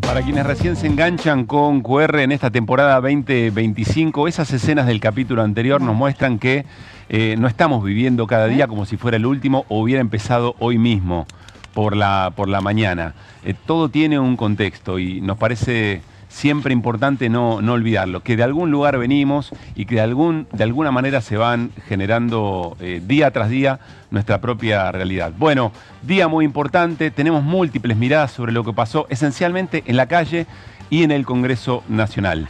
Para quienes recién se enganchan con QR en esta temporada 2025, esas escenas del capítulo anterior nos muestran que no estamos viviendo cada día como si fuera el último o hubiera empezado hoy mismo por la mañana. Todo tiene un contexto y nos parece siempre importante no olvidarlo, que de algún lugar venimos y que de alguna manera se van generando día tras día nuestra propia realidad. Bueno, día muy importante, tenemos múltiples miradas sobre lo que pasó esencialmente en la calle y en el Congreso Nacional.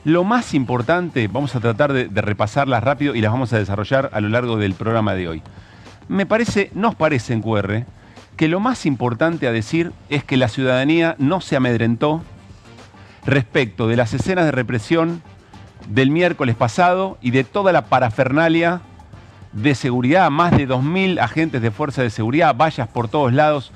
Lo más importante, vamos a tratar de repasarlas rápido y las vamos a desarrollar a lo largo del programa de hoy. Nos parece en QR que lo más importante a decir es que la ciudadanía no se amedrentó respecto de las escenas de represión del miércoles pasado y de toda la parafernalia de seguridad, más de 2.000 agentes de fuerza de seguridad, vallas por todos lados,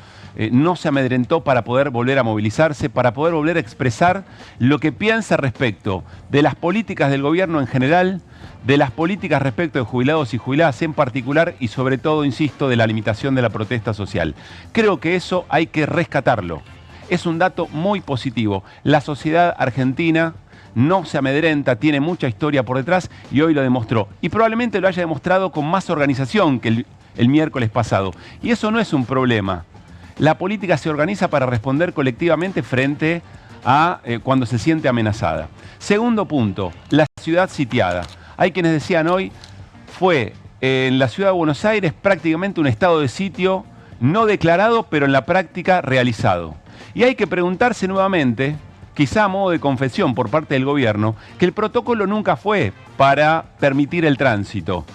no se amedrentó para poder volver a movilizarse, para poder volver a expresar lo que piensa respecto de las políticas del gobierno en general, de las políticas respecto de jubilados y jubiladas en particular y sobre todo, insisto, de la limitación de la protesta social. Creo que eso hay que rescatarlo. Es un dato muy positivo. La sociedad argentina no se amedrenta, tiene mucha historia por detrás y hoy lo demostró. Y probablemente lo haya demostrado con más organización que el miércoles pasado. Y eso no es un problema. La política se organiza para responder colectivamente frente a cuando se siente amenazada. Segundo punto, la ciudad sitiada. Hay quienes decían hoy, fue en la ciudad de Buenos Aires prácticamente un estado de sitio no declarado, pero en la práctica realizado. Y hay que preguntarse nuevamente, quizá a modo de confesión por parte del gobierno, que el protocolo nunca fue para permitir el tránsito,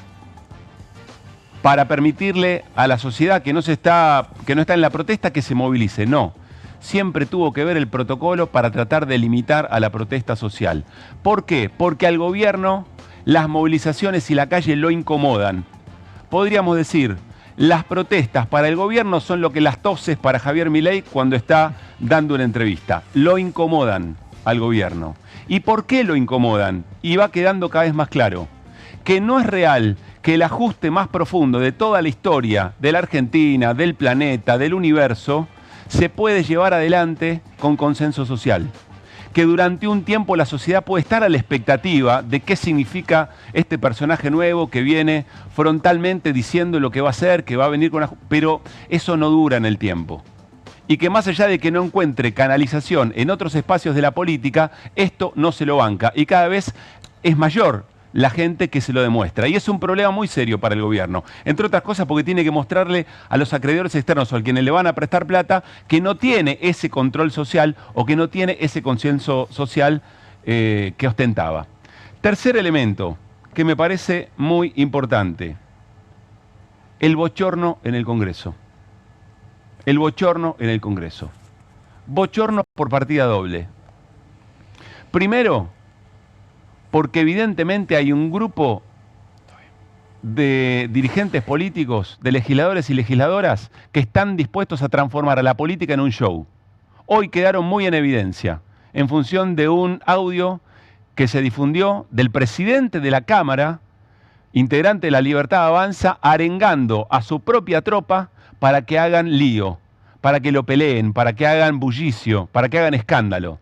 para permitirle a la sociedad que no está en la protesta que se movilice. No, siempre tuvo que ver el protocolo para tratar de limitar a la protesta social. ¿Por qué? Porque al gobierno las movilizaciones y la calle lo incomodan. Podríamos decir, las protestas para el gobierno son lo que las toses para Javier Milei cuando está dando una entrevista. Lo incomodan al gobierno. ¿Y por qué lo incomodan? Y va quedando cada vez más claro. Que no es real que el ajuste más profundo de toda la historia de la Argentina, del planeta, del universo, se puede llevar adelante con consenso social. Que durante un tiempo la sociedad puede estar a la expectativa de qué significa este personaje nuevo que viene frontalmente diciendo lo que va a hacer, que va a venir con... Pero eso no dura en el tiempo. Y que más allá de que no encuentre canalización en otros espacios de la política, esto no se lo banca. Y cada vez es mayor la gente que se lo demuestra. Y es un problema muy serio para el gobierno. Entre otras cosas porque tiene que mostrarle a los acreedores externos o a quienes le van a prestar plata que no tiene ese control social o que no tiene ese consenso social que ostentaba. Tercer elemento que me parece muy importante. El bochorno en el Congreso. El bochorno en el Congreso. Bochorno por partida doble. Primero, porque evidentemente hay un grupo de dirigentes políticos, de legisladores y legisladoras que están dispuestos a transformar a la política en un show. Hoy quedaron muy en evidencia, en función de un audio que se difundió del presidente de la Cámara, integrante de La Libertad Avanza, arengando a su propia tropa para que hagan lío, para que lo peleen, para que hagan bullicio, para que hagan escándalo.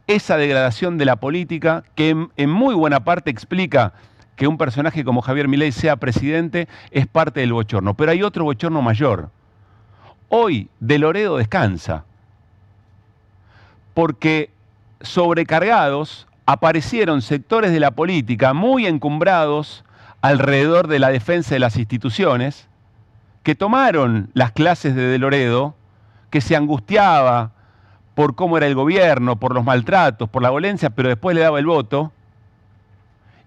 Esa degradación de la política que en muy buena parte explica que un personaje como Javier Milei sea presidente es parte del bochorno. Pero hay otro bochorno mayor. Hoy De Loredo descansa porque sobrecargados aparecieron sectores de la política muy encumbrados alrededor de la defensa de las instituciones que tomaron las clases de Loredo, que se angustiaba por cómo era el gobierno, por los maltratos, por la violencia, pero después le daba el voto,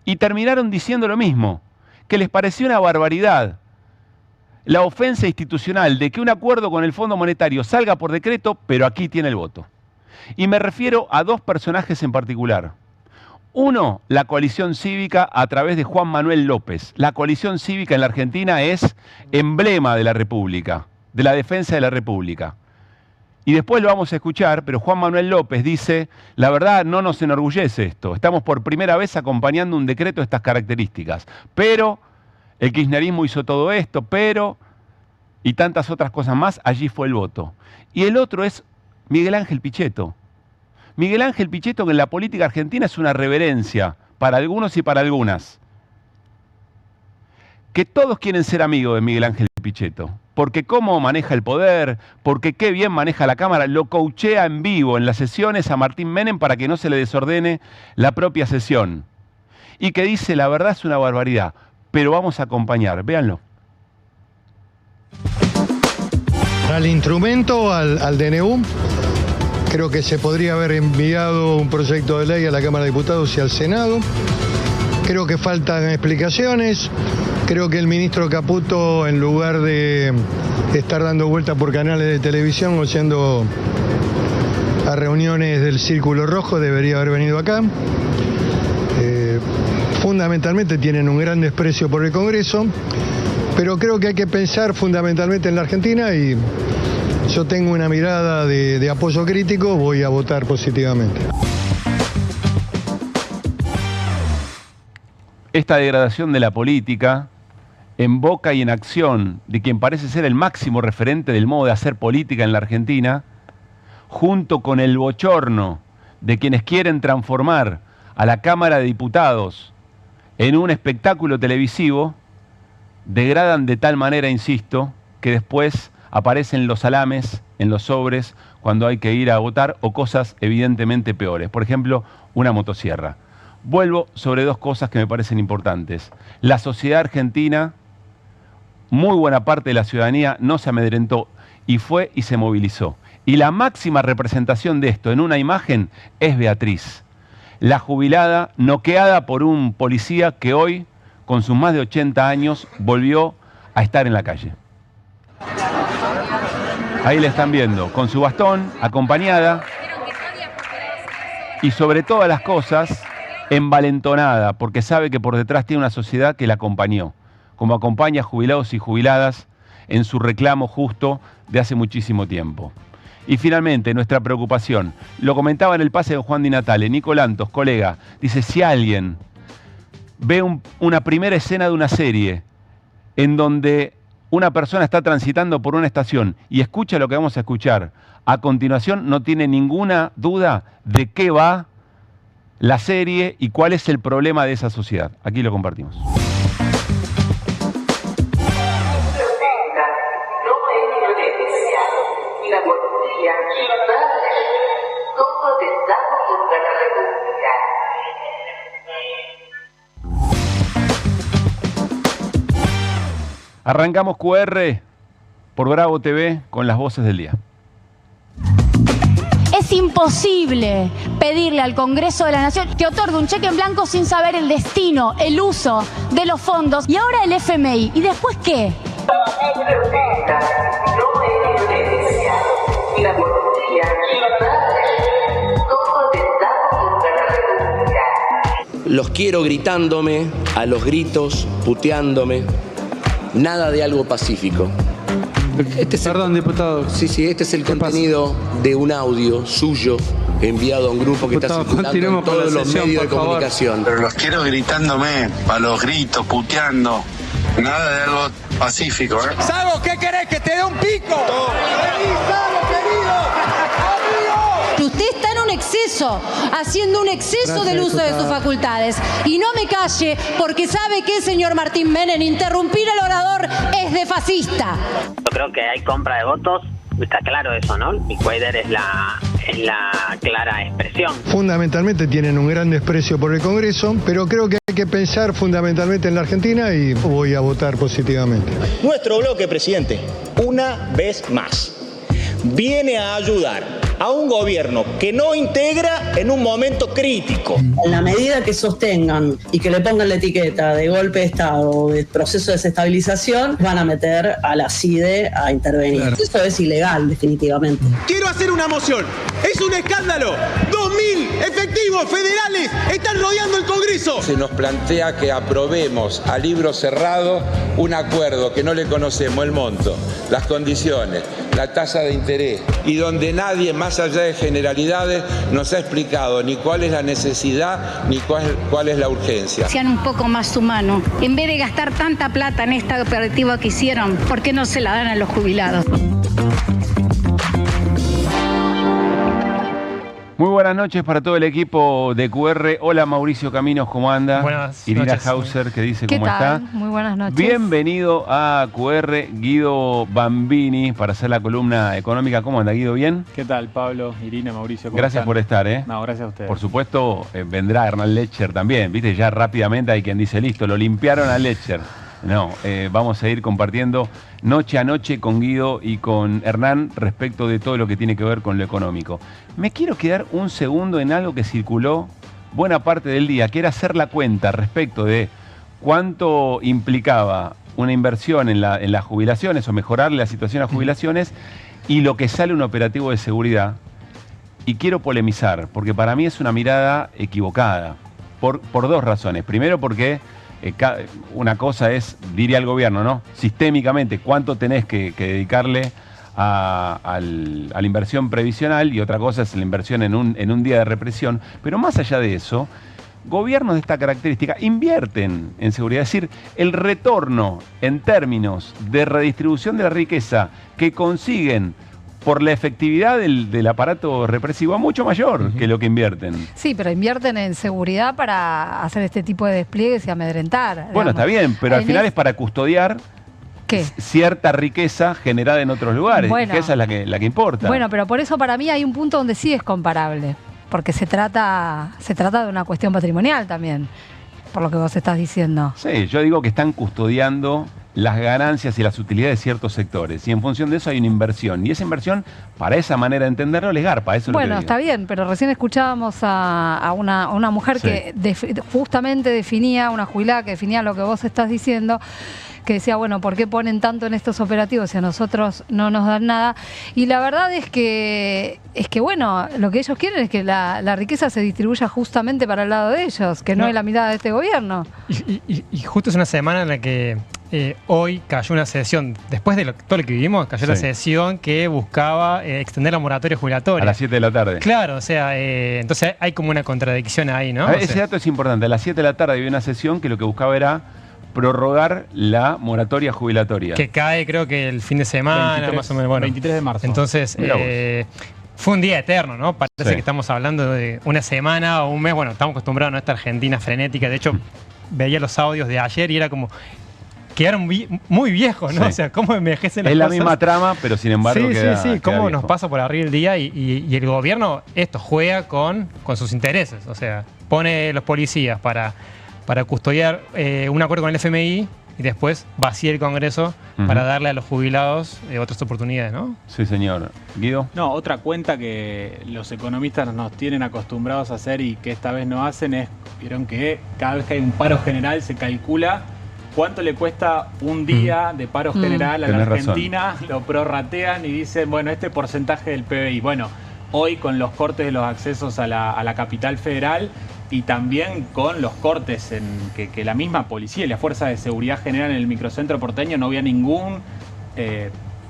y terminaron diciendo lo mismo, que les pareció una barbaridad la ofensa institucional de que un acuerdo con el Fondo Monetario salga por decreto, pero aquí tiene el voto. Y me refiero a dos personajes en particular. Uno, la coalición cívica a través de Juan Manuel López. La coalición cívica en la Argentina es emblema de la República, de la defensa de la República. Y después lo vamos a escuchar, pero Juan Manuel López dice, la verdad no nos enorgullece esto, estamos por primera vez acompañando un decreto de estas características, pero el kirchnerismo hizo todo esto, pero, y tantas otras cosas más, allí fue el voto. Y el otro es Miguel Ángel Pichetto, Miguel Ángel Pichetto, que en la política argentina es una reverencia para algunos y para algunas. Que todos quieren ser amigos de Miguel Ángel Pichetto, porque cómo maneja el poder, porque qué bien maneja la Cámara, lo coachea en vivo en las sesiones a Martín Menem para que no se le desordene la propia sesión. Y que dice, la verdad es una barbaridad, pero vamos a acompañar, véanlo. Al instrumento, al DNU, creo que se podría haber enviado un proyecto de ley a la Cámara de Diputados y al Senado. Creo que faltan explicaciones. Creo que el ministro Caputo, en lugar de estar dando vueltas por canales de televisión o yendo a reuniones del Círculo Rojo, debería haber venido acá. Fundamentalmente tienen un gran desprecio por el Congreso, pero creo que hay que pensar fundamentalmente en la Argentina y yo tengo una mirada de apoyo crítico, voy a votar positivamente. Esta degradación de la política, en boca y en acción de quien parece ser el máximo referente del modo de hacer política en la Argentina, junto con el bochorno de quienes quieren transformar a la Cámara de Diputados en un espectáculo televisivo, degradan de tal manera, insisto, que después aparecen los salames en los sobres cuando hay que ir a votar o cosas evidentemente peores. Por ejemplo, una motosierra. Vuelvo sobre dos cosas que me parecen importantes. La sociedad argentina, muy buena parte de la ciudadanía no se amedrentó y fue y se movilizó. Y la máxima representación de esto en una imagen es Beatriz, la jubilada noqueada por un policía que hoy, con sus más de 80 años, volvió a estar en la calle. Ahí la están viendo, con su bastón, acompañada y sobre todas las cosas, envalentonada, porque sabe que por detrás tiene una sociedad que la acompañó, como acompaña a jubilados y jubiladas en su reclamo justo de hace muchísimo tiempo. Y finalmente, nuestra preocupación, lo comentaba en el pase de Juan Di Natale, Nico Lantos, colega, dice, si alguien ve una primera escena de una serie en donde una persona está transitando por una estación y escucha lo que vamos a escuchar, a continuación no tiene ninguna duda de qué va la serie y cuál es el problema de esa sociedad. Aquí lo compartimos. Arrancamos QR por Bravo TV con las voces del día. Es imposible pedirle al Congreso de la Nación que otorgue un cheque en blanco sin saber el destino, el uso de los fondos y ahora el FMI. ¿Y después qué? Los quiero gritándome, a los gritos, puteándome. Nada de algo pacífico. Perdón, diputado. Sí, este es el contenido de un audio suyo enviado a un grupo que está circulando en todos los medios de comunicación. Pero los quiero gritándome, a los gritos, puteando. Nada de algo pacífico, ¿eh? Sago, ¿qué querés? ¿Que te dé un pico? Vení, Sago, querido. Usted está en un exceso, haciendo un exceso del uso de sus facultades. Y no me calle, porque sabe que, señor Martín Menem, interrumpir al orador es de fascista. Yo creo que hay compra de votos, está claro eso, ¿no? Y Cuader es la clara expresión. Fundamentalmente tienen un gran desprecio por el Congreso, pero creo que hay que pensar fundamentalmente en la Argentina y voy a votar positivamente. Nuestro bloque, presidente, una vez más, viene a ayudar a un gobierno que no integra en un momento crítico. En la medida que sostengan y que le pongan la etiqueta de golpe de Estado o de proceso de desestabilización, van a meter a la CIDE a intervenir. Claro. Eso es ilegal, definitivamente. Quiero hacer una moción. Es un escándalo. 2.000 efectivos federales están rodeando el Congreso. Se nos plantea que aprobemos a libro cerrado un acuerdo que no le conocemos el monto, las condiciones, la tasa de interés y donde nadie, más allá de generalidades, nos ha explicado ni cuál es la necesidad ni cuál es la urgencia. Sean un poco más humanos. En vez de gastar tanta plata en esta operativa que hicieron, ¿por qué no se la dan a los jubilados? Muy buenas noches para todo el equipo de QR. Hola Mauricio Caminos, ¿cómo anda? Buenas Irina noches. Hauser, que dice ¿Qué cómo tal? está. Muy buenas noches. Bienvenido a QR, Guido Bambini, para hacer la columna económica. ¿Cómo anda, Guido? ¿Bien? ¿Qué tal, Pablo, Irina, Mauricio? ¿Cómo Gracias están? por estar, ¿eh? No, gracias a ustedes. Por supuesto, vendrá Hernán Lecher también, ¿viste? Ya rápidamente hay quien dice, listo, lo limpiaron a Lecher. No, vamos a ir compartiendo noche a noche con Guido y con Hernán respecto de todo lo que tiene que ver con lo económico. Me quiero quedar un segundo en algo que circuló buena parte del día, que era hacer la cuenta respecto de cuánto implicaba una inversión en las jubilaciones o mejorarle la situación a jubilaciones y lo que sale un operativo de seguridad. Y quiero polemizar, porque para mí es una mirada equivocada, por dos razones. Primero porque una cosa es, diría el gobierno, ¿no? Sistémicamente, cuánto tenés que dedicarle a la inversión previsional, y otra cosa es la inversión en un día de represión. Pero más allá de eso, gobiernos de esta característica invierten en seguridad. Es decir, el retorno en términos de redistribución de la riqueza que consiguen por la efectividad del aparato represivo es mucho mayor que lo que invierten. Sí, pero invierten en seguridad para hacer este tipo de despliegues y amedrentar. Bueno, está bien, pero al final es para custodiar cierta riqueza generada en otros lugares. Bueno, que esa es la que importa. Bueno, pero por eso para mí hay un punto donde sí es comparable, porque se trata de una cuestión patrimonial también, por lo que vos estás diciendo. Sí, yo digo que están custodiando las ganancias y las utilidades de ciertos sectores. Y en función de eso hay una inversión. Y esa inversión, para esa manera de entenderlo, les garpa. Eso bueno, es lo que está bien, pero recién escuchábamos a una mujer que justamente definía, una jubilada que definía lo que vos estás diciendo, que decía, bueno, ¿por qué ponen tanto en estos operativos si a nosotros no nos dan nada? Y la verdad es que bueno, lo que ellos quieren es que la riqueza se distribuya justamente para el lado de ellos, que no es la mirada de este gobierno. Y justo es una semana en la que hoy cayó una sesión, después de todo lo que vivimos, cayó la sesión que buscaba extender la moratoria jubilatoria. A las 7 de la tarde. Claro, o sea, entonces hay como una contradicción ahí, ¿no? Ese dato es importante. A las 7 de la tarde había una sesión que lo que buscaba era prorrogar la moratoria jubilatoria. Que cae, creo que el fin de semana, 23, más o menos. Bueno, 23 de marzo. Entonces, fue un día eterno, ¿no? Parece que estamos hablando de una semana o un mes. Bueno, estamos acostumbrados a esta Argentina frenética. De hecho, veía los audios de ayer y era como... Quedaron muy viejos, ¿no? Sí. O sea, cómo envejecen las cosas. Es la misma trama, pero sin embargo sí. Cómo nos pasa por arriba el día y el gobierno juega con sus intereses. O sea, pone los policías para custodiar un acuerdo con el FMI y después vacía el Congreso para darle a los jubilados otras oportunidades, ¿no? Sí, señor. ¿Guido? No, otra cuenta que los economistas nos tienen acostumbrados a hacer y que esta vez no hacen es, vieron que cada vez que hay un paro general se calcula cuánto le cuesta un día de paro general a la Argentina, lo prorratean y dicen, bueno, este porcentaje del PBI. Bueno, hoy con los cortes de los accesos a la capital federal y también con los cortes en que la misma policía y la Fuerza de Seguridad General en el microcentro porteño, no había ningún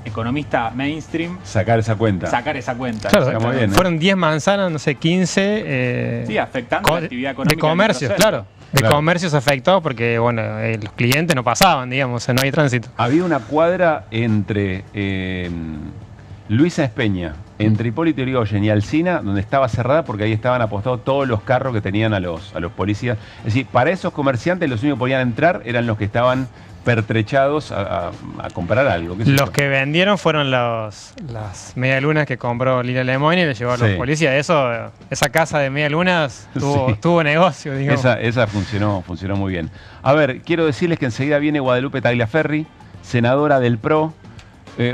economista mainstream sacar esa cuenta. Claro, muy bien, fueron 10 manzanas, no sé, 15. Sí, afectando la actividad económica. De comercios, claro. De comercios afectados porque, bueno, los clientes no pasaban, digamos, no hay tránsito. Había una cuadra entre Luisa Espeña, entre Hipólito Yrigoyen y Alsina, donde estaba cerrada porque ahí estaban apostados todos los carros que tenían a los policías. Es decir, para esos comerciantes los únicos que podían entrar eran los que estaban pertrechados a comprar algo. Los que vendieron fueron las medialunas que compró Lila Lemoyne y le llevó a los policías. Esa casa de medialunas tuvo negocio, digamos. Esa funcionó muy bien. A ver, quiero decirles que enseguida viene Guadalupe Tagliaferri, senadora del PRO.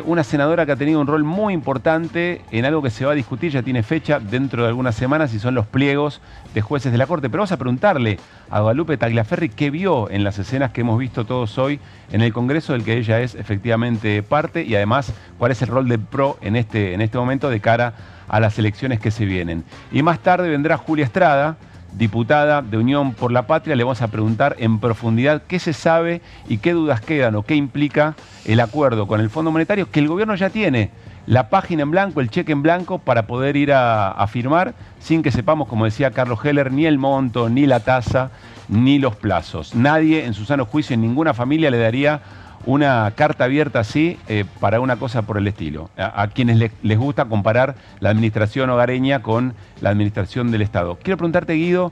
Una senadora que ha tenido un rol muy importante en algo que se va a discutir, ya tiene fecha dentro de algunas semanas, y son los pliegos de jueces de la Corte. Pero vamos a preguntarle a Guadalupe Tagliaferri qué vio en las escenas que hemos visto todos hoy en el Congreso, del que ella es efectivamente parte, y además cuál es el rol del PRO en este momento de cara a las elecciones que se vienen. Y más tarde vendrá Julia Estrada, diputada de Unión por la Patria. Le vamos a preguntar en profundidad qué se sabe y qué dudas quedan o qué implica el acuerdo con el Fondo Monetario, que el gobierno ya tiene la página en blanco, el cheque en blanco para poder ir a firmar sin que sepamos, como decía Carlos Heller, ni el monto, ni la tasa, ni los plazos. Nadie en su sano juicio, en ninguna familia le daría una carta abierta así para una cosa por el estilo. A quienes les gusta comparar la administración hogareña con la administración del Estado. Quiero preguntarte, Guido,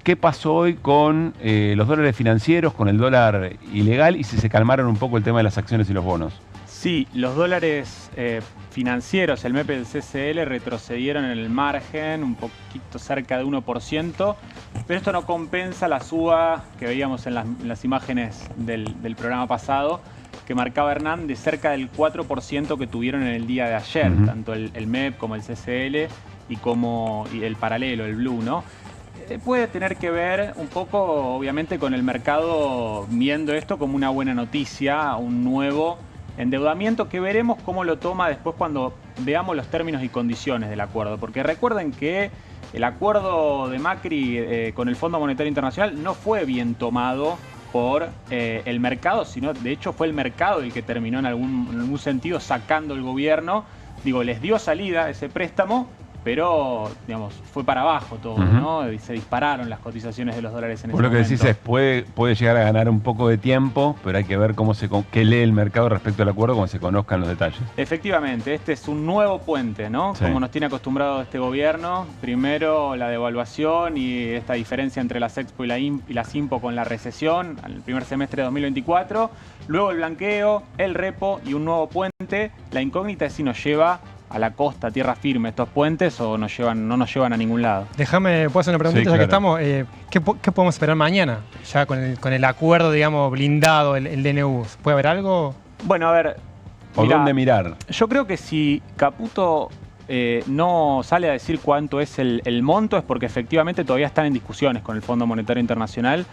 ¿qué pasó hoy con los dólares financieros, con el dólar ilegal y si se calmaron un poco el tema de las acciones y los bonos? Sí, los dólares financieros, el MEP y el CCL, retrocedieron en el margen, un poquito cerca de 1%, pero esto no compensa la suba que veíamos en las imágenes del programa pasado, que marcaba Hernán, de cerca del 4% que tuvieron en el día de ayer, tanto el MEP como el CCL y el paralelo, el Blue, ¿no? Puede tener que ver un poco, obviamente, con el mercado viendo esto como una buena noticia, un nuevo endeudamiento que veremos cómo lo toma después cuando veamos los términos y condiciones del acuerdo. Porque recuerden que el acuerdo de Macri con el Fondo Monetario Internacional no fue bien tomado por el mercado, sino de hecho fue el mercado el que terminó en algún sentido sacando el gobierno. Digo, les dio salida ese préstamo, pero, digamos, fue para abajo todo, ¿no? Y se dispararon las cotizaciones de los dólares en ese momento. Lo que decís es, puede llegar a ganar un poco de tiempo, pero hay que ver qué lee el mercado respecto al acuerdo cuando se conozcan los detalles. Efectivamente, este es un nuevo puente, ¿no? Sí. Como nos tiene acostumbrado este gobierno. Primero la devaluación y esta diferencia entre las Expo y las Impo con la recesión, al primer semestre de 2024. Luego el blanqueo, el repo y un nuevo puente. La incógnita es si nos lleva a la costa, a tierra firme, estos puentes, o no nos llevan a ningún lado. Déjame, ¿puedo hacer una preguntita? Sí, claro. Ya que estamos, ¿qué podemos esperar mañana? Ya con el acuerdo, digamos, blindado, el DNU. ¿Puede haber algo? Bueno, a ver. ¿O dónde mirar? Yo creo que si Caputo no sale a decir cuánto es el monto, es porque efectivamente todavía están en discusiones con el Fondo Monetario Internacional.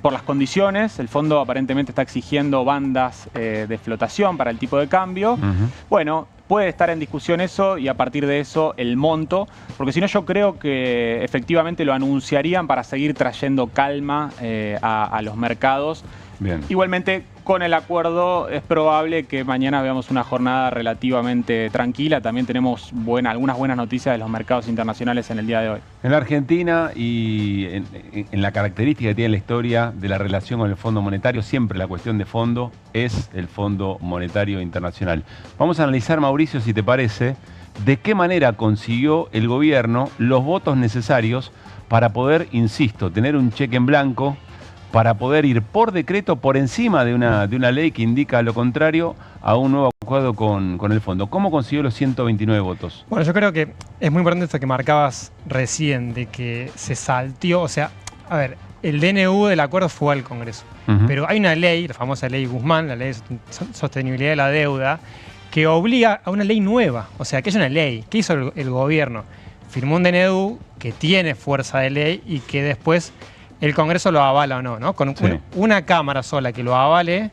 Por las condiciones, el fondo aparentemente está exigiendo bandas de flotación para el tipo de cambio. Bueno, puede estar en discusión eso y a partir de eso el monto, porque si no yo creo que efectivamente lo anunciarían para seguir trayendo calma a los mercados. Bien. Igualmente, con el acuerdo es probable que mañana veamos una jornada relativamente tranquila. También tenemos algunas buenas noticias de los mercados internacionales en el día de hoy. En la Argentina y en la característica que tiene la historia de la relación con el Fondo Monetario, siempre la cuestión de fondo es el Fondo Monetario Internacional. Vamos a analizar, Mauricio, si te parece, de qué manera consiguió el gobierno los votos necesarios para poder, insisto, tener un cheque en blanco, para poder ir por decreto por encima de una ley que indica lo contrario a un nuevo acuerdo con el fondo. ¿Cómo consiguió los 129 votos? Bueno, yo creo que es muy importante esto que marcabas recién, de que se salteó, o sea, a ver, el DNU del acuerdo fue al Congreso, pero hay una ley, la famosa ley Guzmán, la ley de sostenibilidad de la deuda, que obliga a una ley nueva, o sea, que es una ley. ¿Qué hizo el gobierno? Firmó un DNU que tiene fuerza de ley y que después el Congreso lo avala o no, ¿no? Con una cámara sola que lo avale,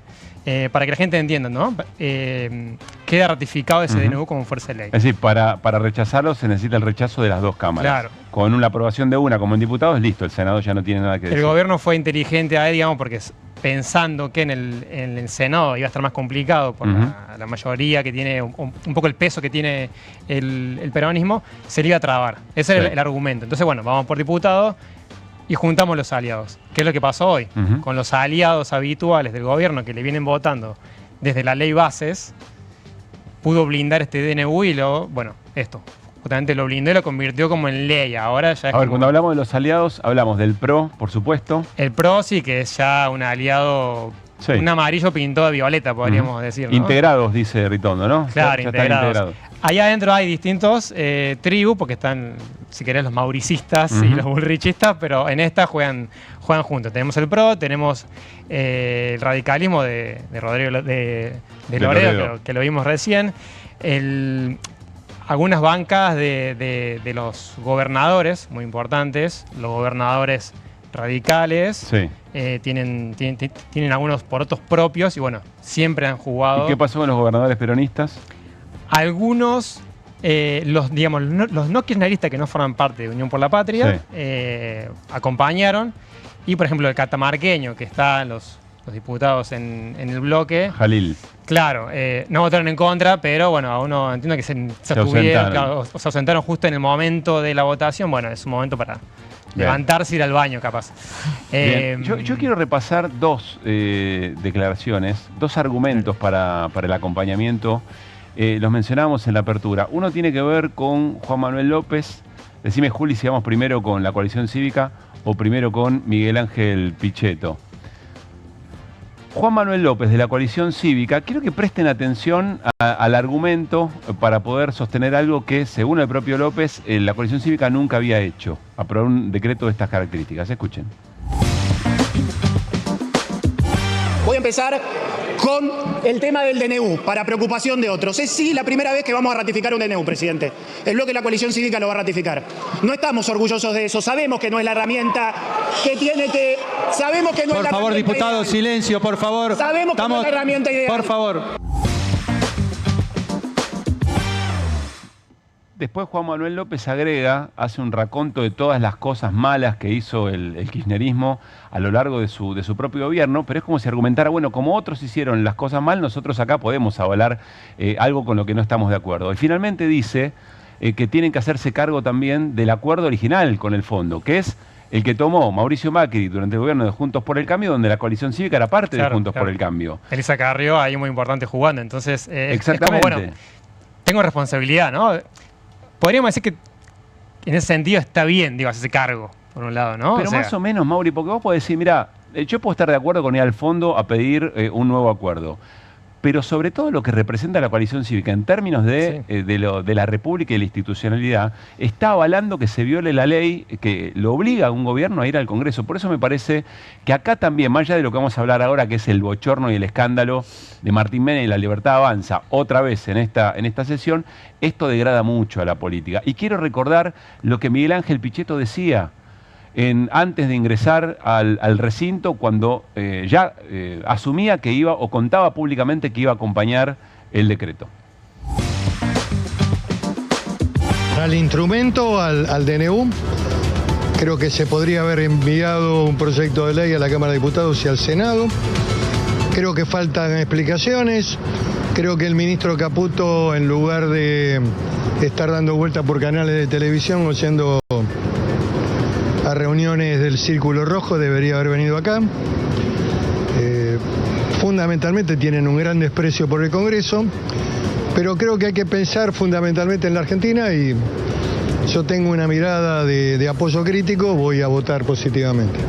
para que la gente entienda, ¿no? Queda ratificado ese DNU como fuerza de ley. Es decir, para rechazarlo se necesita el rechazo de las dos cámaras. Claro. Con la aprobación de una como en diputados, listo, el Senado ya no tiene nada que decir. El gobierno fue inteligente ahí, digamos, porque pensando que en el Senado iba a estar más complicado por la mayoría que tiene, un poco el peso que tiene el peronismo, se le iba a trabar. Ese era el argumento. Entonces, bueno, vamos por diputados y juntamos los aliados. ¿Qué es lo que pasó hoy? Con los aliados habituales del gobierno que le vienen votando desde la ley bases, pudo blindar este DNU y justamente lo blindó y lo convirtió como en ley. Ahora ya es cuando hablamos de los aliados, hablamos del PRO, por supuesto. El PRO sí que es ya un aliado, un amarillo pintado de violeta, podríamos decir, ¿no? Integrados, dice Ritondo, ¿no? Claro, ya integrados. Allá adentro hay distintos tribus, porque están, si querés, los mauricistas y los bullrichistas, pero en esta juegan juntos. Tenemos el PRO, tenemos el radicalismo de Rodrigo de Loredo, que lo vimos recién. Algunas bancas de los gobernadores, muy importantes, los gobernadores radicales, tienen algunos porotos propios y bueno, siempre han jugado. ¿Y qué pasó con los gobernadores peronistas? Algunos, los no kirchneristas que no forman parte de Unión por la Patria, acompañaron. Y por ejemplo el catamarqueño, que están los diputados en el bloque. Jalil. Claro, no votaron en contra, pero bueno, a uno entiendo que se ausentaron justo en el momento de la votación. Bueno, es un momento para levantarse y ir al baño, capaz. Yo quiero repasar dos declaraciones, dos argumentos para el acompañamiento. Los mencionábamos en la apertura. Uno tiene que ver con Juan Manuel López. Decime, Juli, si vamos primero con la coalición cívica o primero con Miguel Ángel Pichetto. Juan Manuel López, de la coalición cívica, quiero que presten atención al argumento para poder sostener algo que, según el propio López, la coalición cívica nunca había hecho, aprobar un decreto de estas características. Escuchen. Voy a empezar con el tema del DNU, para preocupación de otros. Es sí la primera vez que vamos a ratificar un DNU, presidente. El bloque de la coalición cívica lo va a ratificar. No estamos orgullosos de eso. Sabemos que no es la herramienta que tiene que... Sabemos que no es la herramienta ideal. Por favor, diputado, silencio, por favor. Sabemos que no es la herramienta ideal. Por favor. Después Juan Manuel López agrega, hace un raconto de todas las cosas malas que hizo el kirchnerismo a lo largo de su propio gobierno, pero es como si argumentara, bueno, como otros hicieron las cosas mal, nosotros acá podemos avalar algo con lo que no estamos de acuerdo. Y finalmente dice que tienen que hacerse cargo también del acuerdo original con el fondo, que es el que tomó Mauricio Macri durante el gobierno de Juntos por el Cambio, donde la coalición cívica era parte de Juntos por el Cambio. Elisa Carrió ahí muy importante jugando, entonces exactamente. Es como, bueno, tengo responsabilidad, ¿no? Podríamos decir que en ese sentido está bien, digo, hacerse cargo, por un lado, ¿no? Pero más o menos, Mauri, porque vos podés decir, mira, yo puedo estar de acuerdo con ir al fondo a pedir un nuevo acuerdo, pero sobre todo lo que representa la coalición cívica en términos de la República y la institucionalidad, está avalando que se viole la ley que lo obliga a un gobierno a ir al Congreso. Por eso me parece que acá también, más allá de lo que vamos a hablar ahora, que es el bochorno y el escándalo de Martín Menem y La Libertad Avanza, otra vez en esta sesión, esto degrada mucho a la política. Y quiero recordar lo que Miguel Ángel Pichetto decía antes de ingresar al recinto, cuando ya asumía que iba, o contaba públicamente que iba a acompañar el decreto. Al instrumento, al DNU, creo que se podría haber enviado un proyecto de ley a la Cámara de Diputados y al Senado. Creo que faltan explicaciones. Creo que el ministro Caputo, en lugar de estar dando vueltas por canales de televisión o yendo a reuniones del Círculo Rojo, debería haber venido acá. Fundamentalmente tienen un gran desprecio por el Congreso, pero creo que hay que pensar fundamentalmente en la Argentina y yo tengo una mirada de apoyo crítico, voy a votar positivamente.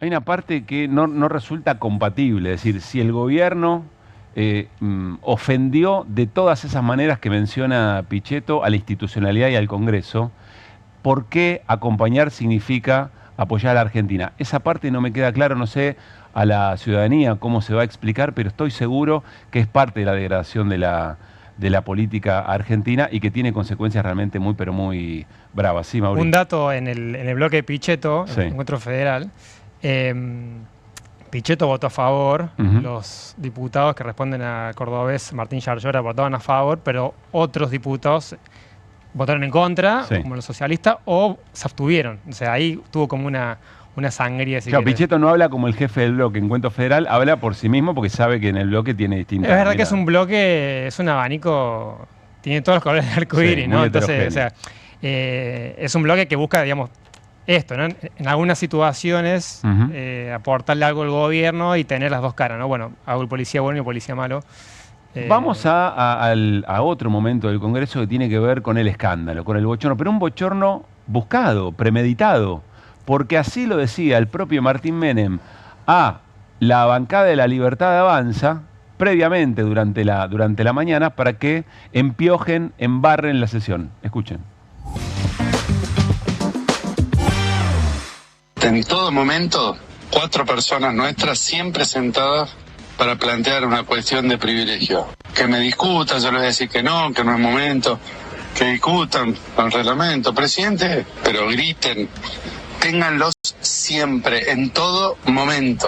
Hay una parte que no resulta compatible, es decir, si el gobierno ofendió de todas esas maneras que menciona Pichetto a la institucionalidad y al Congreso, ¿por qué acompañar significa apoyar a la Argentina? Esa parte no me queda claro, no sé a la ciudadanía cómo se va a explicar, pero estoy seguro que es parte de la degradación de la política argentina y que tiene consecuencias realmente muy, pero muy bravas. Sí, Mauricio. Un dato en el bloque de Pichetto, en el encuentro federal, Pichetto votó a favor, los diputados que responden a cordobés Martín Yarlora votaban a favor, pero otros diputados votaron en contra, como los socialistas, o se abstuvieron. O sea, ahí tuvo como una sangría. Claro, Pichetto no habla como el jefe del bloque. Encuentro Federal habla por sí mismo porque sabe que en el bloque tiene distintas... Es verdad que es un bloque, es un abanico, tiene todos los colores del arcoíris, ¿no? Entonces, o sea, es un bloque que busca, digamos, esto, ¿no? En algunas situaciones aportarle algo al gobierno y tener las dos caras, ¿no? Bueno, hago el policía bueno y el policía malo. Vamos a otro momento del Congreso que tiene que ver con el escándalo, con el bochorno, pero un bochorno buscado, premeditado, porque así lo decía el propio Martín Menem a la bancada de La Libertad Avanza previamente durante la mañana para que empiojen, embarren la sesión. Escuchen. En todo momento, 4 personas nuestras siempre sentadas para plantear una cuestión de privilegio. Que me discutan, yo les voy a decir que no es momento, que discutan con el reglamento, presidente, pero griten, ténganlos siempre, en todo momento.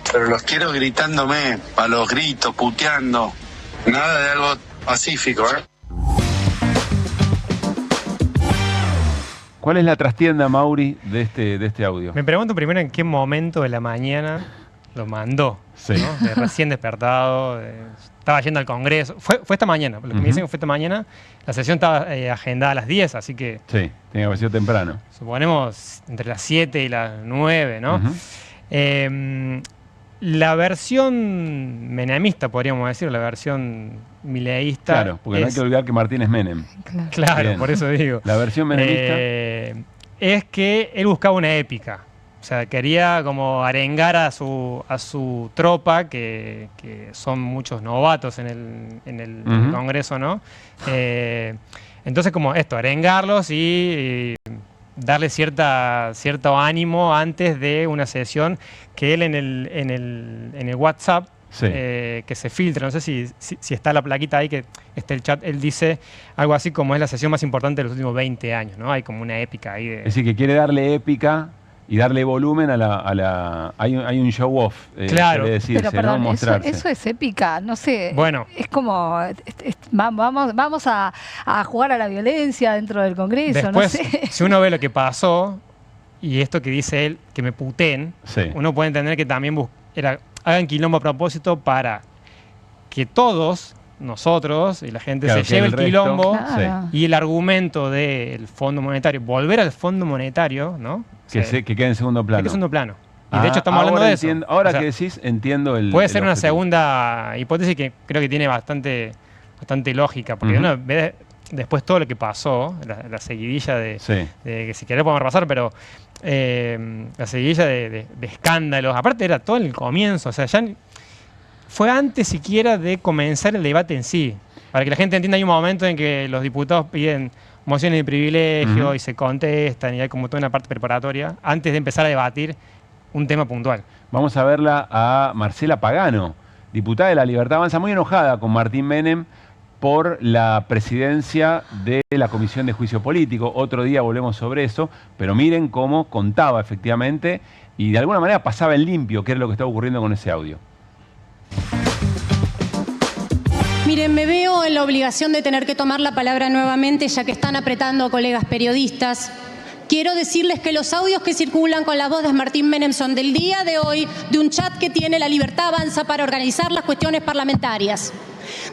Pero los quiero gritándome, a los gritos, puteando, nada de algo pacífico, ¿Cuál es la trastienda, Mauri, de este audio? Me pregunto primero en qué momento de la mañana lo mandó, Sí. ¿no? Recién despertado, estaba yendo al Congreso. Fue esta mañana, lo que me dicen que fue esta mañana. La sesión estaba agendada a las 10, así que... Sí, tenía que haber sido temprano. Suponemos entre las 7 y las 9, ¿no? La versión menemista, podríamos decir, la versión mileísta... Claro, porque no hay que olvidar que Martín es Menem. Claro, Bien. por eso digo. La versión menemista... es que él buscaba una épica. O sea, quería como arengar a su tropa, que son muchos novatos en el Congreso, ¿no? Entonces, como esto, arengarlos y darle cierto ánimo antes de una sesión que él en el WhatsApp, Sí. que se filtra, no sé si está la plaquita ahí, que está el chat, él dice algo así como es la sesión más importante de los últimos 20 años, ¿no? Hay como una épica ahí. Es decir, que quiere darle épica y darle volumen a la hay un show off, claro. quiere decirse, Pero perdón, ¿no? Mostrarse. eso es épica, no sé. Bueno. Es como, vamos a jugar a la violencia dentro del Congreso, Después, no sé. si uno ve lo que pasó y esto que dice él, que me puteen, Sí. uno puede entender que también hagan quilombo a propósito para que todos nosotros y la gente Claro, se que lleve el el resto, quilombo, Claro. y el argumento del Fondo Monetario, volver al Fondo Monetario, ¿no? Que quede en segundo plano. Que es segundo plano. Y de hecho estamos hablando ahora de eso. entiendo, ahora O sea, que decís, entiendo el... puede el ser una objetivo. segunda hipótesis que creo que tiene bastante lógica, porque uno ve después todo lo que pasó, la seguidilla de que si querés podemos repasar, pero la seguidilla de escándalos, aparte era todo en el comienzo, o sea, ya fue antes siquiera de comenzar el debate en sí, para que la gente entienda, hay un momento en que los diputados piden mociones de privilegio y se contestan y hay como toda una parte preparatoria antes de empezar a debatir un tema puntual. Vamos a verla a Marcela Pagano, diputada de La Libertad Avanza, muy enojada con Martín Menem por la presidencia de la Comisión de Juicio Político. Otro día volvemos sobre eso, pero miren cómo contaba efectivamente y de alguna manera pasaba en limpio qué era lo que estaba ocurriendo con ese audio. Miren, me veo en la obligación de tener que tomar la palabra nuevamente, ya que están apretando colegas periodistas. Quiero decirles que los audios que circulan con la voz de Martín Menem son del día de hoy, de un chat que tiene La Libertad Avanza para organizar las cuestiones parlamentarias,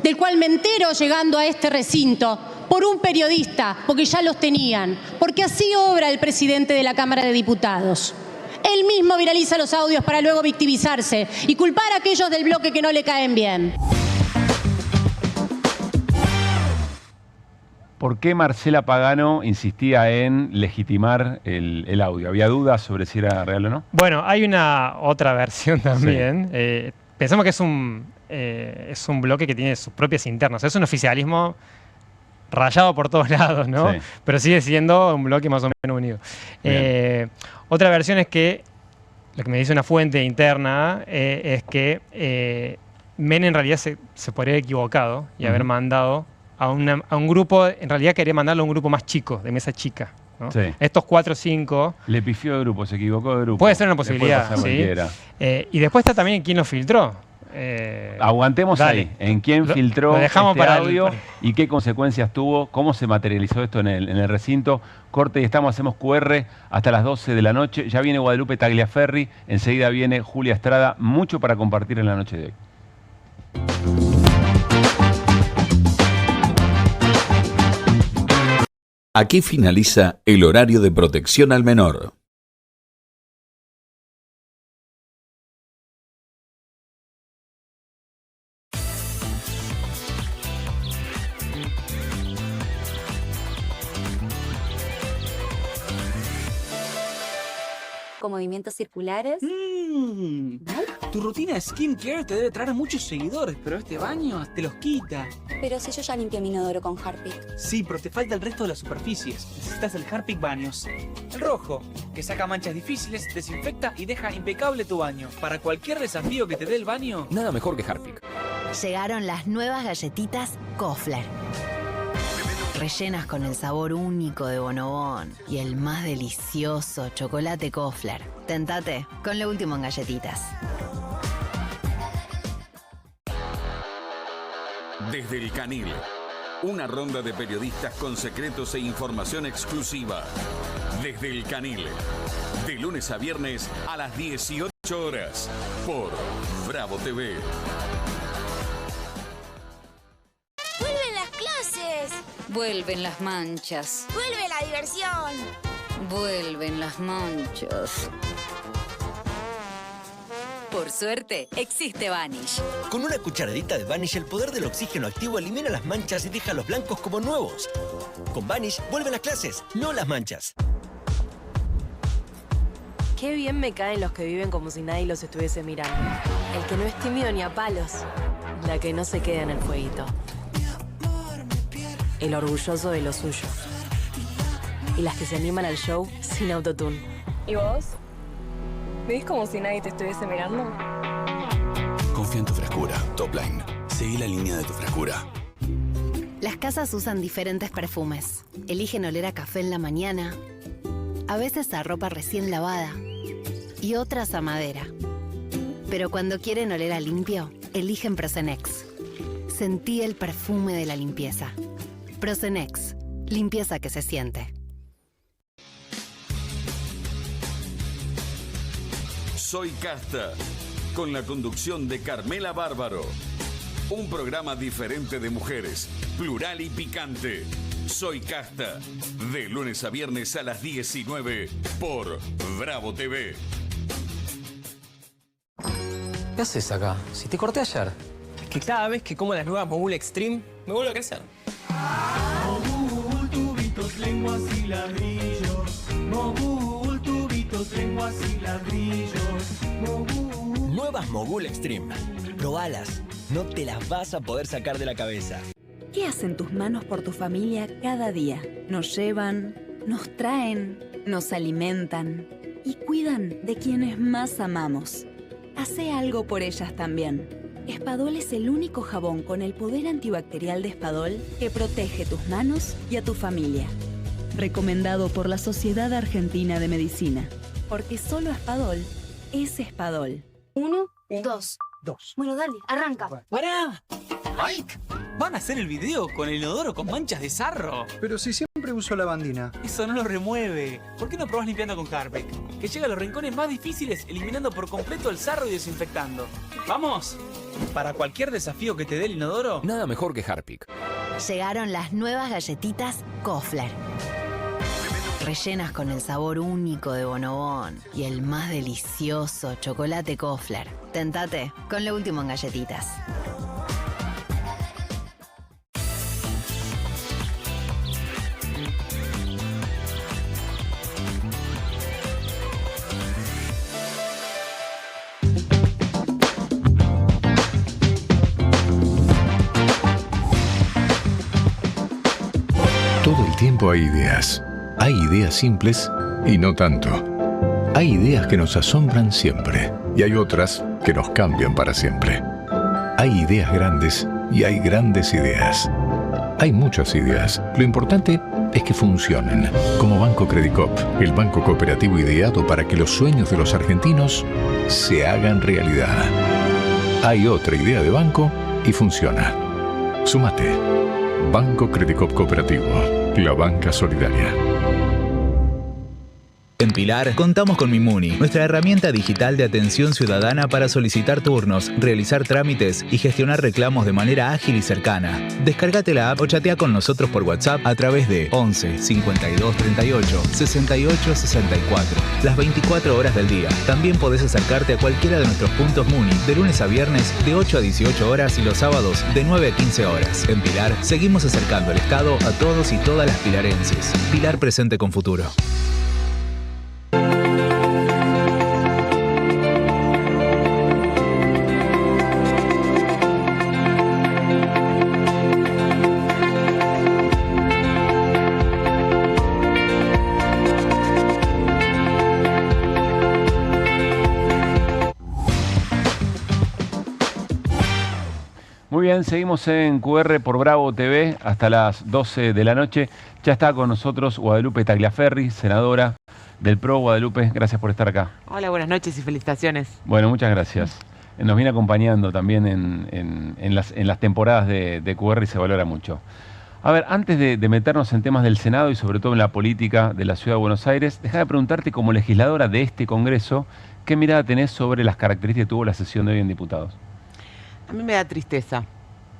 del cual me entero llegando a este recinto por un periodista, porque ya los tenían, porque así obra el presidente de la Cámara de Diputados. Él mismo viraliza los audios para luego victimizarse y culpar a aquellos del bloque que no le caen bien. ¿Por qué Marcela Pagano insistía en legitimar el audio? ¿Había dudas sobre si era real o no? Bueno, hay una otra versión también. Pensamos que es un bloque que tiene sus propias internas. Es un oficialismo rayado por todos lados, ¿no? Sí. Pero sigue siendo un bloque más o menos unido. Otra versión es que, lo que me dice una fuente interna, es que Menem en realidad se podría haber equivocado y haber mandado a un grupo, en realidad quería mandarlo a un grupo más chico, de mesa chica, ¿no? Sí. Estos 4 o 5... Le pifió de grupo, se equivocó de grupo. Puede ser una posibilidad, Puede pasar cualquiera. Y después está también quién lo filtró. Aguantemos dale. ahí, en quién filtró lo dejamos este para audio y qué consecuencias tuvo, cómo se materializó esto en el recinto. Corte y hacemos QR hasta las 12 de la noche. Ya viene Guadalupe Tagliaferri, enseguida viene Julia Estrada. Mucho para compartir en la noche de hoy. Aquí finaliza el horario de protección al menor. Con movimientos circulares. Tu rutina de skincare te debe traer muchos seguidores, pero este baño te los quita. Pero si yo ya limpié mi inodoro con Harpic. Sí, pero te falta el resto de las superficies. Necesitas el Harpic Baños. El rojo, que saca manchas difíciles, desinfecta y deja impecable tu baño. Para cualquier desafío que te dé el baño, nada mejor que Harpic. Llegaron las nuevas galletitas Kofler. Rellenas con el sabor único de Bonobón y el más delicioso chocolate Kofler. Tentate con lo último en galletitas. Desde el Canil, una ronda de periodistas con secretos e información exclusiva. Desde el Canil, de lunes a viernes a las 18. 8 horas por Bravo TV. ¡Vuelven las clases! Vuelven las manchas. ¡Vuelve la diversión! Vuelven las manchas. Por suerte, existe Vanish. Con una cucharadita de Vanish, el poder del oxígeno activo elimina las manchas y deja los blancos como nuevos. Con Vanish, vuelven las clases, no las manchas. Qué bien me caen los que viven como si nadie los estuviese mirando. El que no es tímido ni a palos. La que no se queda en el fueguito. El orgulloso de lo suyo. Y las que se animan al show sin autotune. ¿Y vos? ¿Ves como si nadie te estuviese mirando? Confía en tu frescura. Topline. Seguí la línea de tu frescura. Las casas usan diferentes perfumes. Eligen oler a café en la mañana, a veces a ropa recién lavada y otras a madera. Pero cuando quieren oler a limpio, eligen Prosenex. Sentí el perfume de la limpieza. Prosenex. Limpieza que se siente. Soy Casta, con la conducción de Carmela Bárbaro. Un programa diferente de mujeres, plural y picante. Soy Casta, de lunes a viernes a las 19 por Bravo TV. ¿Qué haces acá? Si te corté ayer. Es que cada vez que como las nuevas Mogul Extreme, me vuelvo a crecer. Mogul, tubitos, lenguas y ladrillos. Mogul, tubitos, lenguas y ladrillos. Mogul. Nuevas Mogul Extreme. Probalas. No te las vas a poder sacar de la cabeza. ¿Qué hacen tus manos por tu familia cada día? Nos llevan, nos traen, nos alimentan y cuidan de quienes más amamos. Hacé algo por ellas también. Espadol es el único jabón con el poder antibacterial de Espadol que protege tus manos y a tu familia. Recomendado por la Sociedad Argentina de Medicina. Porque solo Espadol es Espadol. 1, 2. Bueno, dale, arranca. ¡Pará! ¡Mike! ¿Van a hacer el video con el inodoro con manchas de sarro? Pero si siempre uso lavandina. Eso no lo remueve. ¿Por qué no probás limpiando con Harpic? Que llega a los rincones más difíciles, eliminando por completo el sarro y desinfectando. ¡Vamos! Para cualquier desafío que te dé el inodoro, nada mejor que Harpic. Llegaron las nuevas galletitas Kofler. Rellenas con el sabor único de Bonobón y el más delicioso chocolate Kofler. Tentate con lo último en galletitas. Todo el tiempo hay ideas. Hay ideas simples y no tanto. Hay ideas que nos asombran siempre y hay otras que nos cambian para siempre. Hay ideas grandes y hay grandes ideas. Hay muchas ideas. Lo importante es que funcionen. Como Banco Credicop, el banco cooperativo ideado para que los sueños de los argentinos se hagan realidad. Hay otra idea de banco y funciona. Súmate. Banco Credicop Cooperativo. La banca solidaria. En Pilar contamos con Mimuni, nuestra herramienta digital de atención ciudadana para solicitar turnos, realizar trámites y gestionar reclamos de manera ágil y cercana. Descárgate la app o chatea con nosotros por WhatsApp a través de 11 52 38 68 64. Las 24 horas del día. También podés acercarte a cualquiera de nuestros puntos Muni de lunes a viernes de 8 a 18 horas y los sábados de 9 a 15 horas. En Pilar seguimos acercando el Estado a todos y todas las pilarenses. Pilar presente con futuro. Muy bien, seguimos en QR por Bravo TV hasta las 12 de la noche. Ya está con nosotros Guadalupe Tagliaferri, senadora del PRO. Guadalupe, gracias por estar acá. Hola, buenas noches y felicitaciones. Bueno, muchas gracias. Nos viene acompañando también en las temporadas de QR y se valora mucho. A ver, antes de meternos en temas del Senado y sobre todo en la política de la Ciudad de Buenos Aires, déjame preguntarte como legisladora de este Congreso, ¿qué mirada tenés sobre las características que tuvo la sesión de hoy en diputados? A mí me da tristeza,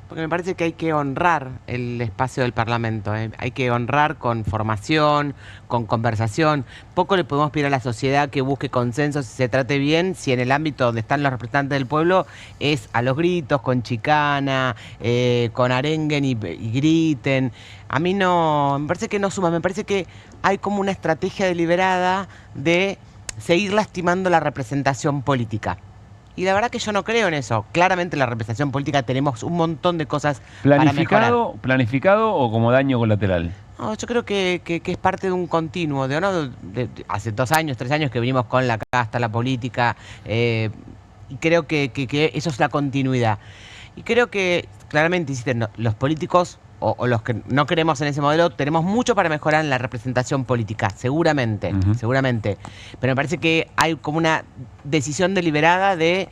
porque me parece que hay que honrar el espacio del Parlamento, ¿eh? Hay que honrar con formación, con conversación. Poco le podemos pedir a la sociedad que busque consensos y se trate bien si en el ámbito donde están los representantes del pueblo es a los gritos, con chicana, con arenguen y griten. A mí no, me parece que no suma, me parece que hay como una estrategia deliberada de seguir lastimando la representación política. Y la verdad que yo no creo en eso. Claramente en la representación política tenemos un montón de cosas para mejorar. ¿Planificado o como daño colateral? No, yo creo que es parte de un continuo. Hace 2 años, 3 años que venimos con la casta, la política, y creo que eso es la continuidad. Y creo que claramente, los políticos o los que no creemos en ese modelo, tenemos mucho para mejorar en la representación política, seguramente, seguramente. Pero me parece que hay como una decisión deliberada de,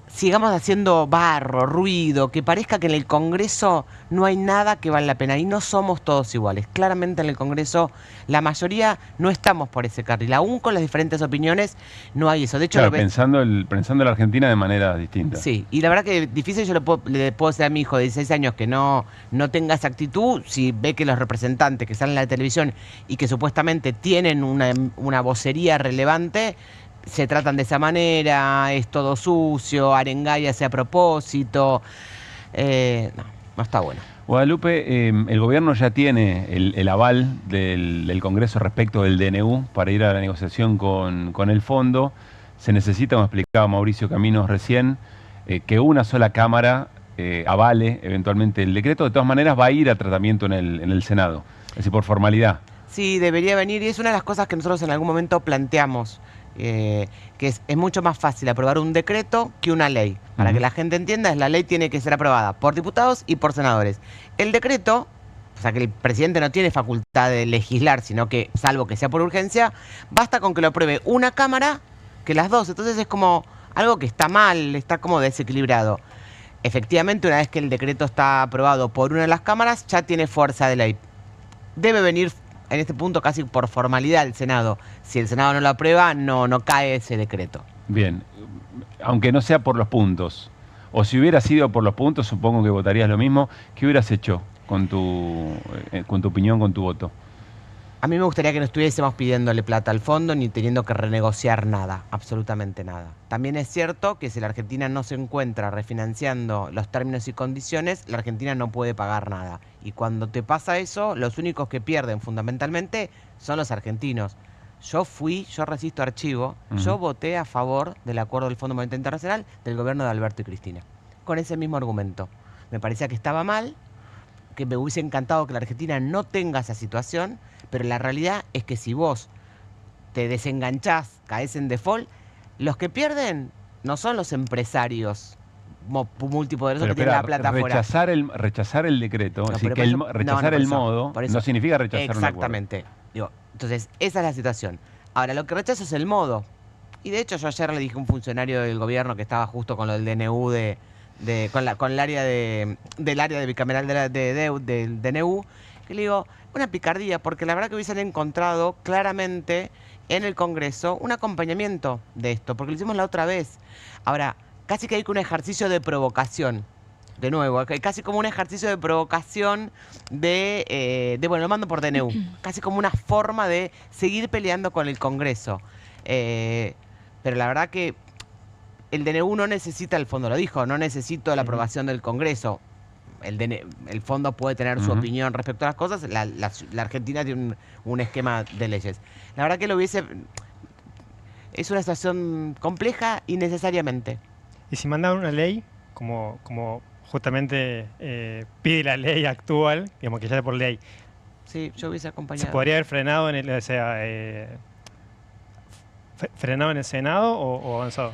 sigamos haciendo barro, ruido, que parezca que en el Congreso no hay nada que vale la pena. Y no somos todos iguales. Claramente en el Congreso la mayoría no estamos por ese carril. Aún con las diferentes opiniones no hay eso. De hecho, claro, pensando la Argentina de manera distinta. Sí, y la verdad que difícil yo le puedo decir a mi hijo de 16 años que no tenga esa actitud si ve que los representantes que salen en la televisión y que supuestamente tienen una vocería relevante se tratan de esa manera, es todo sucio, arengáyase a propósito. No está bueno. Guadalupe, el gobierno ya tiene el aval del Congreso respecto del DNU para ir a la negociación con el fondo. Se necesita, como explicaba Mauricio Caminos recién, que una sola Cámara avale eventualmente el decreto. De todas maneras va a ir a tratamiento en el Senado, es decir, por formalidad. Sí, debería venir y es una de las cosas que nosotros en algún momento planteamos. Que es mucho más fácil aprobar un decreto que una ley. Para que la gente entienda, la ley tiene que ser aprobada por diputados y por senadores. El decreto, o sea que el presidente no tiene facultad de legislar, sino que, salvo que sea por urgencia, basta con que lo apruebe una Cámara que las dos. Entonces es como algo que está mal, está como desequilibrado. Efectivamente, una vez que el decreto está aprobado por una de las cámaras, ya tiene fuerza de ley. Debe venir en este punto casi por formalidad el Senado. Si el Senado no lo aprueba, no cae ese decreto. Bien, aunque no sea por los puntos, o si hubiera sido por los puntos, supongo que votarías lo mismo. ¿Qué hubieras hecho con tu opinión, con tu voto? A mí me gustaría que no estuviésemos pidiéndole plata al fondo ni teniendo que renegociar nada, absolutamente nada. También es cierto que si la Argentina no se encuentra refinanciando los términos y condiciones, la Argentina no puede pagar nada. Y cuando te pasa eso, los únicos que pierden fundamentalmente son los argentinos. Yo resisto archivo, yo voté a favor del acuerdo del Fondo Monetario Internacional del gobierno de Alberto y Cristina, con ese mismo argumento. Me parecía que estaba mal, que me hubiese encantado que la Argentina no tenga esa situación, pero la realidad es que si vos te desenganchás, caes en default, los que pierden no son los empresarios multipoderosos que tienen la plata afuera. Rechazar el decreto, rechazar el modo, no significa rechazar un acuerdo. Exactamente. Entonces, esa es la situación. Ahora, lo que rechazo es el modo. Y de hecho, yo ayer le dije a un funcionario del gobierno que estaba justo con lo del DNU, con el área del área de bicameral del DNU, que le digo, una picardía, porque la verdad que hubiesen encontrado claramente en el Congreso un acompañamiento de esto, porque lo hicimos la otra vez. Ahora, casi que hay un ejercicio de provocación. De nuevo, casi como un ejercicio de provocación bueno, lo mando por DNU. Casi como una forma de seguir peleando con el Congreso. Pero la verdad que el DNU no necesita el fondo, lo dijo, no necesito la aprobación del Congreso. El fondo puede tener su opinión respecto a las cosas. La Argentina tiene un esquema de leyes. La verdad que es una situación compleja innecesariamente. Y si mandan una ley, como justamente pide la ley actual, digamos que ya por ley. Sí, yo hubiese acompañado. ¿Se podría haber frenado frenado en el Senado o avanzado?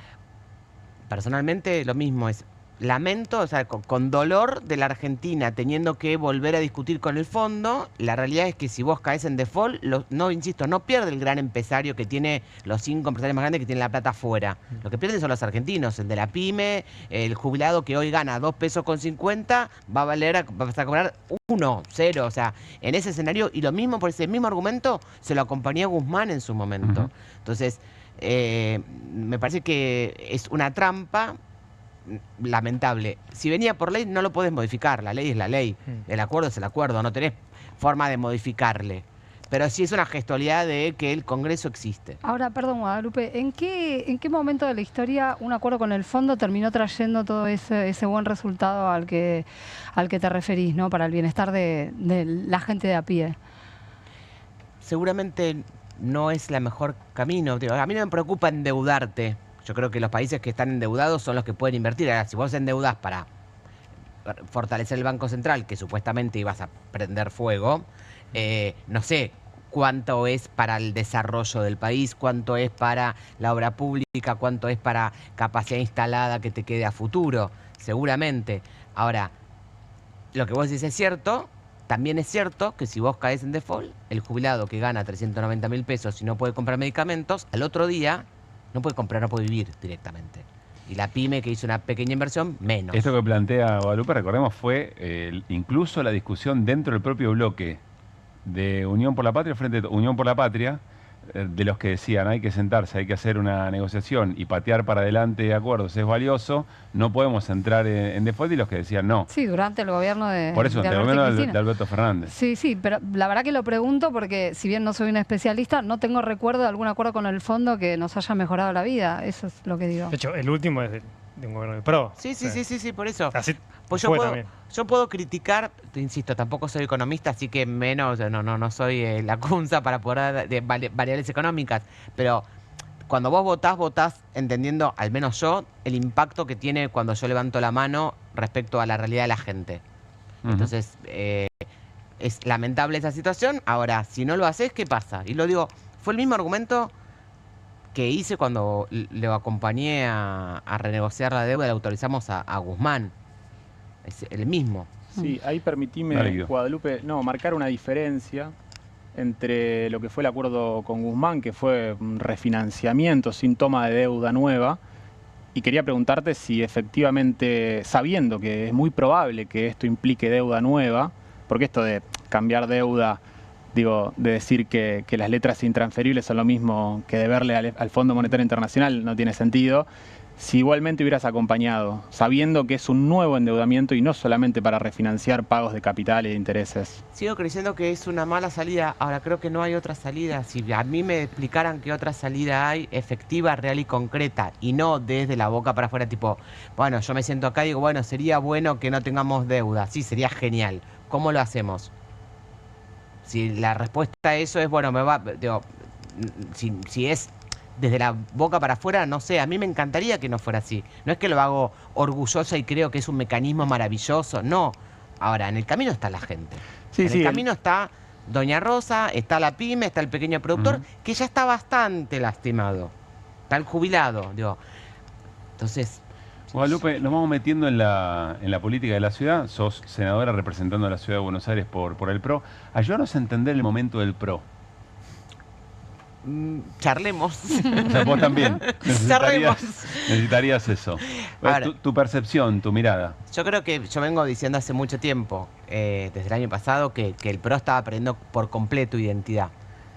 Personalmente lo mismo es. lamento, o sea, con dolor de la Argentina teniendo que volver a discutir con el fondo. La realidad es que si vos caes en default, no pierde el gran empresario que tiene los 5 empresarios más grandes que tienen la plata afuera. Lo que pierden son los argentinos, el de la pyme, el jubilado que hoy gana 2 pesos con 50, va a cobrar 1, 0, o sea, en ese escenario, y lo mismo por ese mismo argumento se lo acompañó a Guzmán en su momento. Entonces, me parece que es una trampa lamentable. Si venía por ley, no lo podés modificar. La ley es la ley. El acuerdo es el acuerdo. No tenés forma de modificarle. Pero sí es una gestualidad de que el Congreso existe. Ahora, perdón, Guadalupe, ¿en qué momento de la historia un acuerdo con el fondo terminó trayendo todo ese buen resultado al que te referís, ¿no? Para el bienestar de la gente de a pie? Seguramente no es el mejor camino. A mí no me preocupa endeudarte. Yo creo que los países que están endeudados son los que pueden invertir. Ahora, si vos endeudás para fortalecer el Banco Central, que supuestamente ibas a prender fuego, no sé cuánto es para el desarrollo del país, cuánto es para la obra pública, cuánto es para capacidad instalada que te quede a futuro, seguramente. Ahora, lo que vos decís es cierto. También es cierto que si vos caes en default, el jubilado que gana 390.000 pesos y no puede comprar medicamentos, al otro día no puede comprar, no puede vivir directamente. Y la pyme que hizo una pequeña inversión, menos. Esto que plantea Guadalupe, recordemos, fue incluso la discusión dentro del propio bloque de Unión por la Patria, frente a Unión por la Patria, de los que decían hay que sentarse, hay que hacer una negociación y patear para adelante acuerdos es valioso, no podemos entrar en default, y los que decían no. Sí, durante el gobierno de Por eso, de el gobierno de Alberto Fernández. Sí, pero la verdad que lo pregunto porque si bien no soy una especialista, no tengo recuerdo de algún acuerdo con el fondo que nos haya mejorado la vida, eso es lo que digo. De hecho, el último es de un gobierno del PRO. Sí, por eso. Así pues también. yo puedo criticar, te insisto, tampoco soy economista, así que menos, no soy la cunza para poder de variables económicas, pero cuando vos votás entendiendo, al menos yo, el impacto que tiene cuando yo levanto la mano respecto a la realidad de la gente. Entonces, es lamentable esa situación. Ahora, si no lo haces, ¿qué pasa? Y lo digo, fue el mismo argumento que hice cuando le acompañé a renegociar la deuda, le autorizamos a Guzmán. Es el mismo. Sí, ahí permitime, Guadalupe, marcar una diferencia entre lo que fue el acuerdo con Guzmán, que fue un refinanciamiento sin toma de deuda nueva, y quería preguntarte si efectivamente, sabiendo que es muy probable que esto implique deuda nueva, porque esto de cambiar deuda, digo, de decir que las letras intransferibles son lo mismo que deberle al Fondo Monetario Internacional no tiene sentido, si igualmente hubieras acompañado, sabiendo que es un nuevo endeudamiento y no solamente para refinanciar pagos de capital y de intereses. Sigo creyendo que es una mala salida. Ahora, creo que no hay otra salida. Si a mí me explicaran qué otra salida hay, efectiva, real y concreta, y no desde la boca para afuera, tipo, bueno, yo me siento acá y digo, bueno, sería bueno que no tengamos deuda. Sí, sería genial. ¿Cómo lo hacemos? Si la respuesta a eso es, bueno, si es desde la boca para afuera, no sé, a mí me encantaría que no fuera así. No es que lo hago orgullosa y creo que es un mecanismo maravilloso, no. Ahora, en el camino está la gente. En el camino está Doña Rosa, está la pyme, está el pequeño productor, que ya está bastante lastimado. Está el jubilado, digo. Entonces... Guadalupe, nos vamos metiendo en la política de la ciudad. Sos senadora representando a la ciudad de Buenos Aires por el PRO. Ayúdanos a entender el momento del PRO. Charlemos. O sea, vos también necesitarías eso. Ahora, tu percepción, tu mirada. Yo creo que yo vengo diciendo hace mucho tiempo, desde el año pasado, que el PRO estaba perdiendo por completo identidad.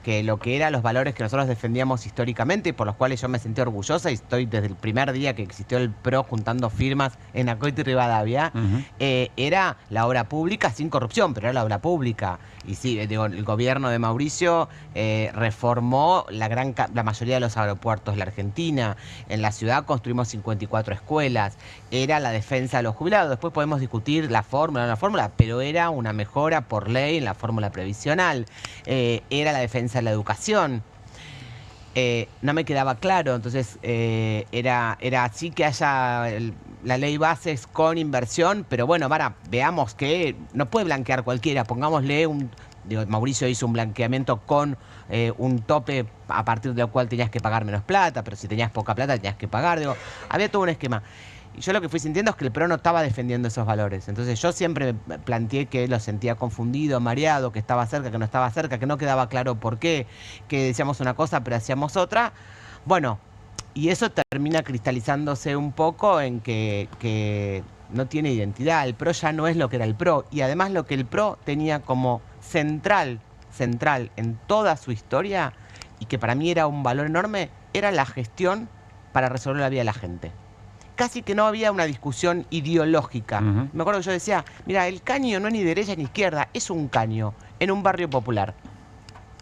Que lo que eran los valores que nosotros defendíamos históricamente y por los cuales yo me sentí orgullosa, y estoy desde el primer día que existió el PRO juntando firmas en Acoito y Rivadavia, era la obra pública sin corrupción, pero era la obra pública. Y sí, digo, el gobierno de Mauricio reformó la mayoría de los aeropuertos de la Argentina. En la ciudad construimos 54 escuelas. Era la defensa de los jubilados. Después podemos discutir la fórmula, pero era una mejora por ley en la fórmula previsional. Era la defensa de la educación. No me quedaba claro, entonces era así que haya la ley bases con inversión, pero bueno, veamos que no puede blanquear cualquiera, pongámosle Mauricio hizo un blanqueamiento con un tope a partir del cual tenías que pagar menos plata, pero si tenías poca plata tenías que pagar, había todo un esquema. Y yo lo que fui sintiendo es que el PRO no estaba defendiendo esos valores. Entonces yo siempre me planteé que lo sentía confundido, mareado, que estaba cerca, que no estaba cerca, que no quedaba claro por qué, que decíamos una cosa pero hacíamos otra. Bueno, y eso termina cristalizándose un poco en que no tiene identidad. El PRO ya no es lo que era el PRO. Y además lo que el PRO tenía como central en toda su historia, y que para mí era un valor enorme, era la gestión para resolver la vida de la gente. Casi que no había una discusión ideológica. Me acuerdo que yo decía, mira, el caño no es ni derecha ni izquierda, es un caño en un barrio popular.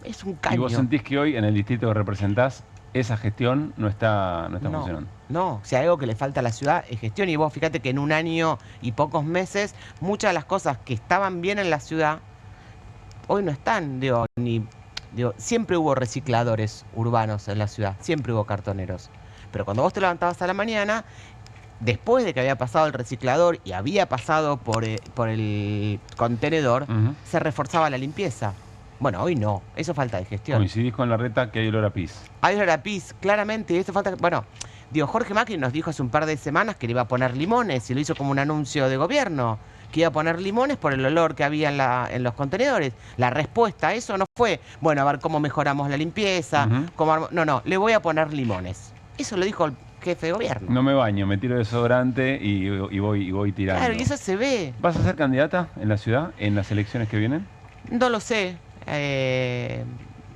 Es un caño. ¿Y vos sentís que hoy en el distrito que representás esa gestión no está funcionando? No, si hay algo que le falta a la ciudad es gestión. Y vos fíjate que en un año y pocos meses muchas de las cosas que estaban bien en la ciudad hoy no están. Siempre hubo recicladores urbanos en la ciudad, siempre hubo cartoneros. Pero cuando vos te levantabas a la mañana, después de que había pasado el reciclador y había pasado por el contenedor, se reforzaba la limpieza. Bueno, hoy no, eso falta de gestión. Coincidís con Larreta que hay olor a pis. Hay olor a pis, claramente, y eso falta... Bueno, Jorge Macri nos dijo hace un par de semanas que le iba a poner limones, y lo hizo como un anuncio de gobierno, que iba a poner limones por el olor que había en los contenedores. La respuesta a eso no fue, bueno, a ver cómo mejoramos la limpieza, no, le voy a poner limones. Eso lo dijo el jefe de gobierno. No me baño, me tiro desodorante y voy tirando. Claro, y eso se ve. ¿Vas a ser candidata en la ciudad en las elecciones que vienen? No lo sé.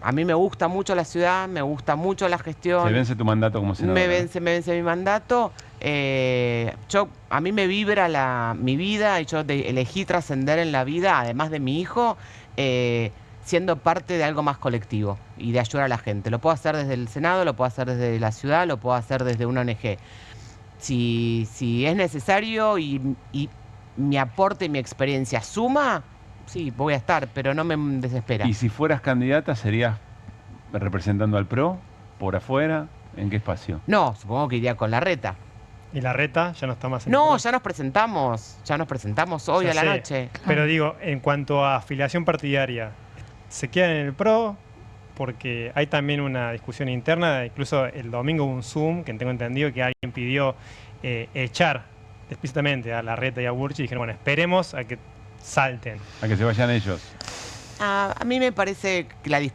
A mí me gusta mucho la ciudad, me gusta mucho la gestión. ¿Se vence tu mandato como senadora? Me vence mi mandato. A mí me vibra mi vida, y yo elegí trascender en la vida, además de mi hijo, siendo parte de algo más colectivo y de ayudar a la gente. Lo puedo hacer desde el Senado, lo puedo hacer desde la ciudad, lo puedo hacer desde una ONG. Si es necesario y mi aporte y mi experiencia suma, sí, voy a estar, pero no me desespera. ¿Y si fueras candidata, serías representando al PRO por afuera? ¿En qué espacio? No, supongo que iría con Larreta. ¿Y Larreta ya no está más en el PRO? PRO? Ya nos presentamos hoy a la noche. Pero digo, en cuanto a afiliación partidaria, ¿se quedan en el PRO? Porque hay también una discusión interna, incluso el domingo hubo un Zoom, que tengo entendido que alguien pidió echar explícitamente a Larreta y a Burchi, y dijeron, bueno, esperemos a que salten. A que se vayan ellos. A mí me parece que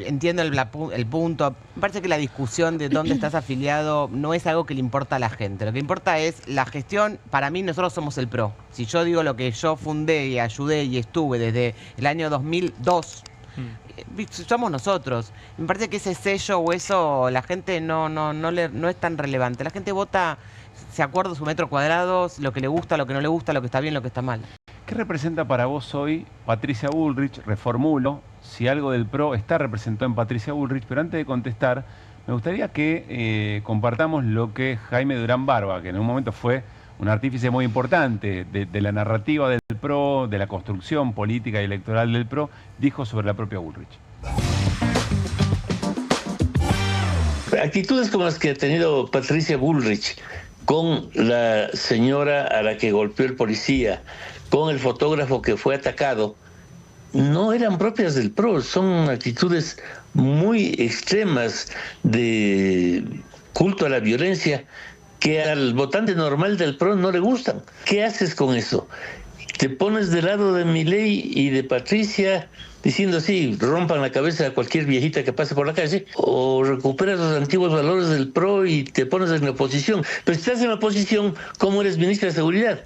entiendo el punto, me parece que la discusión de dónde estás afiliado no es algo que le importa a la gente. Lo que importa es la gestión. Para mí, nosotros somos el PRO. Si yo digo lo que yo fundé y ayudé y estuve desde el año 2002, somos nosotros. Me parece que ese sello o eso, la gente no es tan relevante. La gente vota, se acuerda su metro cuadrado, lo que le gusta, lo que no le gusta, lo que está bien, lo que está mal. ¿Qué representa para vos hoy Patricia Bullrich? Reformulo, si algo del PRO está representado en Patricia Bullrich, pero antes de contestar, me gustaría que compartamos lo que Jaime Durán Barba, que en un momento fue un artífice muy importante de la narrativa del PRO, de la construcción política y electoral del PRO, dijo sobre la propia Bullrich. Actitudes como las que ha tenido Patricia Bullrich con la señora a la que golpeó el policía, con el fotógrafo que fue atacado, no eran propias del PRO. Son actitudes muy extremas de culto a la violencia que al votante normal del PRO no le gustan. ¿Qué haces con eso? ¿Te pones del lado de Milei y de Patricia diciendo así, rompan la cabeza a cualquier viejita que pase por la calle? ¿O recuperas los antiguos valores del PRO y te pones en la oposición? Pero si estás en la oposición, ¿cómo eres ministra de Seguridad?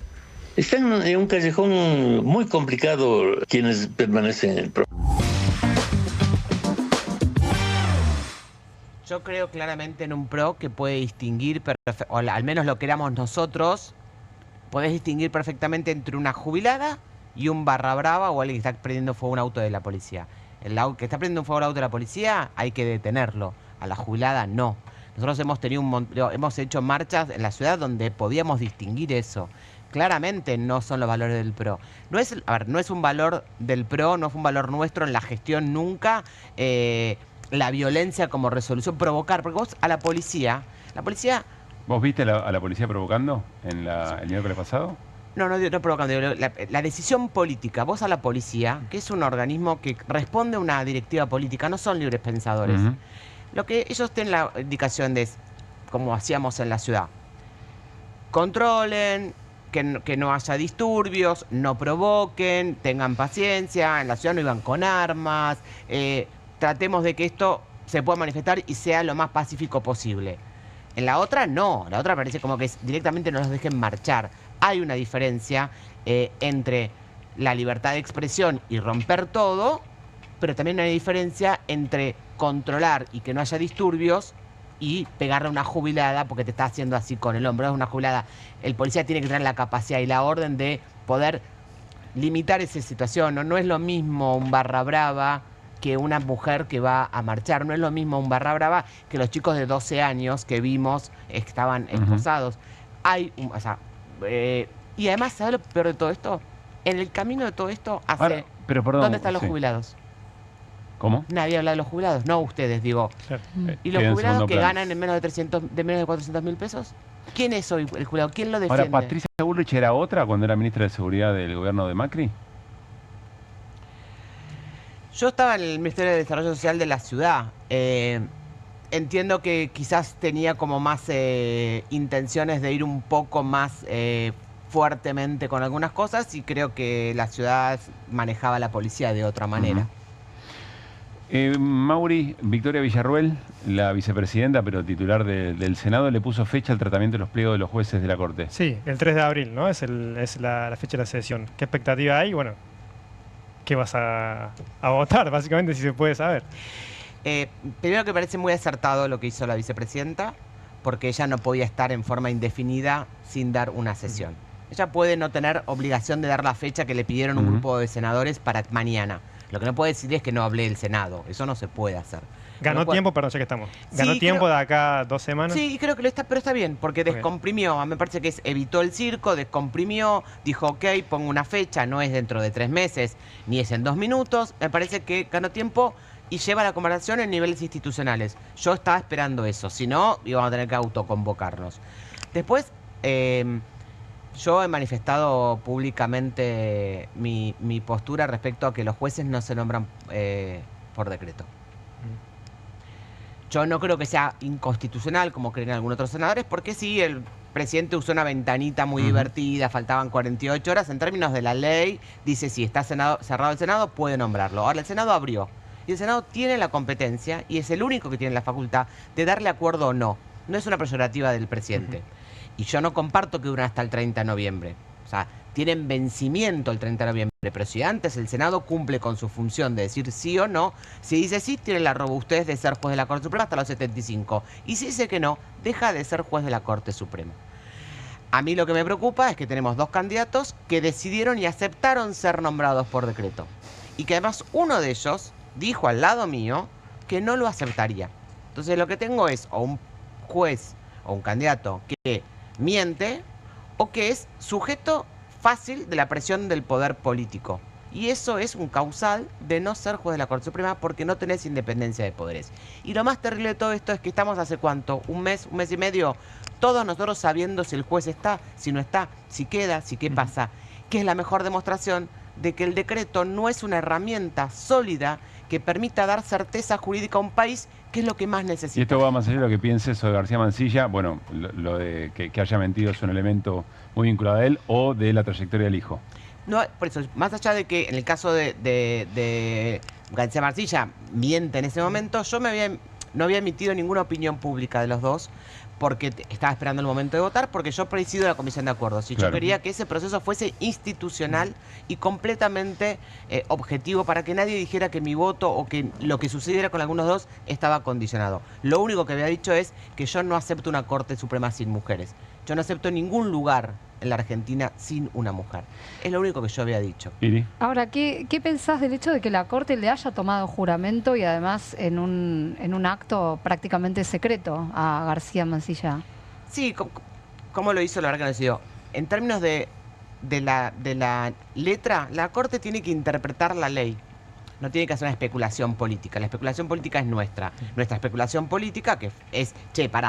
Están en un callejón muy complicado quienes permanecen en el PRO. Yo creo claramente en un PRO que puede distinguir, o al menos lo que éramos nosotros, podés distinguir perfectamente entre una jubilada y un barra brava o alguien que está prendiendo fuego a un auto de la policía. El que está prendiendo fuego a un auto de la policía hay que detenerlo, a la jubilada no. Nosotros hemos hecho marchas en la ciudad donde podíamos distinguir eso. Claramente no son los valores del PRO. No es un valor del PRO, no fue un valor nuestro en la gestión nunca, la violencia como resolución, provocar. Porque vos a la policía... ¿Vos viste a la policía provocando el miércoles pasado? No provocando. La decisión política, vos a la policía, que es un organismo que responde a una directiva política, no son libres pensadores. Lo que ellos tienen la indicación de, como hacíamos en la ciudad, controlen, que no haya disturbios, no provoquen, tengan paciencia, en la ciudad no iban con armas, tratemos de que esto se pueda manifestar y sea lo más pacífico posible. En la otra no, la otra parece como que directamente no los dejen marchar. Hay una diferencia entre la libertad de expresión y romper todo, pero también hay una diferencia entre controlar y que no haya disturbios y pegarle a una jubilada porque te está haciendo así con el hombro. Es una jubilada. El policía tiene que tener la capacidad y la orden de poder limitar esa situación. No es lo mismo un barra brava que una mujer que va a marchar. No es lo mismo un barra brava que los chicos de 12 años que vimos estaban esposados. Y además, ¿sabes lo peor de todo esto? En el camino de todo esto, ¿dónde están los jubilados? ¿Cómo? Nadie habla de los jubilados, no ustedes, digo. Claro. ¿Y los jubilados que ganan en menos de 400.000 pesos? ¿Quién es hoy el jubilado? ¿Quién lo defiende? Ahora, ¿Patricia Bullrich era otra cuando era ministra de Seguridad del gobierno de Macri? Yo estaba en el Ministerio de Desarrollo Social de la ciudad. Entiendo que quizás tenía como más intenciones de ir un poco más fuertemente con algunas cosas y creo que la ciudad manejaba la policía de otra manera. Mauri, Victoria Villarruel, la vicepresidenta, pero titular del Senado, le puso fecha al tratamiento de los pliegos de los jueces de la Corte. Sí, el 3 de abril, ¿no? Es la fecha de la sesión. ¿Qué expectativa hay? Bueno, ¿qué vas a votar, básicamente, si se puede saber? Primero que parece muy acertado lo que hizo la vicepresidenta, porque ella no podía estar en forma indefinida sin dar una sesión. Ella puede no tener obligación de dar la fecha que le pidieron un grupo de senadores para mañana. Lo que no puede decir es que no hablé el Senado. Eso no se puede hacer. ¿Ganó tiempo? Perdón, ya que estamos. ¿Ganó tiempo de acá 2 semanas? Sí, creo que lo está, pero está bien, porque descomprimió. Me parece que evitó el circo, descomprimió, dijo, ok, pongo una fecha, no es dentro de 3 meses, ni es en 2 minutos. Me parece que ganó tiempo y lleva la conversación en niveles institucionales. Yo estaba esperando eso, si no, íbamos a tener que autoconvocarnos. Después, yo he manifestado públicamente mi postura respecto a que los jueces no se nombran por decreto. Yo no creo que sea inconstitucional, como creen algunos otros senadores, porque sí, el presidente usó una ventanita muy divertida, faltaban 48 horas. En términos de la ley, dice si está cerrado el Senado, puede nombrarlo. Ahora, el Senado abrió. Y el Senado tiene la competencia, y es el único que tiene la facultad, de darle acuerdo o no. No es una peyorativa del presidente. Y yo no comparto que duran hasta el 30 de noviembre. O sea, tienen vencimiento el 30 de noviembre. Pero si antes el Senado cumple con su función de decir sí o no, si dice sí, tiene la robustez de ser juez de la Corte Suprema hasta los 75. Y si dice que no, deja de ser juez de la Corte Suprema. A mí lo que me preocupa es que tenemos 2 candidatos que decidieron y aceptaron ser nombrados por decreto. Y que además uno de ellos dijo al lado mío que no lo aceptaría. Entonces lo que tengo es o un juez o un candidato que miente o que es sujeto fácil de la presión del poder político. Y eso es un causal de no ser juez de la Corte Suprema porque no tenés independencia de poderes. Y lo más terrible de todo esto es que estamos hace ¿cuánto? Un mes y medio, todos nosotros sabiendo si el juez está, si no está, si queda, si qué pasa. Que es la mejor demostración de que el decreto no es una herramienta sólida que permita dar certeza jurídica a un país, que es lo que más necesita. Y esto va más allá de lo que pienses sobre García Mansilla. Bueno, lo de que haya mentido es un elemento muy vinculado a él, o de la trayectoria del hijo. No, por eso, más allá de que en el caso de García Mansilla miente en ese momento, yo no había emitido ninguna opinión pública de los dos, porque estaba esperando el momento de votar, porque yo presido la Comisión de Acuerdos. Y yo quería que ese proceso fuese institucional y completamente objetivo, para que nadie dijera que mi voto o que lo que sucediera con algunos dos estaba condicionado. Lo único que había dicho es que yo no acepto una Corte Suprema sin mujeres. Yo no acepto ningún lugar en la Argentina sin una mujer. Es lo único que yo había dicho. Ahora, ¿qué pensás del hecho de que la Corte le haya tomado juramento y además en un acto prácticamente secreto a García Mansilla? Sí, ¿cómo lo hizo? La verdad que no decidió. En términos de la letra, la Corte tiene que interpretar la ley. No tiene que hacer una especulación política. La especulación política es nuestra. Nuestra especulación política, que es,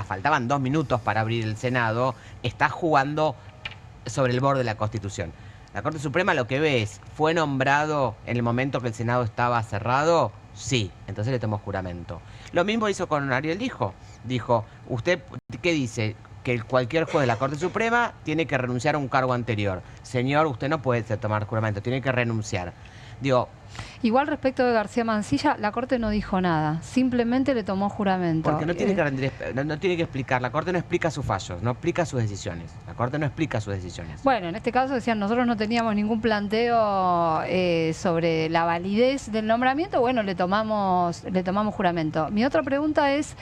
faltaban 2 minutos para abrir el Senado, está jugando sobre el borde de la Constitución. La Corte Suprema lo que ve es, ¿fue nombrado en el momento que el Senado estaba cerrado? Sí, entonces le tomó juramento. Lo mismo hizo con Ariel Hijo. Dijo, ¿usted qué dice? que cualquier juez de la Corte Suprema tiene que renunciar a un cargo anterior. Señor, usted no puede tomar juramento, tiene que renunciar. Digo, igual respecto de García Mansilla, la Corte no dijo nada, simplemente le tomó juramento. Porque no tiene que rendir, no tiene que explicar, la Corte no explica sus fallos, no explica sus decisiones. La Corte no explica sus decisiones. Bueno, en este caso decían, nosotros no teníamos ningún planteo sobre la validez del nombramiento, bueno, le tomamos juramento. Mi otra pregunta es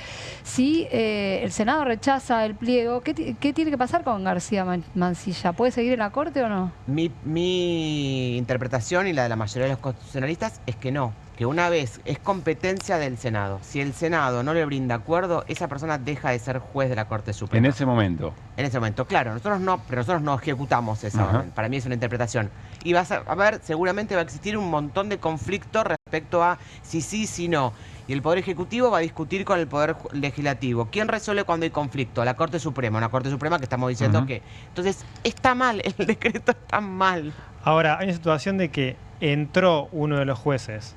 si el Senado rechaza el pliego, ¿qué tiene que pasar con García Mansilla? ¿Puede seguir en la Corte o no? Mi interpretación y la de la mayoría de los constitucionalistas es que no, que una vez es competencia del Senado. Si el Senado no le brinda acuerdo, esa persona deja de ser juez de la Corte Suprema. En ese momento. En ese momento, claro. Nosotros no ejecutamos esa orden. Para mí es una interpretación. Y vas a ver, seguramente va a existir un montón de conflictos respecto a si sí, si no. Y el Poder Ejecutivo va a discutir con el Poder Legislativo. ¿Quién resuelve cuando hay conflicto? La Corte Suprema. Una Corte Suprema que estamos diciendo que... Entonces, está mal, el decreto está mal. Ahora, hay una situación de que entró uno de los jueces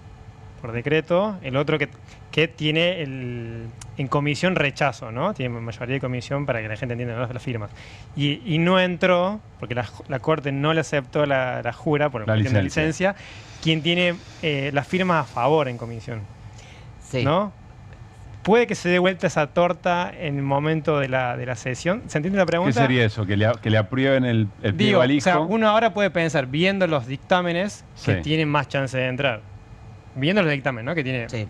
por decreto, el otro que tiene en comisión rechazo, ¿no? Tiene mayoría de comisión para que la gente entienda las firmas. Y no entró, porque la Corte no le aceptó la jura por la licencia, quien tiene las firmas a favor en comisión. Sí. ¿No? ¿Puede que se dé vuelta esa torta en el momento de la sesión? ¿Se entiende la pregunta? ¿Qué sería eso? ¿Que le aprueben el pliego al hijo? O sea, uno ahora puede pensar, viendo los dictámenes, que Sí. tienen más chance de entrar. Viendo los dictámenes, ¿no? Que tiene... Sí.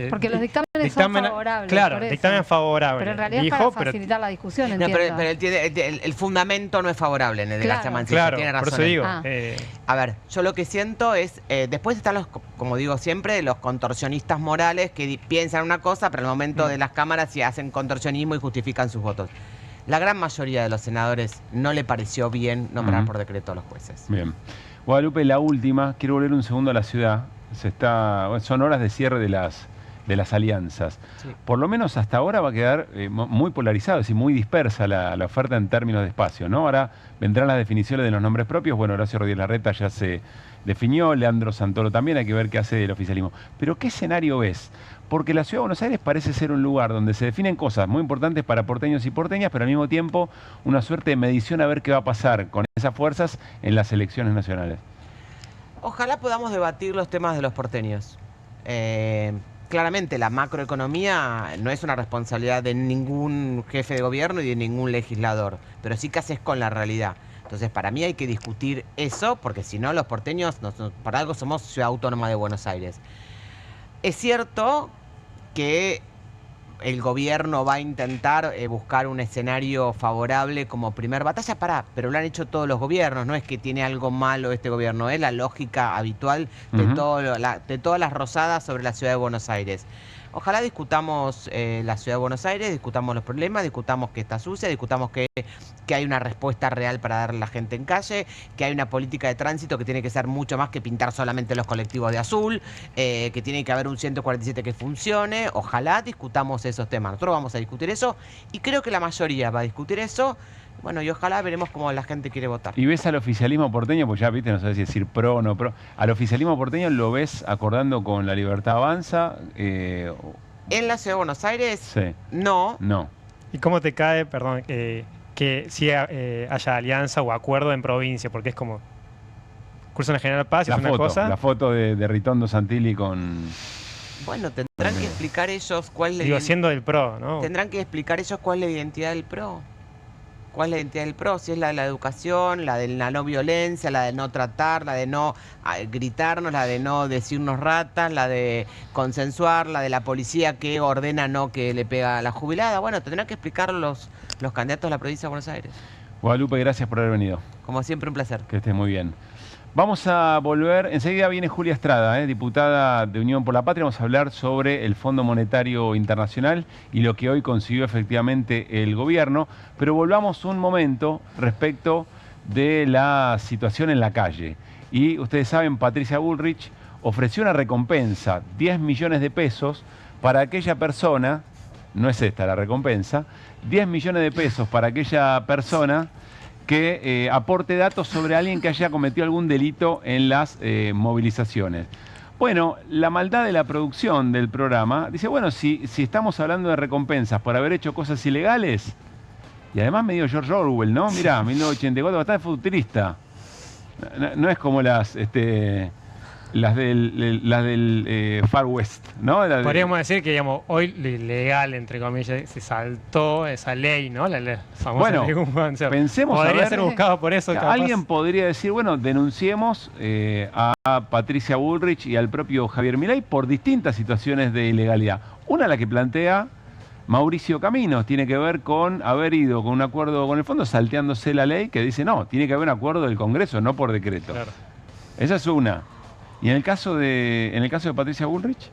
Porque los dictámenes son favorables. Claro, por eso. dictamen favorable. Pero en realidad es para facilitar la discusión, No, entiendo. pero el fundamento no es favorable en el de García Mansilla. Claro, tiene razón. por eso digo. A ver, yo lo que siento es, después están los, como digo siempre, los contorsionistas morales que piensan una cosa, pero al momento de las cámaras sí hacen contorsionismo y justifican sus votos. La gran mayoría de los senadores no le pareció bien nombrar por decreto a los jueces. Bien. Guadalupe, la última, quiero volver un segundo a la ciudad. Son horas de cierre de las alianzas. Sí. Por lo menos hasta ahora va a quedar muy polarizada, es decir, muy dispersa la oferta en términos de espacio, ¿no? Ahora vendrán las definiciones de los nombres propios. Bueno, Horacio Rodríguez Larreta ya se definió, Leandro Santoro también, hay que ver qué hace el oficialismo. Pero ¿qué escenario ves? Porque la Ciudad de Buenos Aires parece ser un lugar donde se definen cosas muy importantes para porteños y porteñas, pero al mismo tiempo una suerte de medición a ver qué va a pasar con esas fuerzas en las elecciones nacionales. Ojalá podamos debatir los temas de los porteños. Claramente la macroeconomía no es una responsabilidad de ningún jefe de gobierno y de ningún legislador, pero sí que haces con la realidad. Entonces para mí hay que discutir eso, porque si no los porteños, para algo somos Ciudad Autónoma de Buenos Aires. Es cierto que el gobierno va a intentar buscar un escenario favorable como primer batalla, pero lo han hecho todos los gobiernos, no es que tiene algo malo este gobierno, es la lógica habitual de, de todas las rosadas sobre la Ciudad de Buenos Aires. Ojalá discutamos la Ciudad de Buenos Aires, discutamos los problemas, discutamos que está sucia, discutamos que hay una respuesta real para darle a la gente en calle, que hay una política de tránsito que tiene que ser mucho más que pintar solamente los colectivos de azul, que tiene que haber un 147 que funcione. Ojalá discutamos esos temas. Nosotros vamos a discutir eso y creo que la mayoría va a discutir eso. Bueno, y ojalá veremos cómo la gente quiere votar. ¿Y ves al oficialismo porteño? Pues ya, viste, no sabes si decir pro o no pro. ¿Al oficialismo porteño lo ves acordando con La Libertad Avanza? ¿En la Ciudad de Buenos Aires? Sí. No. No. ¿Y cómo te cae, perdón, que sí haya alianza o acuerdo en provincia? Porque es como... Curso en General Paz, es una cosa... La foto de Ritondo Santilli con... Bueno, tendrán que explicar ellos cuál es la... Digo, siendo del PRO, ¿no? Tendrán que explicar ellos cuál es la identidad del PRO. ¿Cuál es la identidad del PRO? Si es la de la educación, la de la no violencia, la de no tratar, la de no gritarnos, la de no decirnos ratas, la de consensuar, la de la policía que ordena no que le pega a la jubilada. Bueno, tendrán que explicar los candidatos de la provincia de Buenos Aires. Guadalupe, gracias por haber venido. Como siempre, un placer. Que estés muy bien. Vamos a volver, enseguida viene Julia Estrada, diputada de Unión por la Patria. Vamos a hablar sobre el Fondo Monetario Internacional y lo que hoy consiguió efectivamente el gobierno. Pero volvamos un momento respecto de la situación en la calle. Y ustedes saben, Patricia Bullrich ofreció una recompensa, 10 millones de pesos, para aquella persona, no es esta la recompensa, 10 millones de pesos para aquella persona que aporte datos sobre alguien que haya cometido algún delito en las movilizaciones. Bueno, la maldad de la producción del programa dice, bueno, si estamos hablando de recompensas por haber hecho cosas ilegales, Y además medio George Orwell, ¿no? Mirá, 1984, bastante futurista. No es como las del Far West, ¿no? Podríamos decir que, digamos, hoy lo ilegal, entre comillas, se saltó esa ley, ¿no? La famosa ley Guzmán. Pensemos podría ser buscado por eso. Alguien podría decir, bueno, denunciemos a Patricia Bullrich y al propio Javier Milei por distintas situaciones de ilegalidad. Una, la que plantea Mauricio Caminos, tiene que ver con haber ido con un acuerdo con el fondo, salteándose la ley, que dice, no, tiene que haber un acuerdo del Congreso, no por decreto. Claro. Esa es una. ¿Y en el caso de Patricia Bullrich?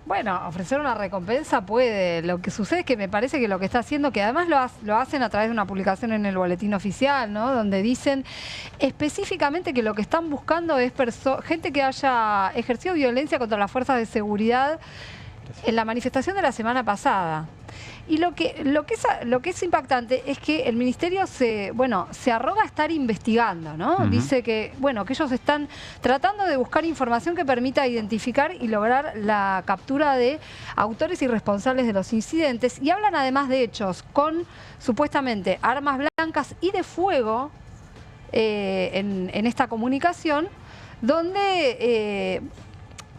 Bueno, ofrecer una recompensa puede. Lo que sucede es que me parece que lo que está haciendo, que además lo hacen a través de una publicación en el boletín oficial, ¿no? Donde dicen específicamente que lo que están buscando es gente que haya ejercido violencia contra las fuerzas de seguridad en la manifestación de la semana pasada. Y lo que es impactante es que el ministerio se arroga a estar investigando, ¿no? Dice que, que ellos están tratando de buscar información que permita identificar y lograr la captura de autores y responsables de los incidentes. Y hablan además de hechos con, supuestamente, armas blancas y de fuego en esta comunicación, donde...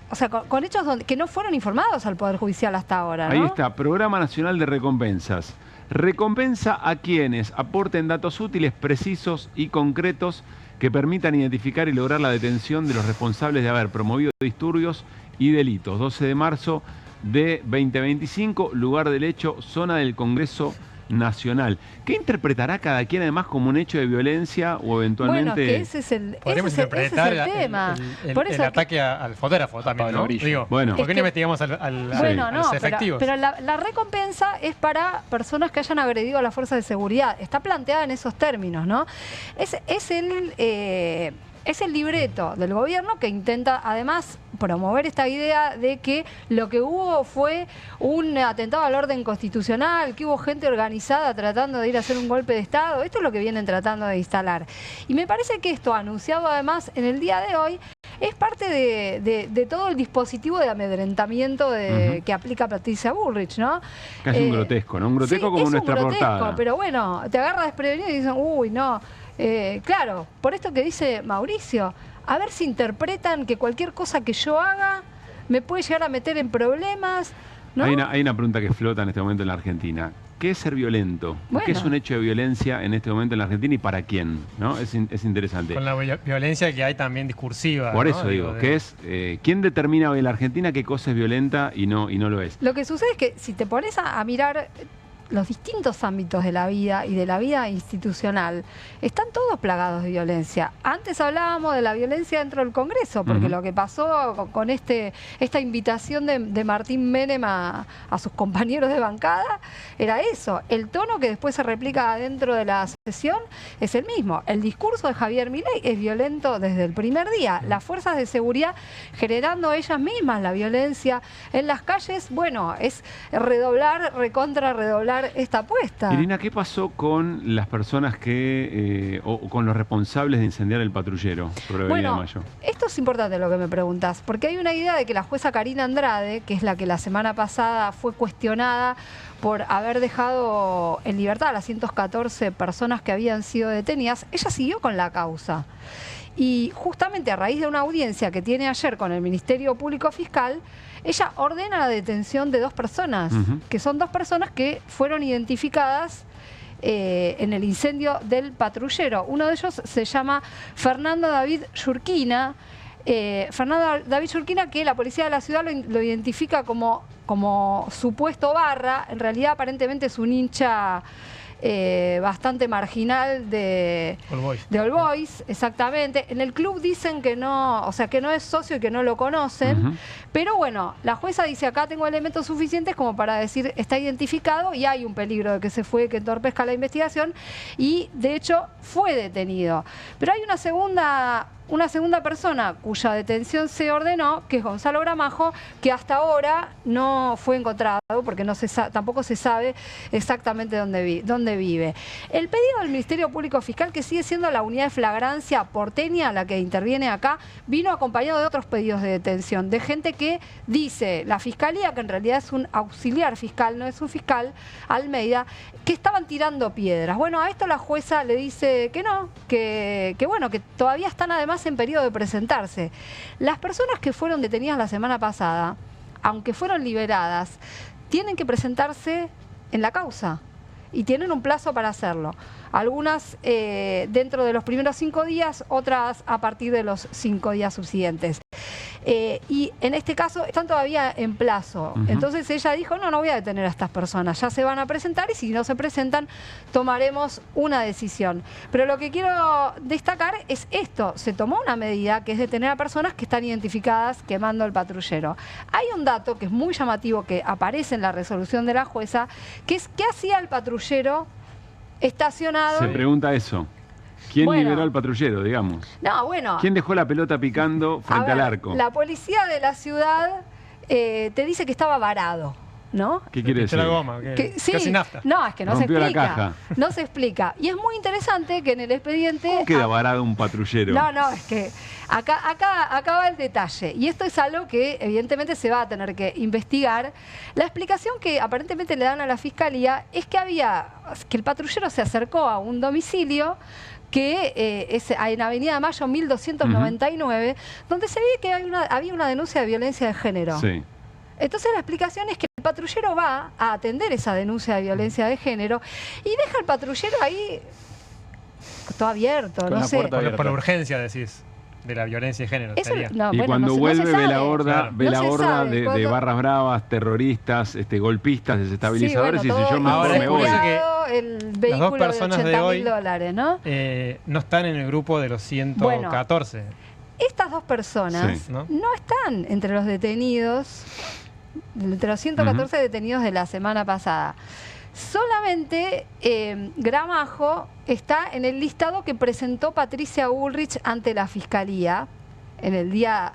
O sea, con hechos que no fueron informados al Poder Judicial hasta ahora, ¿no? Ahí está, Programa Nacional de Recompensas. Recompensa a quienes aporten datos útiles, precisos y concretos que permitan identificar y lograr la detención de los responsables de haber promovido disturbios y delitos. 12 de marzo de 2025, lugar del hecho, zona del Congreso Nacional. ¿Qué interpretará cada quien además como un hecho de violencia o eventualmente...? Bueno, que ese es el tema. El ataque al fotógrafo también, ¿no? Digo, ¿por qué no investigamos a los efectivos? Pero la recompensa es para personas que hayan agredido a las fuerzas de seguridad. Está planteada en esos términos, ¿no? Es el libreto del gobierno que intenta además promover esta idea de que lo que hubo fue un atentado al orden constitucional, que hubo gente organizada tratando de ir a hacer un golpe de Estado. Esto es lo que vienen tratando de instalar. Y me parece que esto, anunciado además en el día de hoy, es parte de todo el dispositivo de amedrentamiento que aplica Patricia Bullrich, ¿no? Casi un grotesco, ¿no? Un grotesco como nuestra portada. Pero bueno, te agarra desprevenido y dicen, uy, no... claro, por esto que dice Mauricio, a ver si interpretan que cualquier cosa que yo haga me puede llegar a meter en problemas, ¿no? Hay una pregunta que flota en este momento en la Argentina. ¿Qué es ser violento? ¿Qué es un hecho de violencia en este momento en la Argentina y para quién? ¿no? Es interesante. Con la violencia que hay también discursiva. Por eso digo, ¿quién determina hoy en la Argentina qué cosa es violenta y no lo es? Lo que sucede es que si te pones a mirar los distintos ámbitos de la vida y de la vida institucional, están todos plagados de violencia. Antes hablábamos de la violencia dentro del Congreso, porque lo que pasó con esta invitación de Martín Menem a sus compañeros de bancada era eso. El tono que después se replica dentro de la sesión es el mismo. El discurso de Javier Milei es violento desde el primer día. Las fuerzas de seguridad generando ellas mismas la violencia en las calles, es redoblar esta apuesta. Irina, ¿qué pasó con las personas o con los responsables de incendiar el patrullero por la Avenida Mayo? Esto es importante lo que me preguntas, porque hay una idea de que la jueza Karina Andrade, que es la que la semana pasada fue cuestionada por haber dejado en libertad a las 114 personas que habían sido detenidas, ella siguió con la causa. Y justamente a raíz de una audiencia que tiene ayer con el Ministerio Público Fiscal, ella ordena la detención de 2 personas, que son 2 personas que fueron identificadas en el incendio del patrullero. Uno de ellos se llama Fernando David Yurquina. Fernando David Yurquina, que la policía de la ciudad lo identifica como supuesto barra. En realidad aparentemente es un hincha bastante marginal de All Boys, exactamente. En el club dicen que no, que no es socio y que no lo conocen, pero bueno, la jueza dice acá tengo elementos suficientes como para decir está identificado y hay un peligro de que que entorpezca la investigación y de hecho fue detenido. Pero hay una segunda una segunda persona cuya detención se ordenó, que es Gonzalo Gramajo, que hasta ahora no fue encontrado porque tampoco se sabe exactamente dónde vive. El pedido del Ministerio Público Fiscal, que sigue siendo la unidad de flagrancia porteña, la que interviene acá, vino acompañado de otros pedidos de detención, de gente que dice, la Fiscalía, que en realidad es un auxiliar fiscal, no es un fiscal, Almeida, que estaban tirando piedras. Bueno, a esto la jueza le dice que no, que bueno, que todavía están además en periodo de presentarse. Las personas que fueron detenidas la semana pasada, aunque fueron liberadas, tienen que presentarse en la causa y tienen un plazo para hacerlo. Algunas dentro de los primeros 5 días, otras a partir de los 5 días subsiguientes. Y en este caso están todavía en plazo. Entonces ella dijo, no voy a detener a estas personas, ya se van a presentar y si no se presentan tomaremos una decisión. Pero lo que quiero destacar es esto, se tomó una medida que es detener a personas que están identificadas quemando el patrullero. Hay un dato que es muy llamativo que aparece en la resolución de la jueza, que es ¿qué hacía el patrullero estacionado? Se pregunta eso. ¿Quién liberó al patrullero, digamos? No, bueno. ¿Quién dejó la pelota picando frente al arco? La policía de la ciudad te dice que estaba varado, ¿no? ¿Qué quiere decir? La goma, sí, casi nafta. No, es que no rompió se explica. La caja. No se explica. Y es muy interesante que en el expediente... ¿Cómo queda varado un patrullero? No, es que acá va el detalle. Y esto es algo que evidentemente se va a tener que investigar. La explicación que aparentemente le dan a la Fiscalía es que el patrullero se acercó a un domicilio que es en Avenida Mayo 1299, donde se ve que había una denuncia de violencia de género. Sí. Entonces la explicación es que el patrullero va a atender esa denuncia de violencia de género y deja al patrullero ahí todo abierto, no sé. Por la urgencia, decís, de la violencia de género. Y cuando vuelve ve la horda de barras bravas, terroristas, golpistas, desestabilizadores, y dice yo mejor me voy. El vehículo de $80.000, ¿no? No están en el grupo de los 114. Estas dos personas no están entre los detenidos, entre los 114 detenidos de la semana pasada. Solamente Gramajo está en el listado que presentó Patricia Bullrich ante la Fiscalía en el día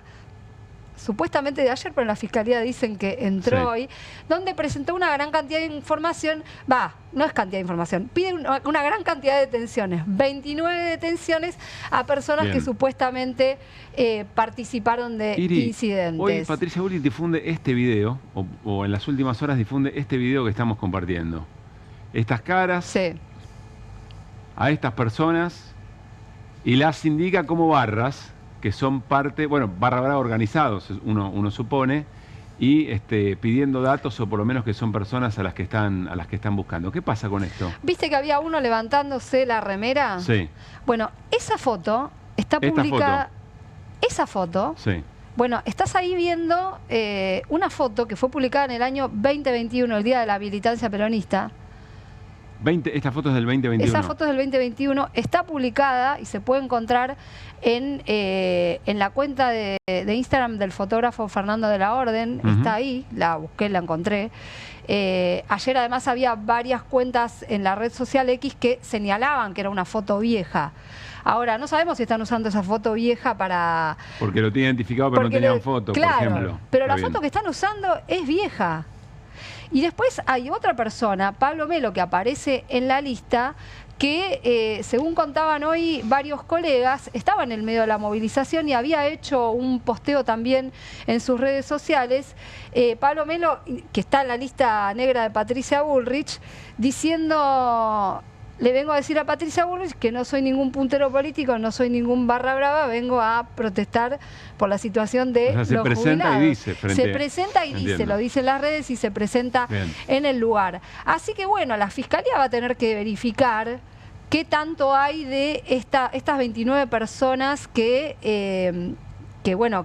supuestamente de ayer, pero en la Fiscalía dicen que entró hoy, donde presentó una gran cantidad de información, no es cantidad de información, pide una gran cantidad de detenciones, 29 detenciones a personas que supuestamente participaron de incidentes. Hoy Patricia Bullrich difunde este video, o en las últimas horas difunde este video que estamos compartiendo. Estas caras a estas personas y las indica como barras, que son parte, barra brava organizados, uno supone, y pidiendo datos o por lo menos que son personas a las que están buscando. ¿Qué pasa con esto? ¿Viste que había uno levantándose la remera? Sí. Bueno, esa foto está publicada. Esa foto. Sí. Bueno, estás ahí viendo una foto que fue publicada en el año 2021, el día de la militancia peronista. Esta foto es del 2021. Esa foto es del 2021, está publicada y se puede encontrar en la cuenta de Instagram del fotógrafo Fernando de la Orden. Está ahí, la busqué, la encontré. Ayer además había varias cuentas en la red social X que señalaban que era una foto vieja. Ahora, no sabemos si están usando esa foto vieja para... Porque lo tiene identificado pero no tenían foto, por ejemplo. Pero la foto que están usando es vieja. Y después hay otra persona, Pablo Melo, que aparece en la lista, que según contaban hoy varios colegas, estaba en el medio de la movilización y había hecho un posteo también en sus redes sociales. Pablo Melo, que está en la lista negra de Patricia Bullrich, diciendo... Le vengo a decir a Patricia Bullrich que no soy ningún puntero político, no soy ningún barra brava, vengo a protestar por la situación de los jubilados. Se presenta y dice, lo dice en las redes y se presenta en el lugar. Así que bueno, la Fiscalía va a tener que verificar qué tanto hay de estas 29 personas que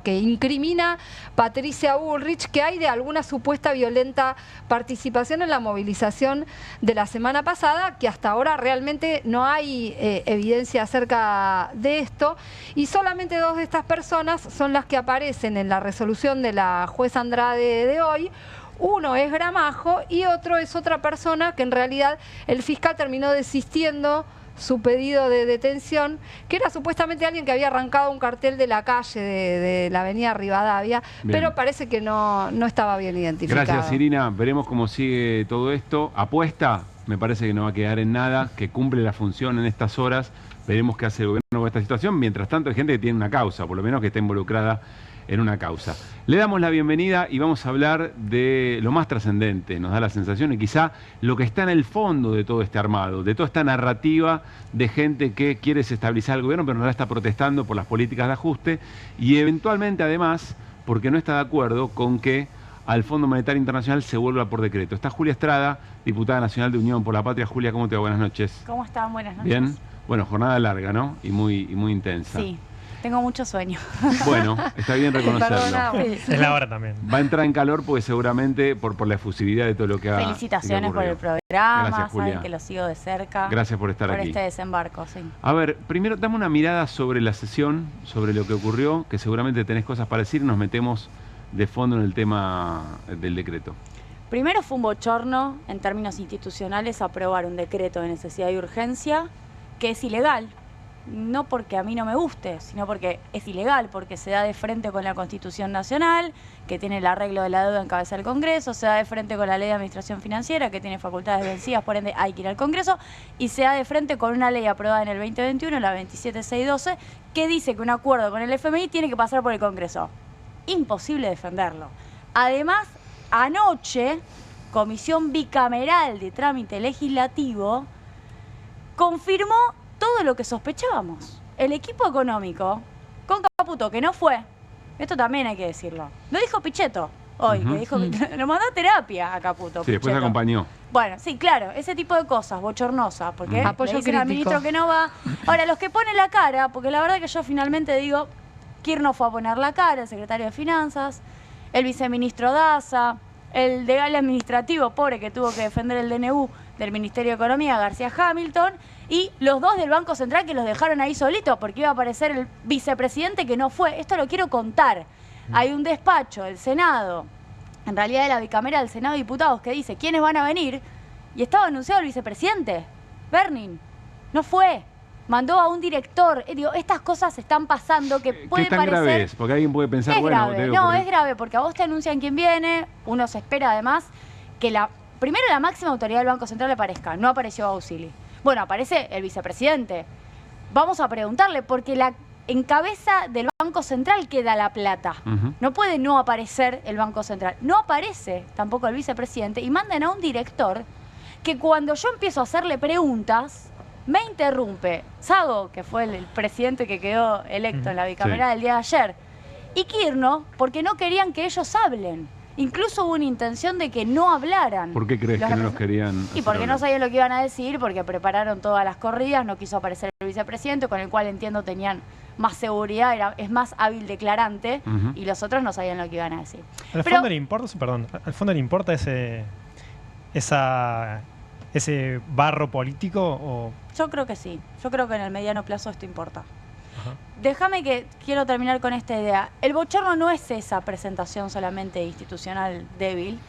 incrimina Patricia Bullrich, que hay de alguna supuesta violenta participación en la movilización de la semana pasada, que hasta ahora realmente no hay evidencia acerca de esto, y solamente 2 de estas personas son las que aparecen en la resolución de la jueza Andrade de hoy. Uno es Gramajo y otro es otra persona que en realidad el fiscal terminó desistiendo su pedido de detención, que era supuestamente alguien que había arrancado un cartel de la calle de la avenida Rivadavia, pero parece que no estaba bien identificado. Gracias, Irina. Veremos cómo sigue todo esto. Apuesta, me parece que no va a quedar en nada, que cumple la función en estas horas. Veremos qué hace el gobierno con esta situación. Mientras tanto, hay gente que tiene una causa, por lo menos que está involucrada en una causa. Le damos la bienvenida y vamos a hablar de lo más trascendente, nos da la sensación, y quizá lo que está en el fondo de todo este armado, de toda esta narrativa de gente que quiere desestabilizar al gobierno, pero no está protestando por las políticas de ajuste y eventualmente, además, porque no está de acuerdo con que al Fondo Monetario Internacional se vuelva por decreto. Está Julia Estrada, diputada nacional de Unión por la Patria. Julia, ¿cómo te va? Buenas noches. ¿Cómo están? Buenas noches. Bien. Bueno, jornada larga, ¿no? Y muy intensa. Sí. Tengo mucho sueño. Bueno, está bien reconocerlo. Es la hora también. Va a entrar en calor porque seguramente por la efusividad de todo lo que ha Felicitaciones por el programa, saben que lo sigo de cerca. Gracias por estar aquí. Por este desembarco, sí. A ver, primero dame una mirada sobre la sesión, sobre lo que ocurrió, que seguramente tenés cosas para decir, nos metemos de fondo en el tema del decreto. Primero fue un bochorno en términos institucionales aprobar un decreto de necesidad y urgencia que es ilegal. No porque a mí no me guste, sino porque es ilegal, porque se da de frente con la Constitución Nacional, que tiene el arreglo de la deuda en cabeza del Congreso, se da de frente con la Ley de Administración Financiera, que tiene facultades vencidas, por ende hay que ir al Congreso, y se da de frente con una ley aprobada en el 2021, la 27612, que dice que un acuerdo con el FMI tiene que pasar por el Congreso. Imposible defenderlo. Además, anoche, Comisión Bicameral de Trámite Legislativo confirmó todo lo que sospechábamos. El equipo económico, con Caputo, que no fue, esto también hay que decirlo, lo dijo Pichetto hoy, que dijo que lo mandó a terapia a Caputo. Sí, después acompañó. Bueno, sí, claro, ese tipo de cosas, bochornosas, porque apoyo le dicen al ministro que no va. Ahora, los que ponen la cara, porque la verdad que yo finalmente digo, Kirchner fue a poner la cara, el secretario de Finanzas, el viceministro Daza, el delegado administrativo, pobre, que tuvo que defender el DNU del Ministerio de Economía, García Hamilton, y los dos del Banco Central que los dejaron ahí solitos porque iba a aparecer el vicepresidente que no fue. Esto lo quiero contar. Hay un despacho del Senado, en realidad de la Bicameral del Senado de Diputados, que dice quiénes van a venir, y estaba anunciado el vicepresidente, Bernin. No fue. Mandó a un director. Digo, estas cosas están pasando que puede ¿Qué tan parecer... grave es? Porque alguien puede pensar, es bueno... grave. No, es grave, porque a vos te anuncian quién viene, uno se espera además que primero la máxima autoridad del Banco Central aparezca. No apareció Auxili. Bueno, aparece el vicepresidente. Vamos a preguntarle, porque en cabeza del Banco Central queda la plata. No puede no aparecer el Banco Central. No aparece tampoco el vicepresidente y mandan a un director que cuando yo empiezo a hacerle preguntas, me interrumpe. Sago, que fue el presidente que quedó electo en la Bicameral el día de ayer, y Kirchner, porque no querían que ellos hablen. Incluso hubo una intención de que no hablaran. ¿Por qué crees que no los querían? Y porque no sabían lo que iban a decir, porque prepararon todas las corridas, no quiso aparecer el vicepresidente, con el cual entiendo tenían más seguridad, es más hábil declarante, y los otros no sabían lo que iban a decir. ¿Al fondo le importa, al fondo le importa ese barro político? O... Yo creo que sí. Yo creo que en el mediano plazo esto importa. Déjame que quiero terminar con esta idea. El bochorno no es esa presentación solamente institucional débil,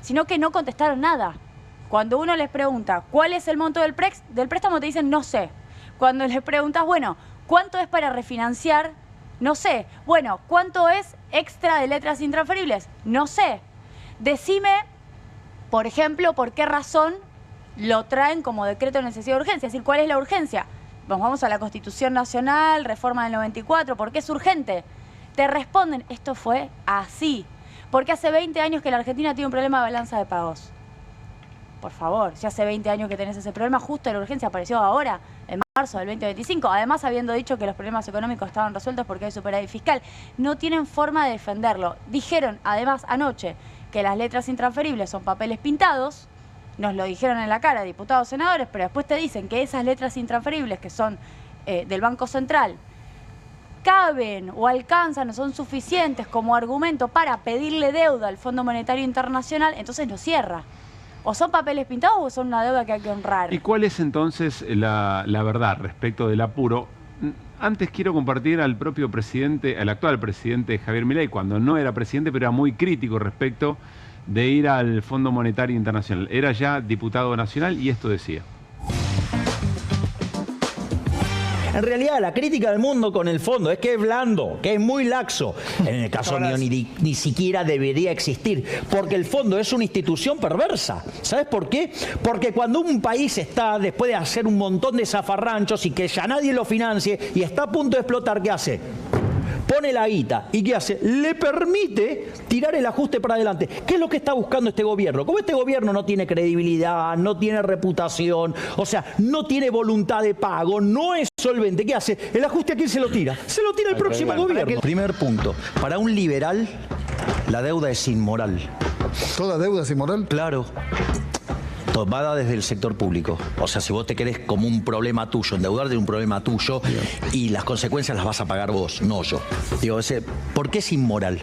sino que no contestaron nada. Cuando uno les pregunta cuál es el monto del préstamo, te dicen no sé. Cuando les preguntas, bueno, ¿cuánto es para refinanciar? No sé. Bueno, ¿cuánto es extra de letras intransferibles? No sé. Decime, por ejemplo, por qué razón lo traen como decreto de necesidad de urgencia. Es decir, ¿cuál es la urgencia? Nos vamos a la Constitución Nacional, reforma del 94, ¿por qué es urgente? Te responden, esto fue así, porque hace 20 años que la Argentina tiene un problema de balanza de pagos. Por favor, si hace 20 años que tenés ese problema, justo la urgencia apareció ahora, en marzo del 2025, además habiendo dicho que los problemas económicos estaban resueltos porque hay superávit fiscal. No tienen forma de defenderlo. Dijeron, además, anoche, que las letras intransferibles son papeles pintados. Nos lo dijeron en la cara diputados, senadores, pero después te dicen que esas letras intransferibles que son del Banco Central caben o alcanzan o son suficientes como argumento para pedirle deuda al Fondo Monetario Internacional, entonces no cierra. O son papeles pintados o son una deuda que hay que honrar. ¿Y cuál es entonces la verdad respecto del apuro? Antes quiero compartir al propio presidente, al actual presidente Javier Milei, cuando no era presidente, pero era muy crítico respecto de ir al Fondo Monetario Internacional. Era ya diputado nacional y esto decía. En realidad, la crítica del mundo con el fondo es que es blando, que es muy laxo. En el caso mío ni siquiera debería existir, porque el fondo es una institución perversa. ¿Sabes por qué? Porque cuando un país está, después de hacer un montón de zafarranchos y que ya nadie lo financie y está a punto de explotar, ¿qué hace? Pone la guita. ¿Y qué hace? Le permite tirar el ajuste para adelante. ¿Qué es lo que está buscando este gobierno? Como este gobierno no tiene credibilidad, no tiene reputación, o sea, no tiene voluntad de pago, no es solvente, ¿qué hace? El ajuste, ¿a quién se lo tira? Se lo tira el próximo gobierno. Primer punto. Para un liberal, la deuda es inmoral. ¿Toda deuda es inmoral? Claro. Tomada desde el sector público. O sea, si vos te querés como un problema tuyo, endeudar de un problema tuyo, y las consecuencias las vas a pagar vos, no yo. Digo, ¿por qué es inmoral?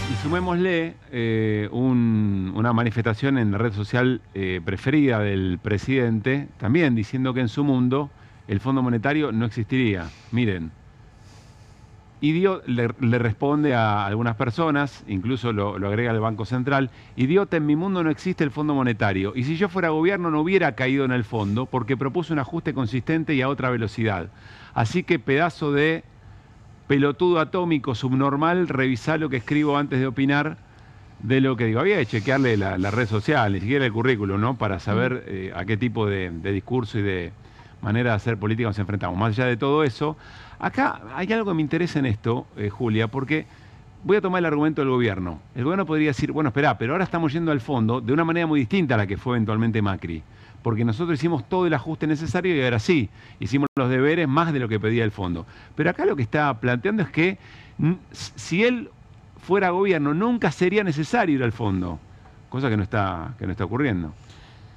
Y sumémosle una manifestación en la red social preferida del presidente, también diciendo que en su mundo el Fondo Monetario no existiría. Miren. Y le responde a algunas personas, incluso lo agrega el Banco Central, idiota, en mi mundo no existe el Fondo Monetario. Y si yo fuera gobierno no hubiera caído en el fondo porque propuso un ajuste consistente y a otra velocidad. Así que pedazo de pelotudo atómico subnormal, revisá lo que escribo antes de opinar de lo que digo. Había que chequearle la red social, ni siquiera el currículum, ¿no? Para saber a qué tipo de discurso y de manera de hacer política nos enfrentamos. Más allá de todo eso, acá hay algo que me interesa en esto, Julia, porque voy a tomar el argumento del gobierno. El gobierno podría decir, bueno, espera, pero ahora estamos yendo al fondo de una manera muy distinta a la que fue eventualmente Macri. Porque nosotros hicimos todo el ajuste necesario y ahora sí, hicimos los deberes más de lo que pedía el fondo. Pero acá lo que está planteando es que si él fuera gobierno nunca sería necesario ir al fondo. Cosa que no está ocurriendo.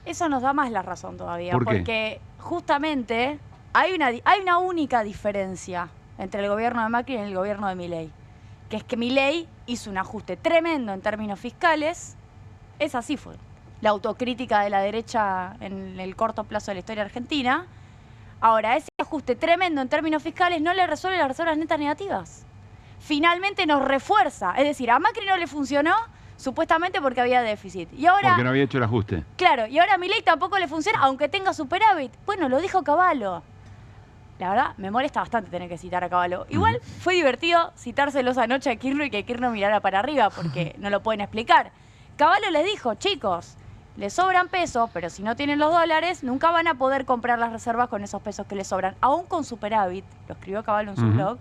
Eso nos da más la razón todavía. ¿Por qué? Porque justamente hay una única diferencia entre el gobierno de Macri y el gobierno de Milei. Que es que Milei hizo un ajuste tremendo en términos fiscales. Esa sí fue la autocrítica de la derecha en el corto plazo de la historia argentina. Ahora, ese ajuste tremendo en términos fiscales no le resuelve las reservas netas negativas. Finalmente nos refuerza. Es decir, a Macri no le funcionó supuestamente porque había déficit. Y ahora, porque no había hecho el ajuste. Claro, y ahora a Milei tampoco le funciona, aunque tenga superávit. Bueno, lo dijo Cavallo. La verdad, me molesta bastante tener que citar a Cavallo. Igual fue divertido citárselos anoche a Kirchner y que Kirchner mirara para arriba, porque no lo pueden explicar. Cavallo les dijo, chicos, les sobran pesos, pero si no tienen los dólares, nunca van a poder comprar las reservas con esos pesos que les sobran. Aún con superávit, lo escribió Cavallo en su blog,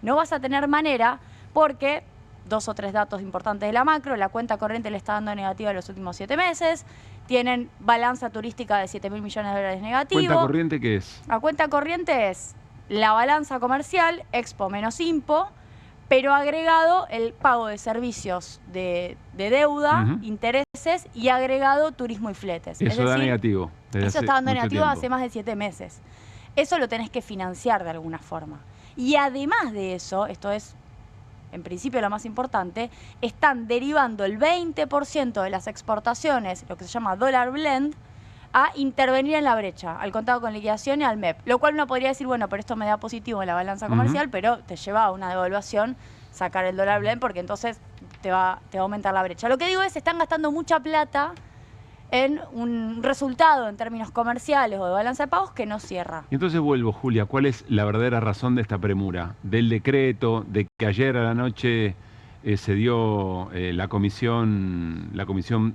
no vas a tener manera porque... 2 o 3 datos importantes de la macro. La cuenta corriente le está dando negativa los últimos 7 meses. Tienen balanza turística de 7.000 millones de dólares negativo. ¿Cuenta corriente qué es? La cuenta corriente es la balanza comercial, expo menos impo, pero agregado el pago de servicios de deuda, intereses y agregado turismo y fletes. Eso da negativo. Eso está dando negativo hace más de 7 meses. Eso lo tenés que financiar de alguna forma. Y además de eso, esto es en principio lo más importante, están derivando el 20% de las exportaciones, lo que se llama dólar blend, a intervenir en la brecha, al contado con liquidación y al MEP. Lo cual uno podría decir, bueno, pero esto me da positivo en la balanza comercial, pero te lleva a una devaluación sacar el dólar blend porque entonces te va a aumentar la brecha. Lo que digo es, están gastando mucha plata en un resultado en términos comerciales o de balanza de pagos que no cierra. Y entonces vuelvo, Julia, ¿cuál es la verdadera razón de esta premura? Del decreto, de que ayer a la noche se dio la comisión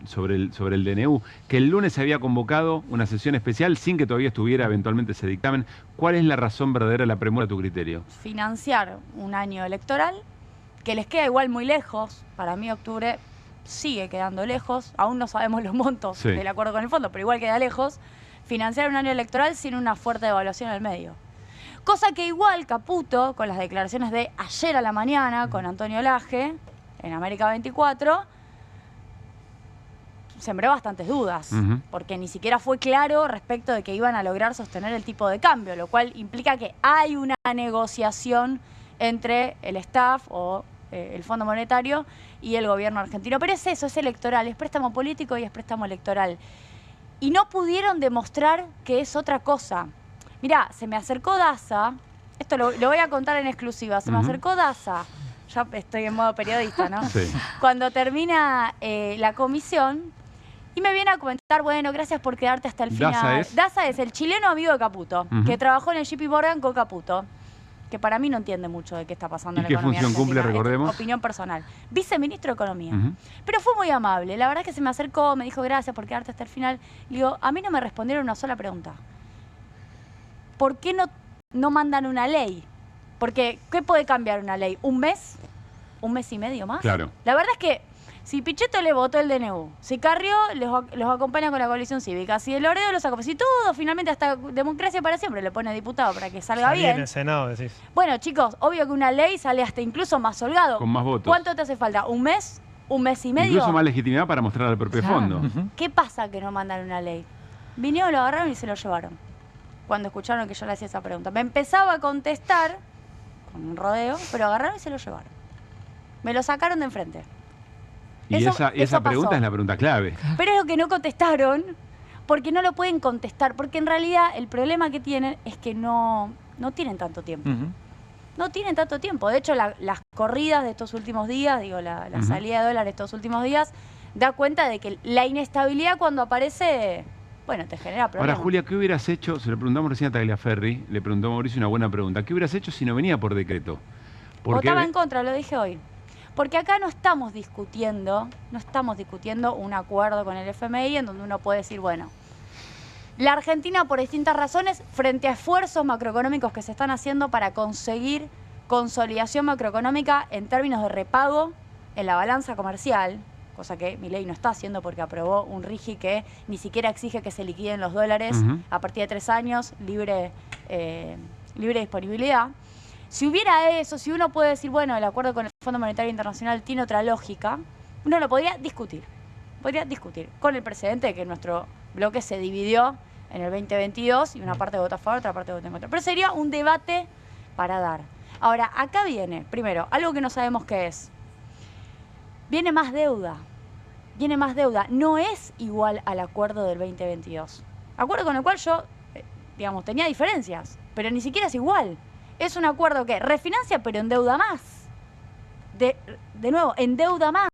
sobre el DNU, que el lunes se había convocado una sesión especial sin que todavía estuviera eventualmente ese dictamen. ¿Cuál es la razón verdadera de la premura a tu criterio? Financiar un año electoral, que les queda igual muy lejos. Para mí octubre sigue quedando lejos, aún no sabemos los montos del acuerdo con el fondo, pero igual queda lejos. Financiar un año electoral sin una fuerte devaluación al medio. Cosa que igual Caputo, con las declaraciones de ayer a la mañana, con Antonio Laje, en América 24, sembró bastantes dudas, porque ni siquiera fue claro respecto de que iban a lograr sostener el tipo de cambio, lo cual implica que hay una negociación entre el staff o el Fondo Monetario y el gobierno argentino. Pero es eso, es electoral, es préstamo político y es préstamo electoral. Y no pudieron demostrar que es otra cosa. Mirá, se me acercó Daza, esto lo voy a contar en exclusiva, se me acercó Daza, ya estoy en modo periodista, ¿no? Sí. Cuando termina la comisión Y me viene a comentar, bueno, gracias por quedarte hasta el final. Daza es el chileno amigo de Caputo, que trabajó en el JP Morgan con Caputo, que para mí no entiende mucho de qué está pasando en la economía argentina. ¿Y qué función cumple, recordemos? Es opinión personal. Viceministro de Economía. Pero fue muy amable. La verdad es que se me acercó, me dijo gracias por quedarte hasta el final. Y digo, a mí no me respondieron una sola pregunta. ¿Por qué no mandan una ley? Porque, ¿qué puede cambiar una ley? ¿Un mes? ¿Un mes y medio más? Claro. La verdad es que si Pichetto le votó el DNU, si Carrió los acompaña con la coalición cívica, si el Loredo los acompaña, si todo finalmente hasta Democracia para Siempre le pone diputado para que salga bien. En el Senado, decís. Bueno, chicos, obvio que una ley sale hasta incluso más holgado. Con más votos. ¿Cuánto te hace falta? ¿Un mes? ¿Un mes y medio? Incluso más legitimidad para mostrar al propio fondo. ¿Qué pasa que no mandan una ley? Vinieron, lo agarraron y se lo llevaron. Cuando escucharon que yo le hacía esa pregunta. Me empezaba a contestar con un rodeo, pero agarraron y se lo llevaron. Me lo sacaron de enfrente. Y esa pregunta es la pregunta clave. Pero es lo que no contestaron, porque no lo pueden contestar, porque en realidad el problema que tienen es que no tienen tanto tiempo. No tienen tanto tiempo. De hecho, las corridas de estos últimos días, digo, la salida de dólares de estos últimos días, da cuenta de que la inestabilidad cuando aparece, bueno, te genera problemas. Ahora, Julia, ¿qué hubieras hecho? Se lo preguntamos recién a Tagliaferri, le preguntó a Mauricio una buena pregunta. ¿Qué hubieras hecho si no venía por decreto? Votaba en contra, lo dije hoy. Porque acá no estamos discutiendo un acuerdo con el FMI en donde uno puede decir, bueno, la Argentina por distintas razones, frente a esfuerzos macroeconómicos que se están haciendo para conseguir consolidación macroeconómica en términos de repago en la balanza comercial, cosa que Milei no está haciendo porque aprobó un RIGI que ni siquiera exige que se liquiden los dólares a partir de 3 años, libre disponibilidad. Si hubiera eso, si uno puede decir, bueno, el acuerdo con el Fondo Monetario Internacional tiene otra lógica, uno lo podría discutir. Con el precedente de que nuestro bloque se dividió en el 2022 y una parte votó a favor, otra parte votó en contra. Pero sería un debate para dar. Ahora, acá viene, primero, algo que no sabemos qué es. Viene más deuda. No es igual al acuerdo del 2022. Acuerdo con el cual yo, digamos, tenía diferencias, pero ni siquiera es igual. Es un acuerdo que refinancia, pero endeuda más. De nuevo, endeuda más.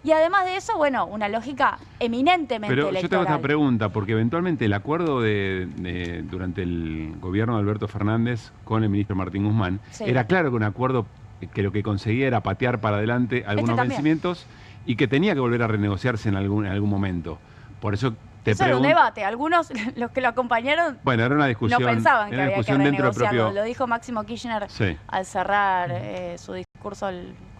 Y además de eso, bueno, una lógica eminentemente electoral. Pero yo tengo otra pregunta, porque eventualmente el acuerdo durante el gobierno de Alberto Fernández con el ministro Martín Guzmán, era claro que un acuerdo que lo que conseguía era patear para adelante algunos vencimientos y que tenía que volver a renegociarse en algún momento. Por eso eso era un debate. Algunos, los que lo acompañaron, era una discusión, no pensaban que había que renegociarlo. Propio... Lo dijo Máximo Kirchner al cerrar su discurso,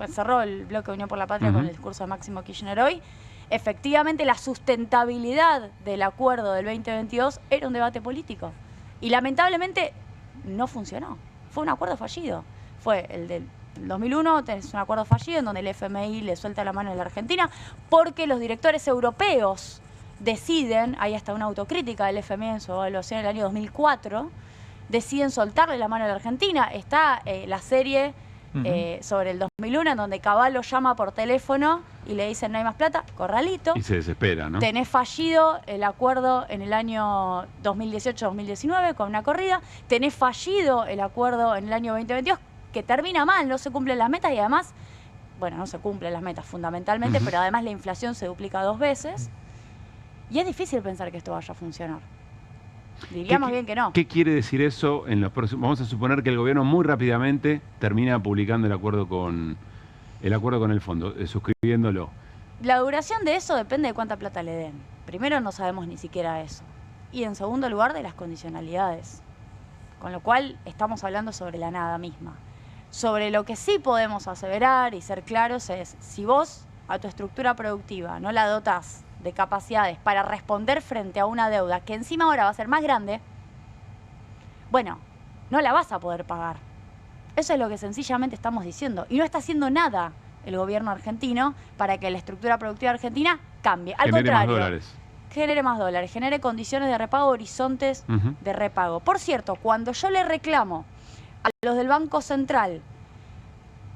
cerró el bloque Unión por la Patria con el discurso de Máximo Kirchner hoy. Efectivamente, la sustentabilidad del acuerdo del 2022 era un debate político. Y lamentablemente no funcionó. Fue un acuerdo fallido. Fue el del 2001, es un acuerdo fallido en donde el FMI le suelta la mano a la Argentina porque los directores europeos deciden, hay hasta una autocrítica del FMI en su evaluación en el año 2004, deciden soltarle la mano a la Argentina. Está la serie sobre el 2001 en donde Cavallo llama por teléfono y le dicen no hay más plata, corralito. Y se desespera, ¿no? Tenés fallido el acuerdo en el año 2018-2019 con una corrida, tenés fallido el acuerdo en el año 2022 que termina mal, no se cumplen las metas y además, bueno, no se cumplen las metas fundamentalmente, pero además la inflación se duplica 2 veces. Y es difícil pensar que esto vaya a funcionar. Diríamos bien que no. ¿Qué quiere decir eso en los próximos? Vamos a suponer que el gobierno muy rápidamente termina publicando el acuerdo con el fondo, suscribiéndolo. La duración de eso depende de cuánta plata le den. Primero, no sabemos ni siquiera eso. Y en segundo lugar, de las condicionalidades. Con lo cual, estamos hablando sobre la nada misma. Sobre lo que sí podemos aseverar y ser claros es, si vos a tu estructura productiva no la dotás de capacidades para responder frente a una deuda que encima ahora va a ser más grande, bueno, no la vas a poder pagar. Eso es lo que sencillamente estamos diciendo. Y no está haciendo nada el gobierno argentino para que la estructura productiva argentina cambie. Al contrario, más dólares. Genere más dólares, genere condiciones de repago, horizontes de repago. Por cierto, cuando yo le reclamo a los del Banco Central,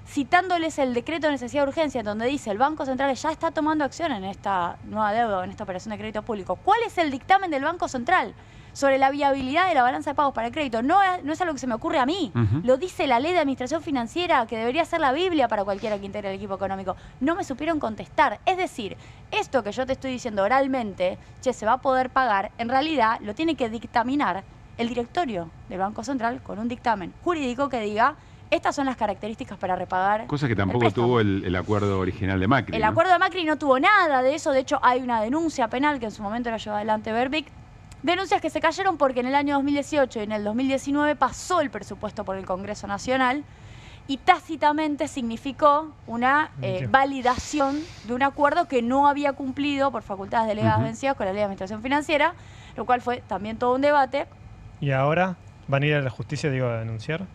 citándoles el decreto de necesidad de urgencia, donde dice el Banco Central ya está tomando acción en esta nueva deuda, en esta operación de crédito público. ¿Cuál es el dictamen del Banco Central? sobre la viabilidad de la balanza de pagos para el crédito. No es algo que se me ocurre a mí. Lo dice la ley de administración financiera, que debería ser la Biblia para cualquiera que integre el equipo económico. No me supieron contestar. Es decir, esto que yo te estoy diciendo oralmente, che, se va a poder pagar, en realidad lo tiene que dictaminar el directorio del Banco Central con un dictamen jurídico que diga: estas son las características para repagar. Cosa que tampoco tuvo el acuerdo original de Macri. El acuerdo de Macri no tuvo nada de eso. De hecho, hay una denuncia penal que en su momento la llevó adelante Berbic. Denuncias que se cayeron porque en el año 2018 y en el 2019 pasó el presupuesto por el Congreso Nacional y tácitamente significó una validación de un acuerdo que no había cumplido por facultades delegadas vencidas con la Ley de Administración Financiera, lo cual fue también todo un debate. ¿Y ahora van a ir a la justicia, digo, a denunciar?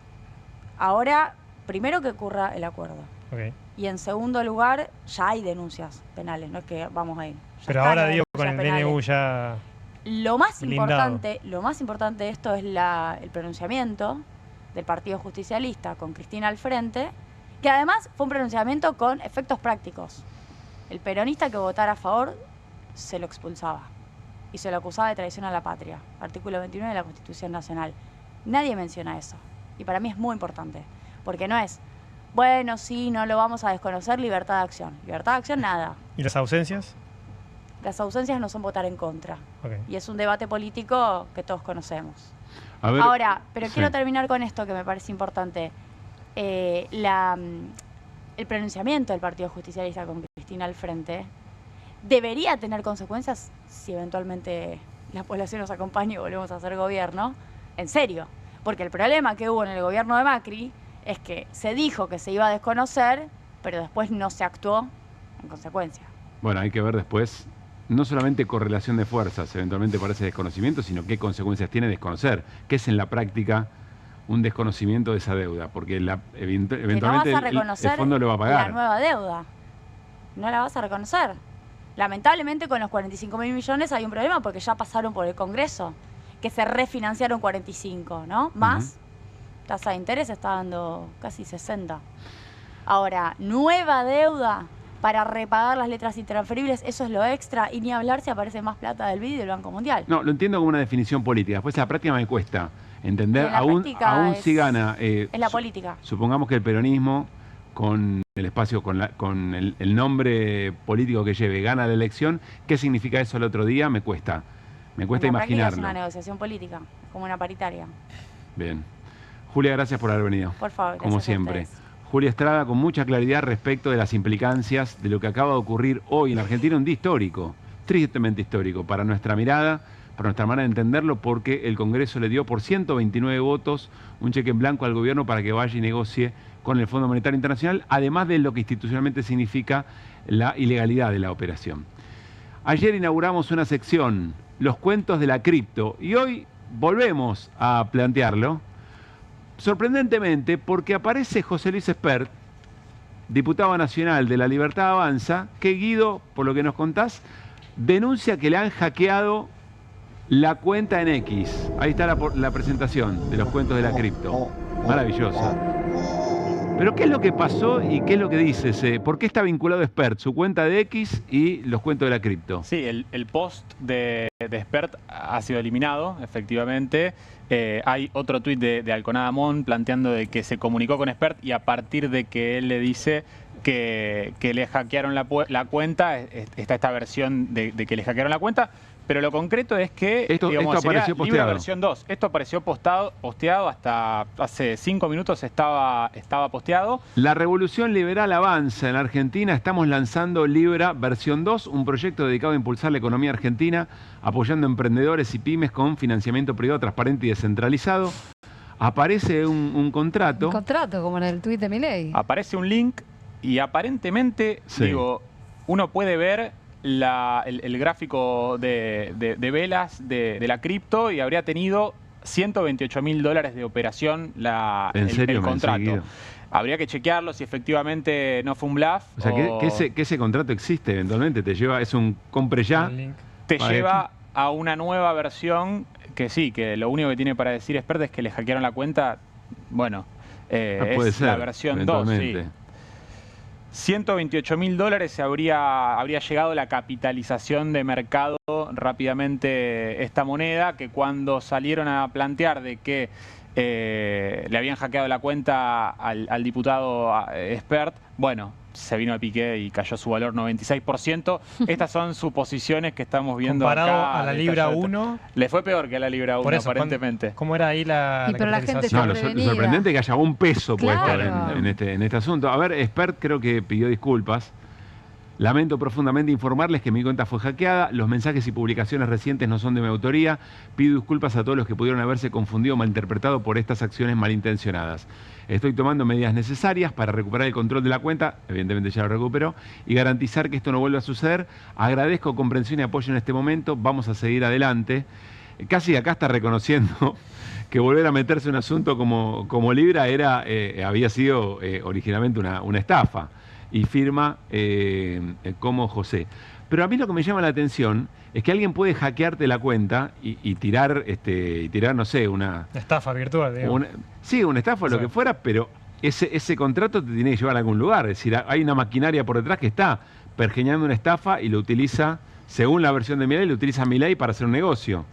Ahora, primero que ocurra el acuerdo. Okay. Y en segundo lugar, ya hay denuncias penales, no es que vamos a ir. Pero ahora digo, con el DNU ya... Lo más importante de esto es el pronunciamiento del Partido Justicialista con Cristina al frente, que además fue un pronunciamiento con efectos prácticos. El peronista que votara a favor se lo expulsaba y se lo acusaba de traición a la patria, artículo 29 de la Constitución Nacional. Nadie menciona eso y para mí es muy importante, porque no es, bueno, sí, no lo vamos a desconocer, libertad de acción. Libertad de acción, nada. ¿Y las ausencias? Las ausencias no son votar en contra. Okay. Y es un debate político que todos conocemos. A ver, ahora, pero quiero terminar con esto que me parece importante. El pronunciamiento del Partido Justicialista con Cristina al frente debería tener consecuencias si eventualmente la población nos acompaña y volvemos a hacer gobierno. En serio. Porque el problema que hubo en el gobierno de Macri es que se dijo que se iba a desconocer, pero después no se actuó en consecuencia. Bueno, hay que ver después, no solamente correlación de fuerzas, eventualmente parece desconocimiento, sino qué consecuencias tiene desconocer, qué es en la práctica un desconocimiento de esa deuda, porque eventualmente no vas a reconocer el fondo lo va a pagar. La nueva deuda, no la vas a reconocer. Lamentablemente con los 45.000 millones hay un problema porque ya pasaron por el Congreso, que se refinanciaron 45, ¿no? Más, tasa de interés está dando casi 60. Ahora, nueva deuda para repagar las letras intransferibles, eso es lo extra, y ni hablar si aparece más plata del BID y del Banco Mundial. No, lo entiendo como una definición política. Después la práctica me cuesta entender, aún si gana... es la política. Supongamos que el peronismo, con el espacio, con el nombre político que lleve, gana la elección, ¿qué significa eso el otro día? Me cuesta imaginarlo. Es una negociación política, como una paritaria. Bien. Julia, gracias por haber venido. Por favor, como siempre. Julia Estrada con mucha claridad respecto de las implicancias de lo que acaba de ocurrir hoy en la Argentina, un día histórico, tristemente histórico, para nuestra mirada, para nuestra manera de entenderlo, porque el Congreso le dio por 129 votos un cheque en blanco al gobierno para que vaya y negocie con el Fondo Monetario Internacional, además de lo que institucionalmente significa la ilegalidad de la operación. Ayer inauguramos una sección, los cuentos de la cripto, y hoy volvemos a plantearlo, sorprendentemente, porque aparece José Luis Espert, diputado nacional de La Libertad Avanza, que Guido, por lo que nos contás, denuncia que le han hackeado la cuenta en X. Ahí está la presentación de los cuentos de la cripto. Maravilloso. Pero ¿qué es lo que pasó y qué es lo que dice? ¿Por qué está vinculado Espert, su cuenta de X y los cuentos de la cripto? Sí, el post de Espert ha sido eliminado, efectivamente. Hay otro tuit de Alconada Mon planteando de que se comunicó con Espert y a partir de que él le dice que le hackearon la cuenta, está esta versión de que le hackearon la cuenta. Pero lo concreto es que esto apareció posteado. Versión 2. Esto apareció posteado hasta hace 5 minutos estaba posteado. La revolución liberal avanza en Argentina. Estamos lanzando Libra versión 2, un proyecto dedicado a impulsar la economía argentina, apoyando emprendedores y pymes con financiamiento privado transparente y descentralizado. Aparece un contrato. Un contrato, como en el tuit de Milei. Aparece un link y aparentemente, uno puede ver el gráfico de velas de la cripto y habría tenido $128.000 de operación el contrato. Habría que chequearlo si efectivamente no fue un bluff. O sea, que ese contrato existe eventualmente, te lleva, es un compre ya. Te lleva a una nueva versión que sí, que lo único que tiene para decir Espert es que le hackearon la cuenta. Bueno, puede es ser, la versión 2, sí. $128.000 se habría llegado la capitalización de mercado rápidamente esta moneda, que cuando salieron a plantear de que le habían hackeado la cuenta al diputado Espert, bueno, se vino a pique y cayó su valor 96%. Estas son suposiciones que estamos viendo comparado acá. A la Libra 1. Le fue peor que a la Libra 1, aparentemente. ¿Cómo era ahí la capitalización? Lo sorprendente es que haya un peso puesto en este asunto. A ver, Espert creo que pidió disculpas. Lamento profundamente informarles que mi cuenta fue hackeada, los mensajes y publicaciones recientes no son de mi autoría, pido disculpas a todos los que pudieron haberse confundido o malinterpretado por estas acciones malintencionadas. Estoy tomando medidas necesarias para recuperar el control de la cuenta, evidentemente ya lo recuperó, y garantizar que esto no vuelva a suceder. Agradezco comprensión y apoyo en este momento, vamos a seguir adelante. Casi acá está reconociendo que volver a meterse en un asunto como Libra había sido originalmente una estafa. Y firma como José. Pero a mí lo que me llama la atención es que alguien puede hackearte la cuenta y tirar, no sé, una estafa virtual, digamos. Sí, una estafa o lo que fuera, pero ese contrato te tiene que llevar a algún lugar. Es decir, hay una maquinaria por detrás que está pergeñando una estafa y lo utiliza, según la versión de Milei, lo utiliza Milei para hacer un negocio,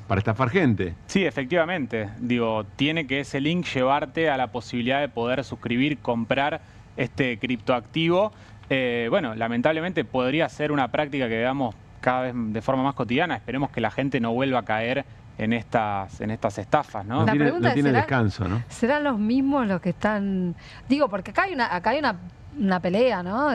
para estafar gente. Sí, efectivamente. Digo, tiene que ese link llevarte a la posibilidad de poder suscribir, comprar este criptoactivo. Bueno, lamentablemente podría ser una práctica que veamos cada vez de forma más cotidiana. Esperemos que la gente no vuelva a caer en estas estafas, ¿no? La pregunta no tiene descanso, ¿no? ¿Serán los mismos los que están...? Digo, porque acá hay una pelea, ¿no?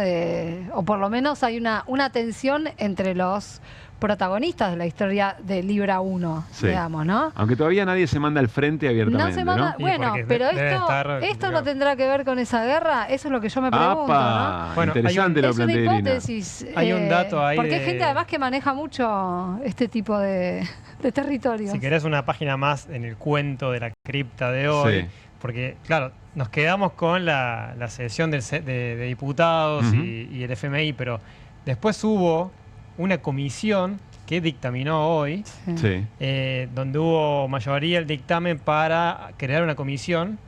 O por lo menos hay una tensión entre los protagonistas de la historia de Libra 1, digamos, ¿no? Aunque todavía nadie se manda al frente abiertamente, no se manda, ¿no? Bueno, pero esto no tendrá que ver con esa guerra, eso es lo que yo me pregunto, ¿no? Bueno, interesante lo plantea Irina. Es una hipótesis. Hay un dato ahí porque hay gente además que maneja mucho este tipo de territorios. Si querés una página más en el cuento de la cripta de hoy, porque, claro, nos quedamos con la sesión de diputados y el FMI, pero después hubo una comisión que dictaminó hoy, donde hubo mayoría el dictamen para crear una comisión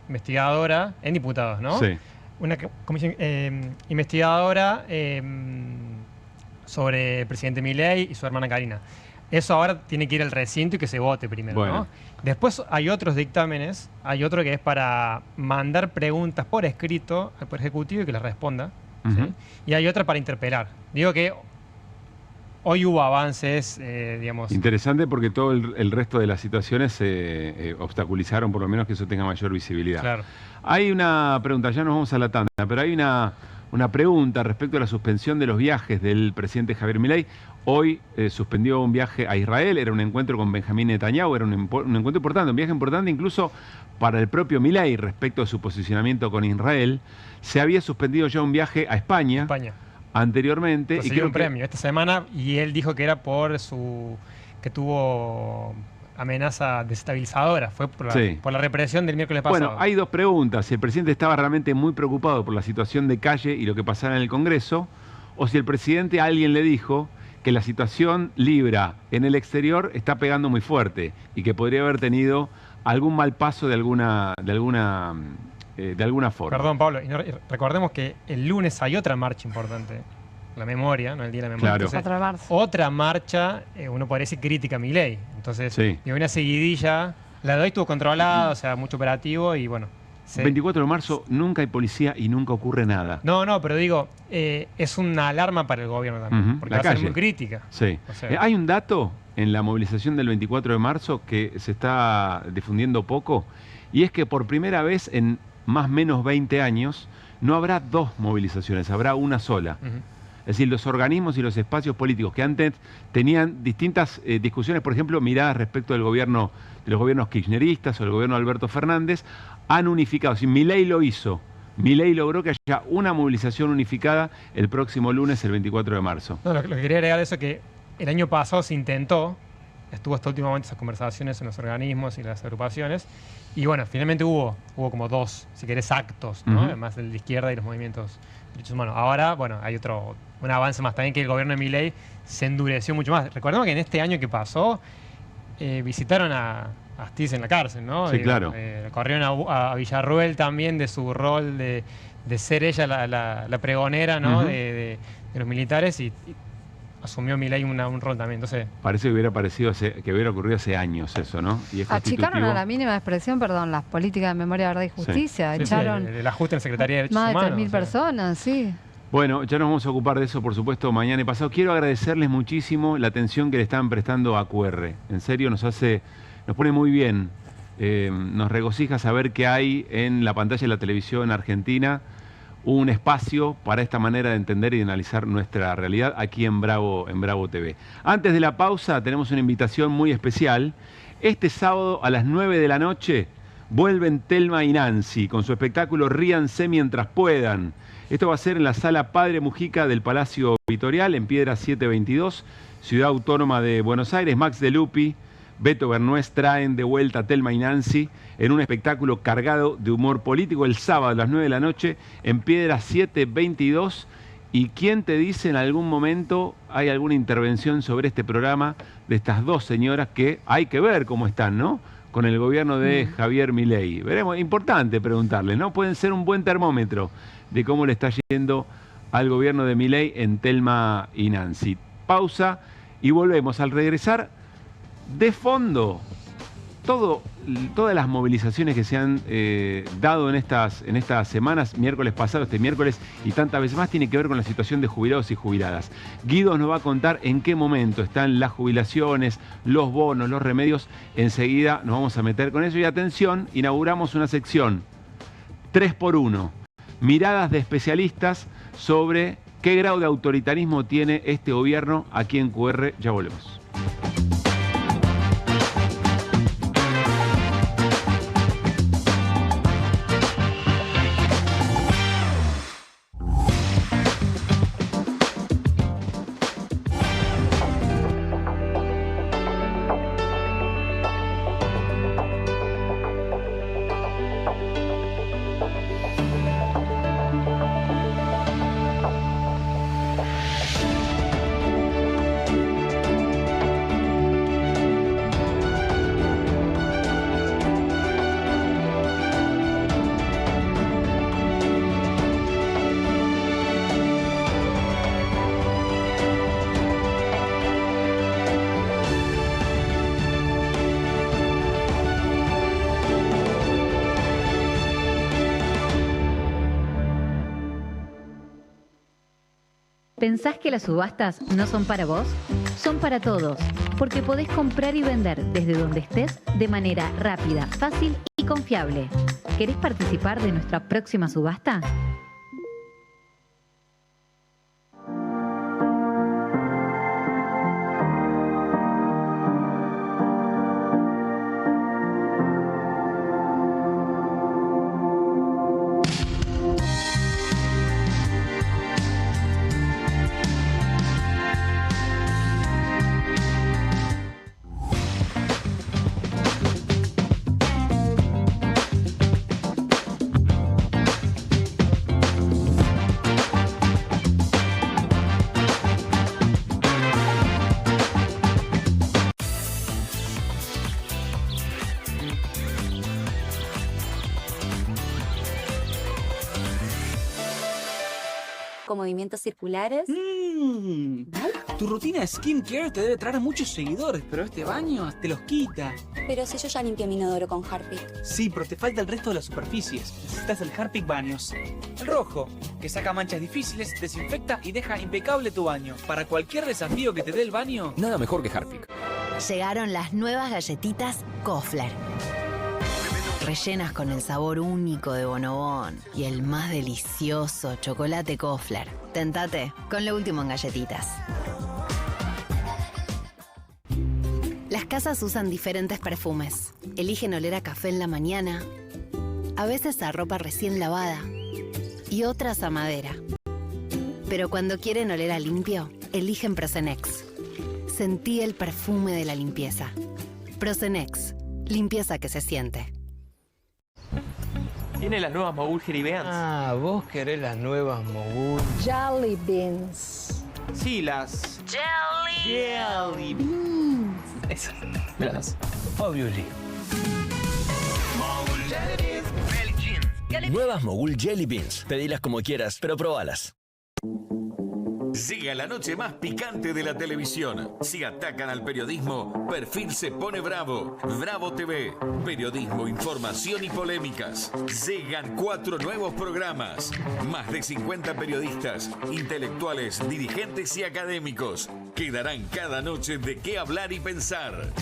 investigadora en diputados, ¿no? Sí. Una comisión investigadora sobre el presidente Milei y su hermana Karina. Eso ahora tiene que ir al recinto y que se vote primero, ¿no? Después hay otros dictámenes, hay otro que es para mandar preguntas por escrito al Poder Ejecutivo y que les responda, ¿sí? Y hay otra para interpelar. Digo que hoy hubo avances, digamos... Interesante porque todo el resto de las situaciones se obstaculizaron, por lo menos que eso tenga mayor visibilidad. Claro. Hay una pregunta, ya nos vamos a la tanda, pero hay una pregunta respecto a la suspensión de los viajes del presidente Javier Milei. Hoy suspendió un viaje a Israel, era un encuentro con Benjamín Netanyahu, era un encuentro importante, un viaje importante incluso para el propio Milei respecto a su posicionamiento con Israel. Se había suspendido ya un viaje a España. Anteriormente. Y creo un premio esta semana y él dijo que era que tuvo amenaza desestabilizadora, fue por la represión del miércoles pasado. Bueno, hay dos preguntas, si el presidente estaba realmente muy preocupado por la situación de calle y lo que pasara en el Congreso, o si el presidente a alguien le dijo que la situación Libra en el exterior está pegando muy fuerte y que podría haber tenido algún mal paso de alguna forma. Perdón, Pablo, y recordemos que el lunes hay otra marcha importante, la memoria, no el Día de la Memoria. Claro. Entonces, otra marcha, uno podría decir crítica a Milei. Entonces, una seguidilla, la de hoy estuvo controlada, o sea, mucho operativo y bueno. 24 de marzo nunca hay policía y nunca ocurre nada. No, pero digo, es una alarma para el gobierno también, porque va a ser muy crítica. Sí. O sea, hay un dato en la movilización del 24 de marzo que se está difundiendo poco, y es que por primera vez en más o menos 20 años, no habrá dos movilizaciones, habrá una sola. Es decir, los organismos y los espacios políticos que antes tenían distintas discusiones, por ejemplo, miradas respecto de los gobiernos kirchneristas o del gobierno de Alberto Fernández, han unificado. Si Milei lo hizo, Milei logró que haya una movilización unificada el próximo lunes, el 24 de marzo. No, lo que quería agregar es que el año pasado se intentó, estuvo hasta últimamente esas conversaciones en los organismos y las agrupaciones, y bueno, finalmente hubo como dos, si querés, actos, ¿no? Además de la izquierda y los movimientos de derechos humanos. Ahora, bueno, hay un avance más también, que el gobierno de Milei se endureció mucho más. Recordemos que en este año que pasó, visitaron a Astiz en la cárcel, ¿no? Sí, claro. Corrieron a Villarruel también de su rol de de ser ella la pregonera, ¿no? de los militares y asumió Milei un rol también. Entonces, parece que hubiera ocurrido hace años eso, ¿no? Y es achicaron a la mínima expresión, las políticas de memoria, verdad y justicia. Echaron el ajuste en Secretaría de Derechos más de Humanos. 3.000 personas, sí. Bueno, ya nos vamos a ocupar de eso, por supuesto, mañana y pasado. Quiero agradecerles muchísimo la atención que le están prestando a QR. En serio, nos pone muy bien. Nos regocija saber que hay en la pantalla de la televisión argentina un espacio para esta manera de entender y de analizar nuestra realidad aquí en Bravo TV. Antes de la pausa tenemos una invitación muy especial. Este sábado a las 9 de la noche vuelven Thelma y Nancy con su espectáculo Ríanse mientras puedan. Esto va a ser en la sala Padre Mujica del Palacio Vitorial en Piedra 722, Ciudad Autónoma de Buenos Aires. Max de Lupi, Beto Bernués traen de vuelta a Thelma y Nancy en un espectáculo cargado de humor político el sábado a las 9 de la noche en Piedra 722. ¿Y quién te dice en algún momento hay alguna intervención sobre este programa de estas dos señoras que hay que ver cómo están, ¿no? Con el gobierno de Javier Milei. Veremos, importante preguntarles, ¿no? Pueden ser un buen termómetro de cómo le está yendo al gobierno de Milei en Thelma y Nancy. Pausa y volvemos. Al regresar, de fondo, todas las movilizaciones que se han dado en estas semanas, miércoles pasado, este miércoles y tantas veces más, tiene que ver con la situación de jubilados y jubiladas. Guido nos va a contar en qué momento están las jubilaciones, los bonos, los remedios. Enseguida nos vamos a meter con eso. Y atención, inauguramos una sección 3x1. Miradas de especialistas sobre qué grado de autoritarismo tiene este gobierno aquí en QR. Ya volvemos. ¿Pensás que las subastas no son para vos? Son para todos, porque podés comprar y vender desde donde estés de manera rápida, fácil y confiable. ¿Querés participar de nuestra próxima subasta? Con movimientos circulares. Tu rutina de skincare te debe traer muchos seguidores, pero este baño te los quita. Pero si yo ya limpié mi inodoro con Harpic. Sí, pero te falta el resto de las superficies. Necesitas el Harpic Baños. El rojo, que saca manchas difíciles, desinfecta y deja impecable tu baño. Para cualquier desafío que te dé el baño, nada mejor que Harpic. Llegaron las nuevas galletitas Kofler. Rellenas con el sabor único de Bonobón y el más delicioso chocolate Kofler. Tentate con lo último en galletitas. Las casas usan diferentes perfumes. Eligen oler a café en la mañana, a veces a ropa recién lavada y otras a madera. Pero cuando quieren oler a limpio, eligen Prosenex. Sentí el perfume de la limpieza. Prosenex, limpieza que se siente. Tiene las nuevas Mogul Jerry Beans. Ah, vos querés las nuevas Mogul. Jelly Beans. Sí, las... Jelly Beans. Esas. Me las das. Obviously. Mogul Jelly Beans. Belly Jeans. Nuevas Mogul Jelly Beans. Pedilas como quieras, pero probalas. Llega la noche más picante de la televisión. Si atacan al periodismo, Perfil se pone bravo. Bravo TV. Periodismo, información y polémicas. Llegan 4 nuevos programas. Más de 50 periodistas, intelectuales, dirigentes y académicos que darán cada noche de qué hablar y pensar.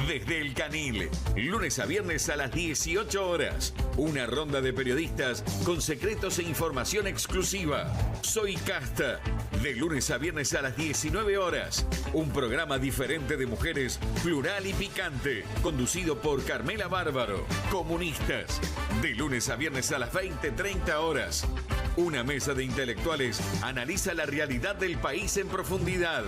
Desde El Canil, lunes a viernes a las 18 horas. Una ronda de periodistas con secretos e información exclusiva. Soy Casta. De lunes a viernes a las 19 horas. Un programa diferente de mujeres, plural y picante. Conducido por Carmela Bárbaro. Comunistas. De lunes a viernes a las 20:30 horas. Una mesa de intelectuales analiza la realidad del país en profundidad.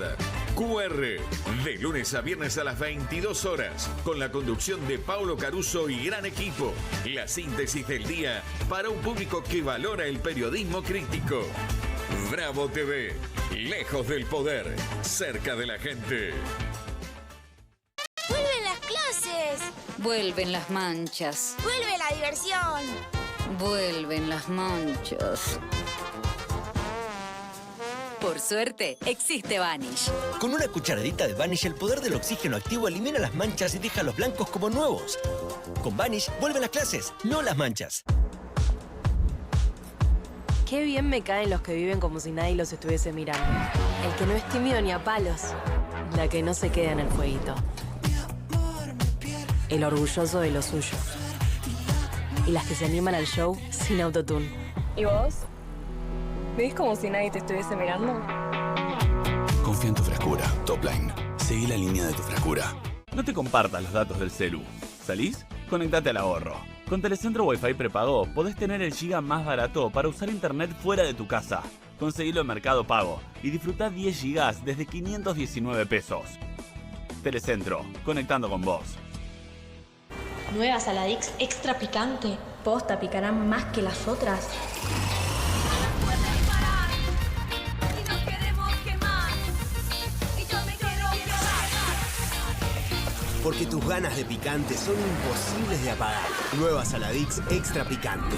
QR, de lunes a viernes a las 22 horas, con la conducción de Paulo Caruso y gran equipo. La síntesis del día para un público que valora el periodismo crítico. Bravo TV, lejos del poder, cerca de la gente. ¡Vuelven las clases! Vuelven las manchas. ¡Vuelve la diversión! Vuelven las manchas. Por suerte, existe Vanish. Con una cucharadita de Vanish, el poder del oxígeno activo elimina las manchas y deja los blancos como nuevos. Con Vanish, vuelven las clases, no las manchas. Qué bien me caen los que viven como si nadie los estuviese mirando. El que no es tímido ni a palos. La que no se queda en el fueguito. El orgulloso de lo suyo. Y las que se animan al show sin autotune. ¿Y vos? ¿Ves como si nadie te estuviese mirando? Confía en tu frescura. Topline. Seguí la línea de tu frescura. No te compartas los datos del celu. ¿Salís? Conectate al ahorro. Con Telecentro Wi-Fi prepago podés tener el giga más barato para usar internet fuera de tu casa. Conseguilo en Mercado Pago y disfrutá 10 gigas desde 519 pesos. Telecentro, conectando con vos. Nueva Saladix extra picante. Posta, picarán más que las otras. Porque tus ganas de picante son imposibles de apagar. Nueva Saladix extra picante.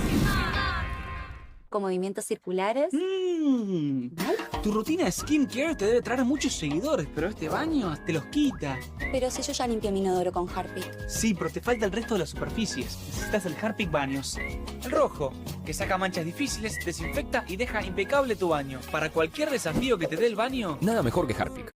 Con movimientos circulares. Tu rutina de skincare te debe traer muchos seguidores, pero este baño te los quita. Pero si yo ya limpié mi inodoro con Harpic. Sí, pero te falta el resto de las superficies. Necesitas el Harpic Baños. El rojo, que saca manchas difíciles, desinfecta y deja impecable tu baño. Para cualquier desafío que te dé el baño, nada mejor que Harpic.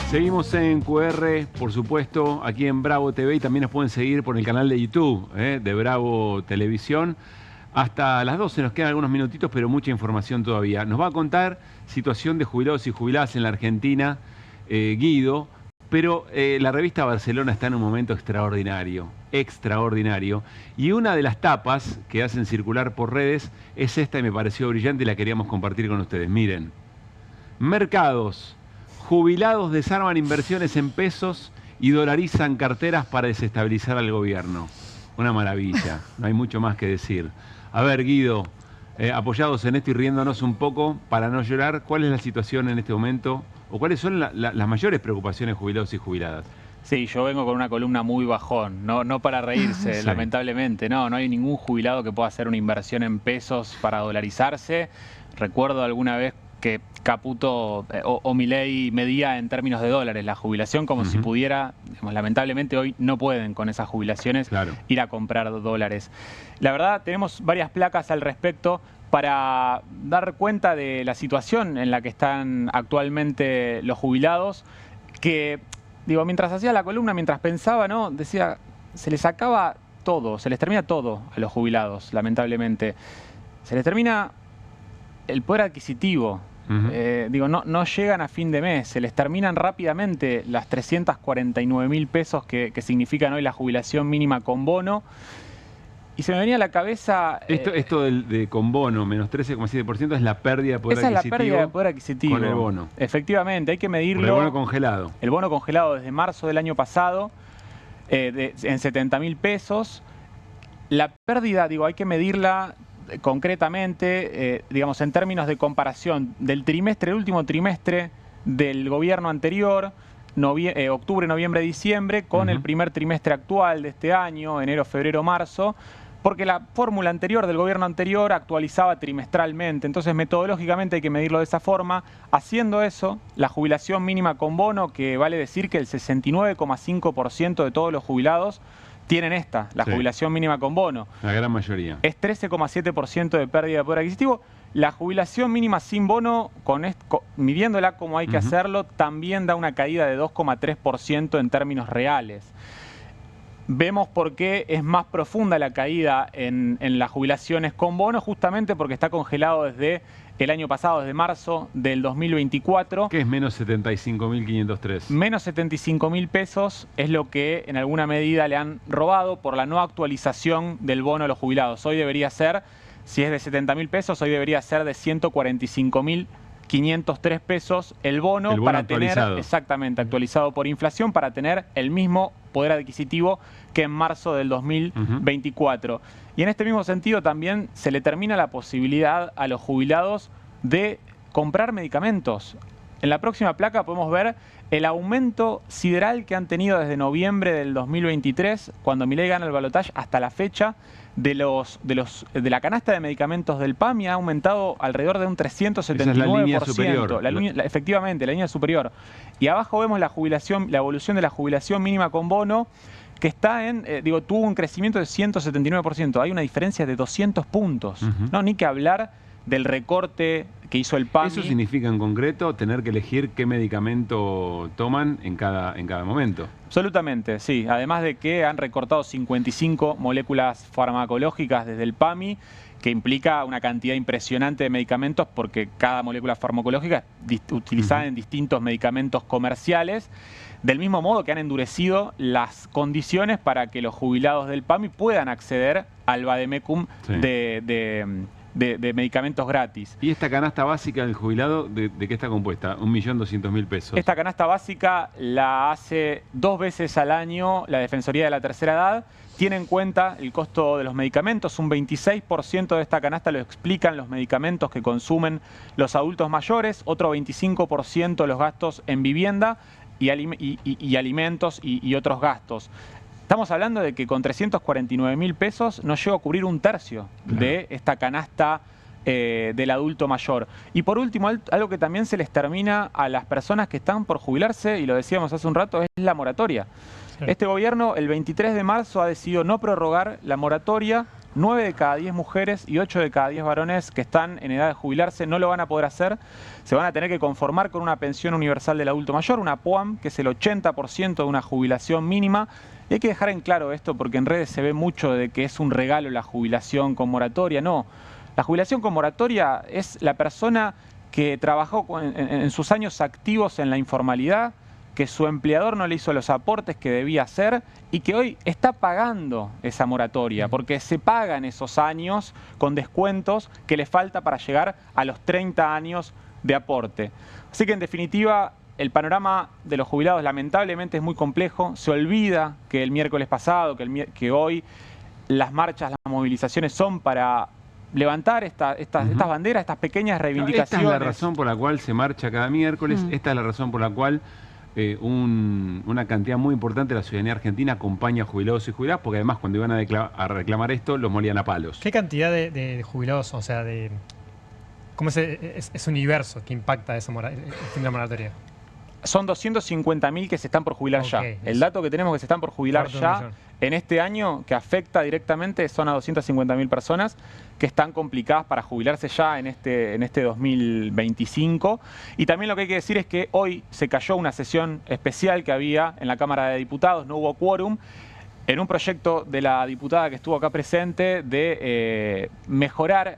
Seguimos en QR, por supuesto, aquí en Bravo TV y también nos pueden seguir por el canal de YouTube de Bravo Televisión. Hasta las 12 nos quedan algunos minutitos, pero mucha información todavía. Nos va a contar situación de jubilados y jubiladas en la Argentina, Guido, pero la revista Barcelona está en un momento extraordinario, extraordinario. Y una de las tapas que hacen circular por redes es esta y me pareció brillante y la queríamos compartir con ustedes. Miren, mercados. Jubilados desarman inversiones en pesos y dolarizan carteras para desestabilizar al gobierno. Una maravilla, no hay mucho más que decir. A ver, Guido, apoyados en esto y riéndonos un poco para no llorar, ¿cuál es la situación en este momento o cuáles son las mayores preocupaciones de jubilados y jubiladas? Sí, yo vengo con una columna muy bajón, no para reírse, sí. Lamentablemente, no hay ningún jubilado que pueda hacer una inversión en pesos para dolarizarse. Recuerdo alguna vez que Caputo o Milei medía en términos de dólares la jubilación como si pudiera, digamos, lamentablemente hoy no pueden con esas jubilaciones ir a comprar dólares. La verdad, tenemos varias placas al respecto para dar cuenta de la situación en la que están actualmente los jubilados, que, digo, mientras hacía la columna, mientras pensaba, ¿no? Decía, se les acaba todo, se les termina todo a los jubilados, lamentablemente. Se les termina el poder adquisitivo. Digo, no llegan a fin de mes, se les terminan rápidamente las 349.000 pesos que significan hoy la jubilación mínima con bono. Y se me venía a la cabeza... Esto de con bono, menos 13,7%, es la pérdida de poder adquisitivo. Esa es la pérdida de poder adquisitivo. Con el bono. Efectivamente, hay que medirlo. Con el bono congelado. El bono congelado desde marzo del año pasado, en 70.000 pesos. La pérdida, digo, hay que medirla concretamente, digamos, en términos de comparación del último trimestre del gobierno anterior, octubre, noviembre, diciembre, con el primer trimestre actual de este año, enero, febrero, marzo, porque la fórmula anterior del gobierno anterior actualizaba trimestralmente. Entonces, metodológicamente hay que medirlo de esa forma. Haciendo eso, la jubilación mínima con bono, que vale decir que el 69,5% de todos los jubilados tienen la jubilación mínima con bono. La gran mayoría. Es 13,7% de pérdida de poder adquisitivo. La jubilación mínima sin bono, midiéndola como hay que hacerlo, también da una caída de 2,3% en términos reales. Vemos por qué es más profunda la caída en las jubilaciones con bono, justamente porque está congelado desde el año pasado, desde marzo del 2024. ¿Qué es menos 75.503? Menos 75.000 pesos es lo que en alguna medida le han robado por la no actualización del bono a los jubilados. Hoy debería ser, si es de 70.000 pesos, hoy debería ser de 145.503 pesos el bono para actualizado. Tener, exactamente, actualizado por inflación, para tener el mismo poder adquisitivo que en marzo del 2024. Y en este mismo sentido también se le termina la posibilidad a los jubilados de comprar medicamentos. En la próxima placa podemos ver el aumento sideral que han tenido desde noviembre del 2023, cuando Milei gana el balotaje, hasta la fecha, de la canasta de medicamentos del PAMI ha aumentado alrededor de un 379%. Esa es la línea superior. Efectivamente, la línea superior. Y abajo vemos la evolución de la jubilación mínima con bono, que está tuvo un crecimiento de 179%. Hay una diferencia de 200 puntos. No, ni que hablar del recorte que hizo el PAMI. ¿Eso significa en concreto tener que elegir qué medicamento toman en cada momento? Absolutamente, sí. Además de que han recortado 55 moléculas farmacológicas desde el PAMI, que implica una cantidad impresionante de medicamentos, porque cada molécula farmacológica es utilizada en distintos medicamentos comerciales, del mismo modo que han endurecido las condiciones para que los jubilados del PAMI puedan acceder al vademecum de medicamentos gratis. ¿Y esta canasta básica del jubilado, de qué está compuesta? 1.200.000 pesos. Esta canasta básica la hace 2 veces al año la Defensoría de la Tercera Edad. Tiene en cuenta el costo de los medicamentos. Un 26% de esta canasta lo explican los medicamentos que consumen los adultos mayores, otro 25% los gastos en vivienda y alimentos y otros gastos. Estamos hablando de que con 349.000 pesos no llega a cubrir un tercio de esta canasta del adulto mayor. Y por último, algo que también se les termina a las personas que están por jubilarse, y lo decíamos hace un rato, es la moratoria. Sí. Este gobierno, el 23 de marzo, ha decidido no prorrogar la moratoria. 9 de cada 10 mujeres y 8 de cada 10 varones que están en edad de jubilarse no lo van a poder hacer. Se van a tener que conformar con una pensión universal del adulto mayor, una PUAM, que es el 80% de una jubilación mínima. Y hay que dejar en claro esto, porque en redes se ve mucho de que es un regalo la jubilación con moratoria. No, la jubilación con moratoria es la persona que trabajó en sus años activos en la informalidad, que su empleador no le hizo los aportes que debía hacer y que hoy está pagando esa moratoria, porque se pagan esos años con descuentos que le falta para llegar a los 30 años de aporte. Así que en definitiva, el panorama de los jubilados lamentablemente es muy complejo. Se olvida que el miércoles pasado, que hoy las marchas, las movilizaciones son para levantar estas banderas, estas pequeñas reivindicaciones. Esta es la razón por la cual se marcha cada miércoles, esta es la razón por la cual una cantidad muy importante de la ciudadanía argentina acompaña a jubilados y jubiladas, porque además cuando iban a reclamar esto, los molían a palos. ¿Qué cantidad de jubilados, o sea, cómo es ese universo que impacta el fin de la moratoria? Son 250.000 que se están por jubilar ya. El dato que tenemos que se están por jubilar ya en este año, que afecta directamente, son a 250.000 personas que están complicadas para jubilarse ya en este 2025. Y también lo que hay que decir es que hoy se cayó una sesión especial que había en la Cámara de Diputados, no hubo quórum, en un proyecto de la diputada que estuvo acá presente de mejorar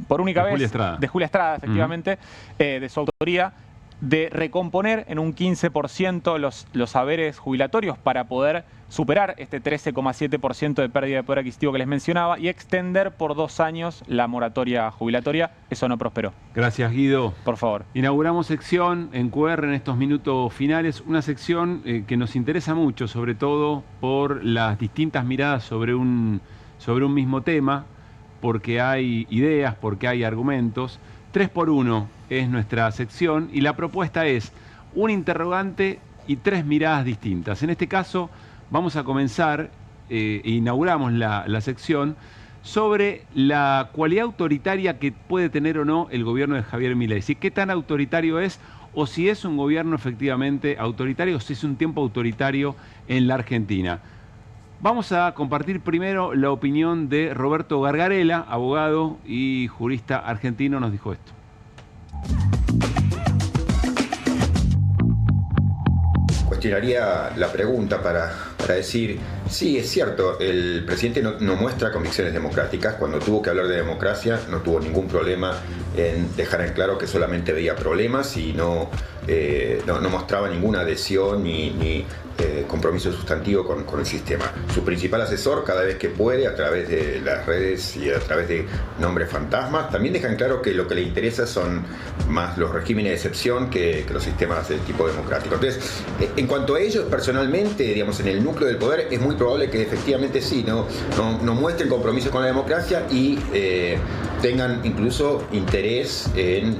por única vez, de Julia Estrada, efectivamente, de su autoría, de recomponer en un 15% los haberes jubilatorios para poder superar este 13,7% de pérdida de poder adquisitivo que les mencionaba y extender por 2 años la moratoria jubilatoria. Eso no prosperó. Gracias, Guido. Por favor. Inauguramos sección en QR en estos minutos finales, una sección que nos interesa mucho, sobre todo por las distintas miradas sobre un mismo tema, porque hay ideas, porque hay argumentos. 3x1 es nuestra sección y la propuesta es un interrogante y 3 miradas distintas. En este caso vamos a comenzar, inauguramos la sección sobre la cualidad autoritaria que puede tener o no el gobierno de Javier Milei. Si qué tan autoritario es o si es un gobierno efectivamente autoritario o si es un tiempo autoritario en la Argentina. Vamos a compartir primero la opinión de Roberto Gargarella, abogado y jurista argentino, nos dijo esto. Cuestionaría la pregunta para decir, sí, es cierto, el presidente no muestra convicciones democráticas. Cuando tuvo que hablar de democracia no tuvo ningún problema en dejar en claro que solamente veía problemas y no mostraba ninguna adhesión ni compromiso sustantivo con el sistema. Su principal asesor, cada vez que puede, a través de las redes y a través de nombres fantasmas, también deja en claro que lo que le interesa son más los regímenes de excepción que los sistemas de tipo democrático. Entonces, en cuanto a ellos personalmente, digamos, en el núcleo del poder, es muy probable que efectivamente sí, no muestren compromiso con la democracia y tengan incluso interés en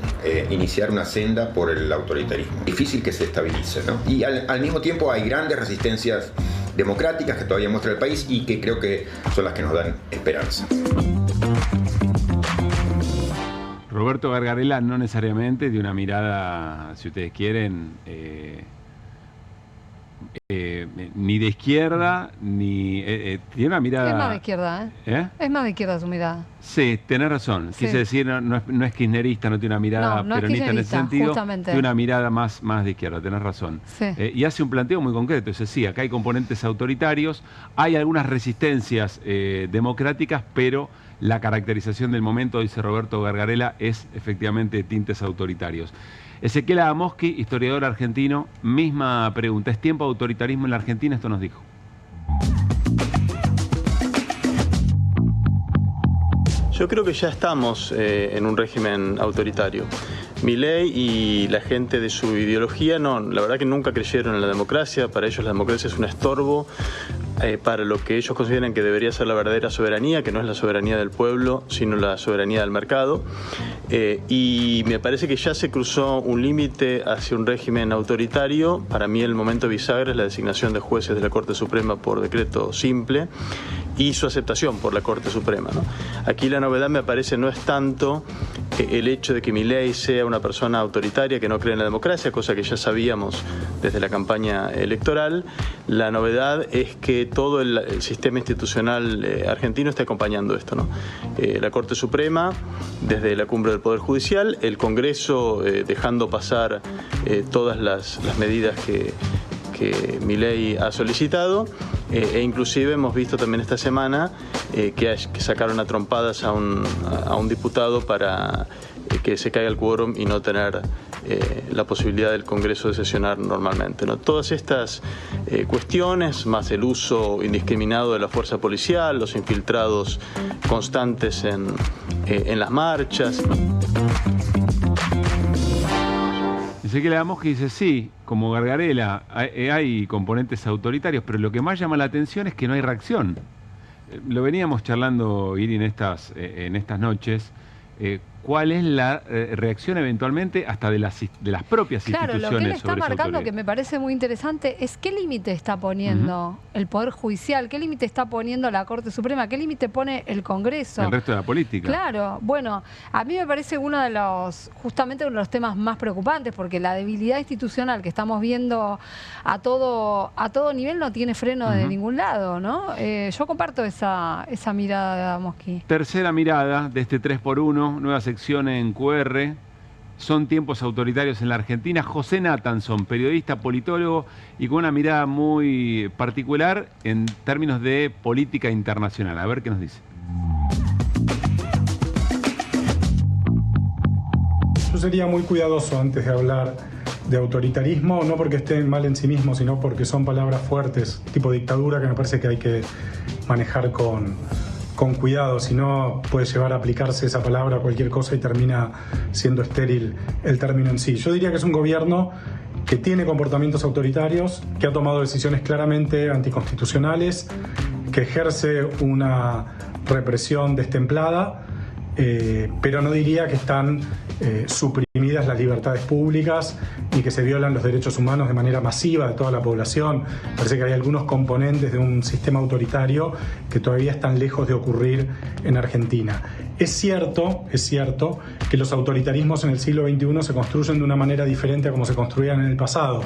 iniciar una senda por el autoritarismo. Difícil que se estabilice, ¿no? Y al mismo tiempo hay grandes resistencias democráticas que todavía muestra el país y que creo que son las que nos dan esperanza. Roberto Gargarella no necesariamente de una mirada, si ustedes quieren, ni de izquierda, ni... tiene una mirada... Es más de izquierda, ¿eh? Es más de izquierda su mirada. Sí, tenés razón. Sí. Quise decir, no es kirchnerista, no tiene una mirada peronista en ese sentido. Justamente. Tiene una mirada más de izquierda, tenés razón. Sí. Y hace un planteo muy concreto. Es decir, acá hay componentes autoritarios, hay algunas resistencias democráticas, pero la caracterización del momento, dice Roberto Gargarella, es efectivamente de tintes autoritarios. Ezequiel Adamowski, historiador argentino, misma pregunta. ¿Es tiempo de autoritarismo en la Argentina? Esto nos dijo. Yo creo que ya estamos en un régimen autoritario. Milei y la gente de su ideología, la verdad que nunca creyeron en la democracia. Para ellos la democracia es un estorbo para lo que ellos consideran que debería ser la verdadera soberanía, que no es la soberanía del pueblo, sino la soberanía del mercado. Y me parece que ya se cruzó un límite hacia un régimen autoritario. Para mí el momento bisagra es la designación de jueces de la Corte Suprema por decreto simple y su aceptación por la Corte Suprema, ¿no? Aquí la novedad me parece no es tanto el hecho de que Milei sea una persona autoritaria que no cree en la democracia, cosa que ya sabíamos desde la campaña electoral. La novedad es que todo el sistema institucional argentino está acompañando esto, ¿no? La Corte Suprema, desde la cumbre del Poder Judicial, el Congreso dejando pasar todas las medidas que Milei ha solicitado, e inclusive hemos visto también esta semana que sacaron a trompadas a un diputado para que se caiga el quórum y no tener la posibilidad del Congreso de sesionar normalmente, ¿no? Todas estas cuestiones, más el uso indiscriminado de la fuerza policial, los infiltrados constantes en las marchas. Ezequiel Adamowski dice, sí, como Gargarella, hay componentes autoritarios, pero lo que más llama la atención es que no hay reacción. Lo veníamos charlando, Iri, en estas noches. ¿Cuál es la reacción eventualmente hasta de las propias instituciones? Claro, lo que él está sobre marcando, que me parece muy interesante, es qué límite está poniendo el Poder Judicial, qué límite está poniendo la Corte Suprema, qué límite pone el Congreso. El resto de la política. Claro, bueno, a mí me parece justamente uno de los temas más preocupantes, porque la debilidad institucional que estamos viendo a todo nivel no tiene freno de ningún lado, ¿no? Yo comparto esa mirada de Adamowski. Tercera mirada de este 3x1, nueva sección en QR. Son tiempos autoritarios en la Argentina. José Nathanson, periodista, politólogo y con una mirada muy particular en términos de política internacional. A ver qué nos dice. Yo sería muy cuidadoso antes de hablar de autoritarismo, no porque estén mal en sí mismos, sino porque son palabras fuertes, tipo dictadura, que me parece que hay que manejar con cuidado, si no puede llevar a aplicarse esa palabra a cualquier cosa y termina siendo estéril el término en sí. Yo diría que es un gobierno que tiene comportamientos autoritarios, que ha tomado decisiones claramente anticonstitucionales, que ejerce una represión destemplada, pero no diría que están suprimidas las libertades públicas ni que se violan los derechos humanos de manera masiva de toda la población. Parece que hay algunos componentes de un sistema autoritario que todavía están lejos de ocurrir en Argentina. Es cierto que los autoritarismos en el siglo XXI se construyen de una manera diferente a como se construían en el pasado.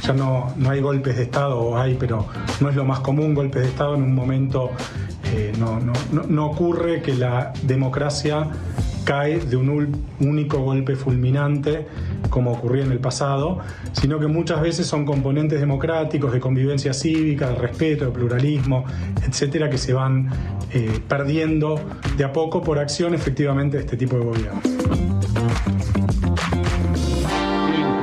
Ya no hay golpes de Estado, o hay, pero no es lo más común golpes de Estado en un momento. No ocurre que la democracia cae de un único golpe fulminante como ocurría en el pasado, sino que muchas veces son componentes democráticos, de convivencia cívica, de respeto, de pluralismo, etcétera, que se van perdiendo de a poco por acción efectivamente de este tipo de gobiernos.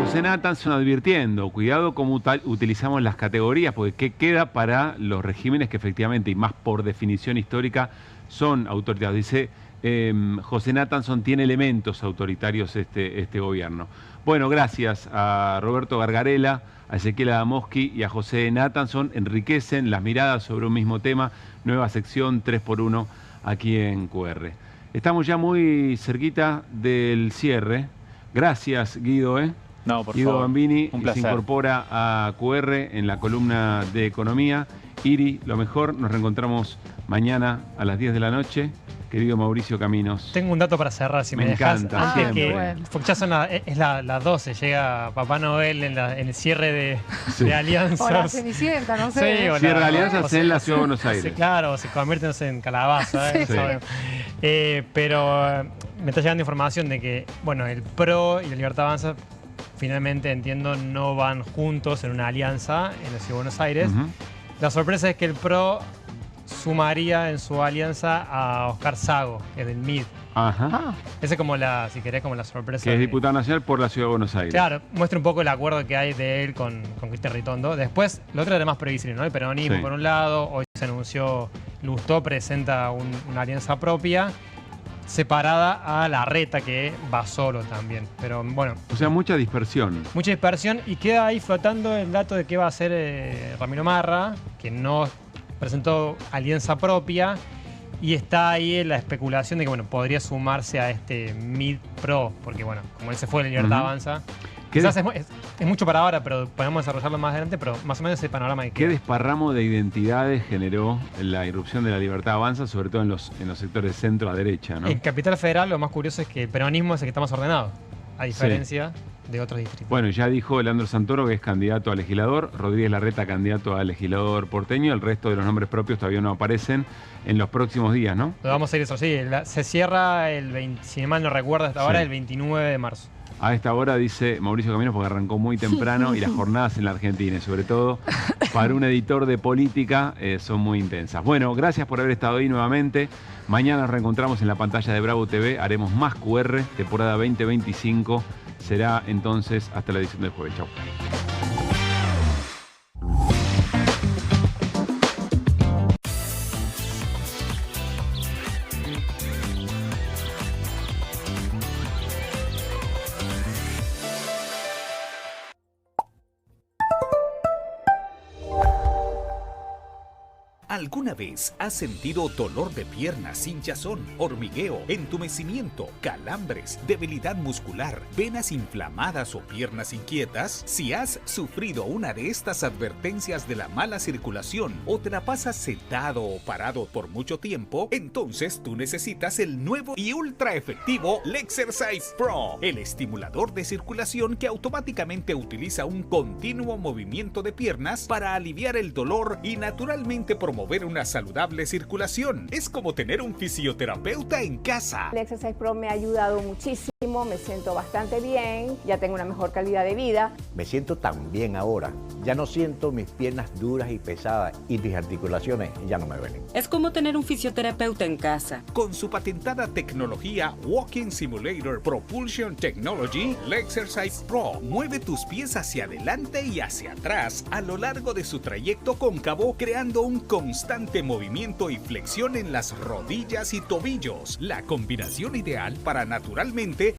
José Nathanson advirtiendo, cuidado cómo utilizamos las categorías, porque ¿qué queda para los regímenes que efectivamente, y más por definición histórica, son autoritarios? Dice José Nathanson, tiene elementos autoritarios este gobierno. Bueno, gracias a Roberto Gargarella, a Ezequiel Adamowski y a José Nathanson. Enriquecen las miradas sobre un mismo tema. Nueva sección 3x1 aquí en QR. Estamos ya muy cerquita del cierre. Gracias, Guido. No, por Guido favor. Bambini Un placer. se incorpora a QR en la columna de Economía. Iri, lo mejor, nos reencontramos mañana a las 10 de la noche. Querido Mauricio Caminos. Tengo un dato para cerrar, si me dejas. encanta, Antes que, bueno. porque ya son las 12, llega Papá Noel en el cierre de alianzas. O la Cenicienta, no sé. Sí, o Cierra alianzas en la Ciudad de Buenos Aires. Sí, claro, se convierte no sé, en calabaza. Sí. Pero me está llegando información de que, bueno, el PRO y la Libertad Avanza finalmente, entiendo, no van juntos en una alianza en la Ciudad de Buenos Aires. La sorpresa es que el PRO sumaría en su alianza a Oscar Sago, que es del MID. Ajá. Esa es como si querés, como la sorpresa. Que es diputado nacional por la Ciudad de Buenos Aires. Claro, muestra un poco el acuerdo que hay de él con Cristian Ritondo. Después, lo otro era más previsible, ¿no? El peronismo, Sí. por un lado. Hoy se anunció, Lustó presenta una alianza propia, separada a Larreta, que va solo también. Pero bueno. O sea, mucha dispersión. Mucha dispersión, y queda ahí flotando el dato de qué va a hacer Ramiro Marra, que no presentó alianza propia, y está ahí la especulación de que, bueno, podría sumarse a este MID-PRO, porque, bueno, como él se fue de la Libertad Avanza, quizás es mucho para ahora, pero podemos desarrollarlo más adelante, pero más o menos ese panorama que ¿Qué desparramo de identidades generó la irrupción de la Libertad Avanza, sobre todo en los sectores de centro a derecha, ¿no? En Capital Federal lo más curioso es que el peronismo es el que está más ordenado, a diferencia de otros distritos. Bueno, ya dijo Leandro Santoro que es candidato a legislador, Rodríguez Larreta candidato a legislador porteño, el resto de los nombres propios todavía no aparecen en los próximos días, ¿no? Lo vamos a ir eso, sí. Se cierra si mal no recuerdo hasta ahora, el 29 de marzo. A esta hora, dice Mauricio Caminos, porque arrancó muy temprano y las jornadas en la Argentina, y sobre todo para un editor de política, son muy intensas. Bueno, gracias por haber estado ahí nuevamente. Mañana nos reencontramos en la pantalla de Bravo TV, haremos más QR, temporada 2025. Será entonces hasta la edición del jueves. Chau. ¿Alguna vez has sentido dolor de piernas, hinchazón, hormigueo, entumecimiento, calambres, debilidad muscular, venas inflamadas o piernas inquietas? Si has sufrido una de estas advertencias de la mala circulación o te la pasas sentado o parado por mucho tiempo, entonces tú necesitas el nuevo y ultra efectivo Lexercise Pro, el estimulador de circulación que automáticamente utiliza un continuo movimiento de piernas para aliviar el dolor y naturalmente promover una saludable circulación. Es como tener un fisioterapeuta en casa. El Exercise Pro me ha ayudado muchísimo. Me siento bastante bien, ya tengo una mejor calidad de vida. Me siento tan bien ahora. Ya no siento mis piernas duras y pesadas y mis articulaciones ya no me duelen. Es como tener un fisioterapeuta en casa. Con su patentada tecnología Walking Simulator Propulsion Technology, Lexercise Pro mueve tus pies hacia adelante y hacia atrás a lo largo de su trayecto cóncavo, creando un constante movimiento y flexión en las rodillas y tobillos. La combinación ideal para naturalmente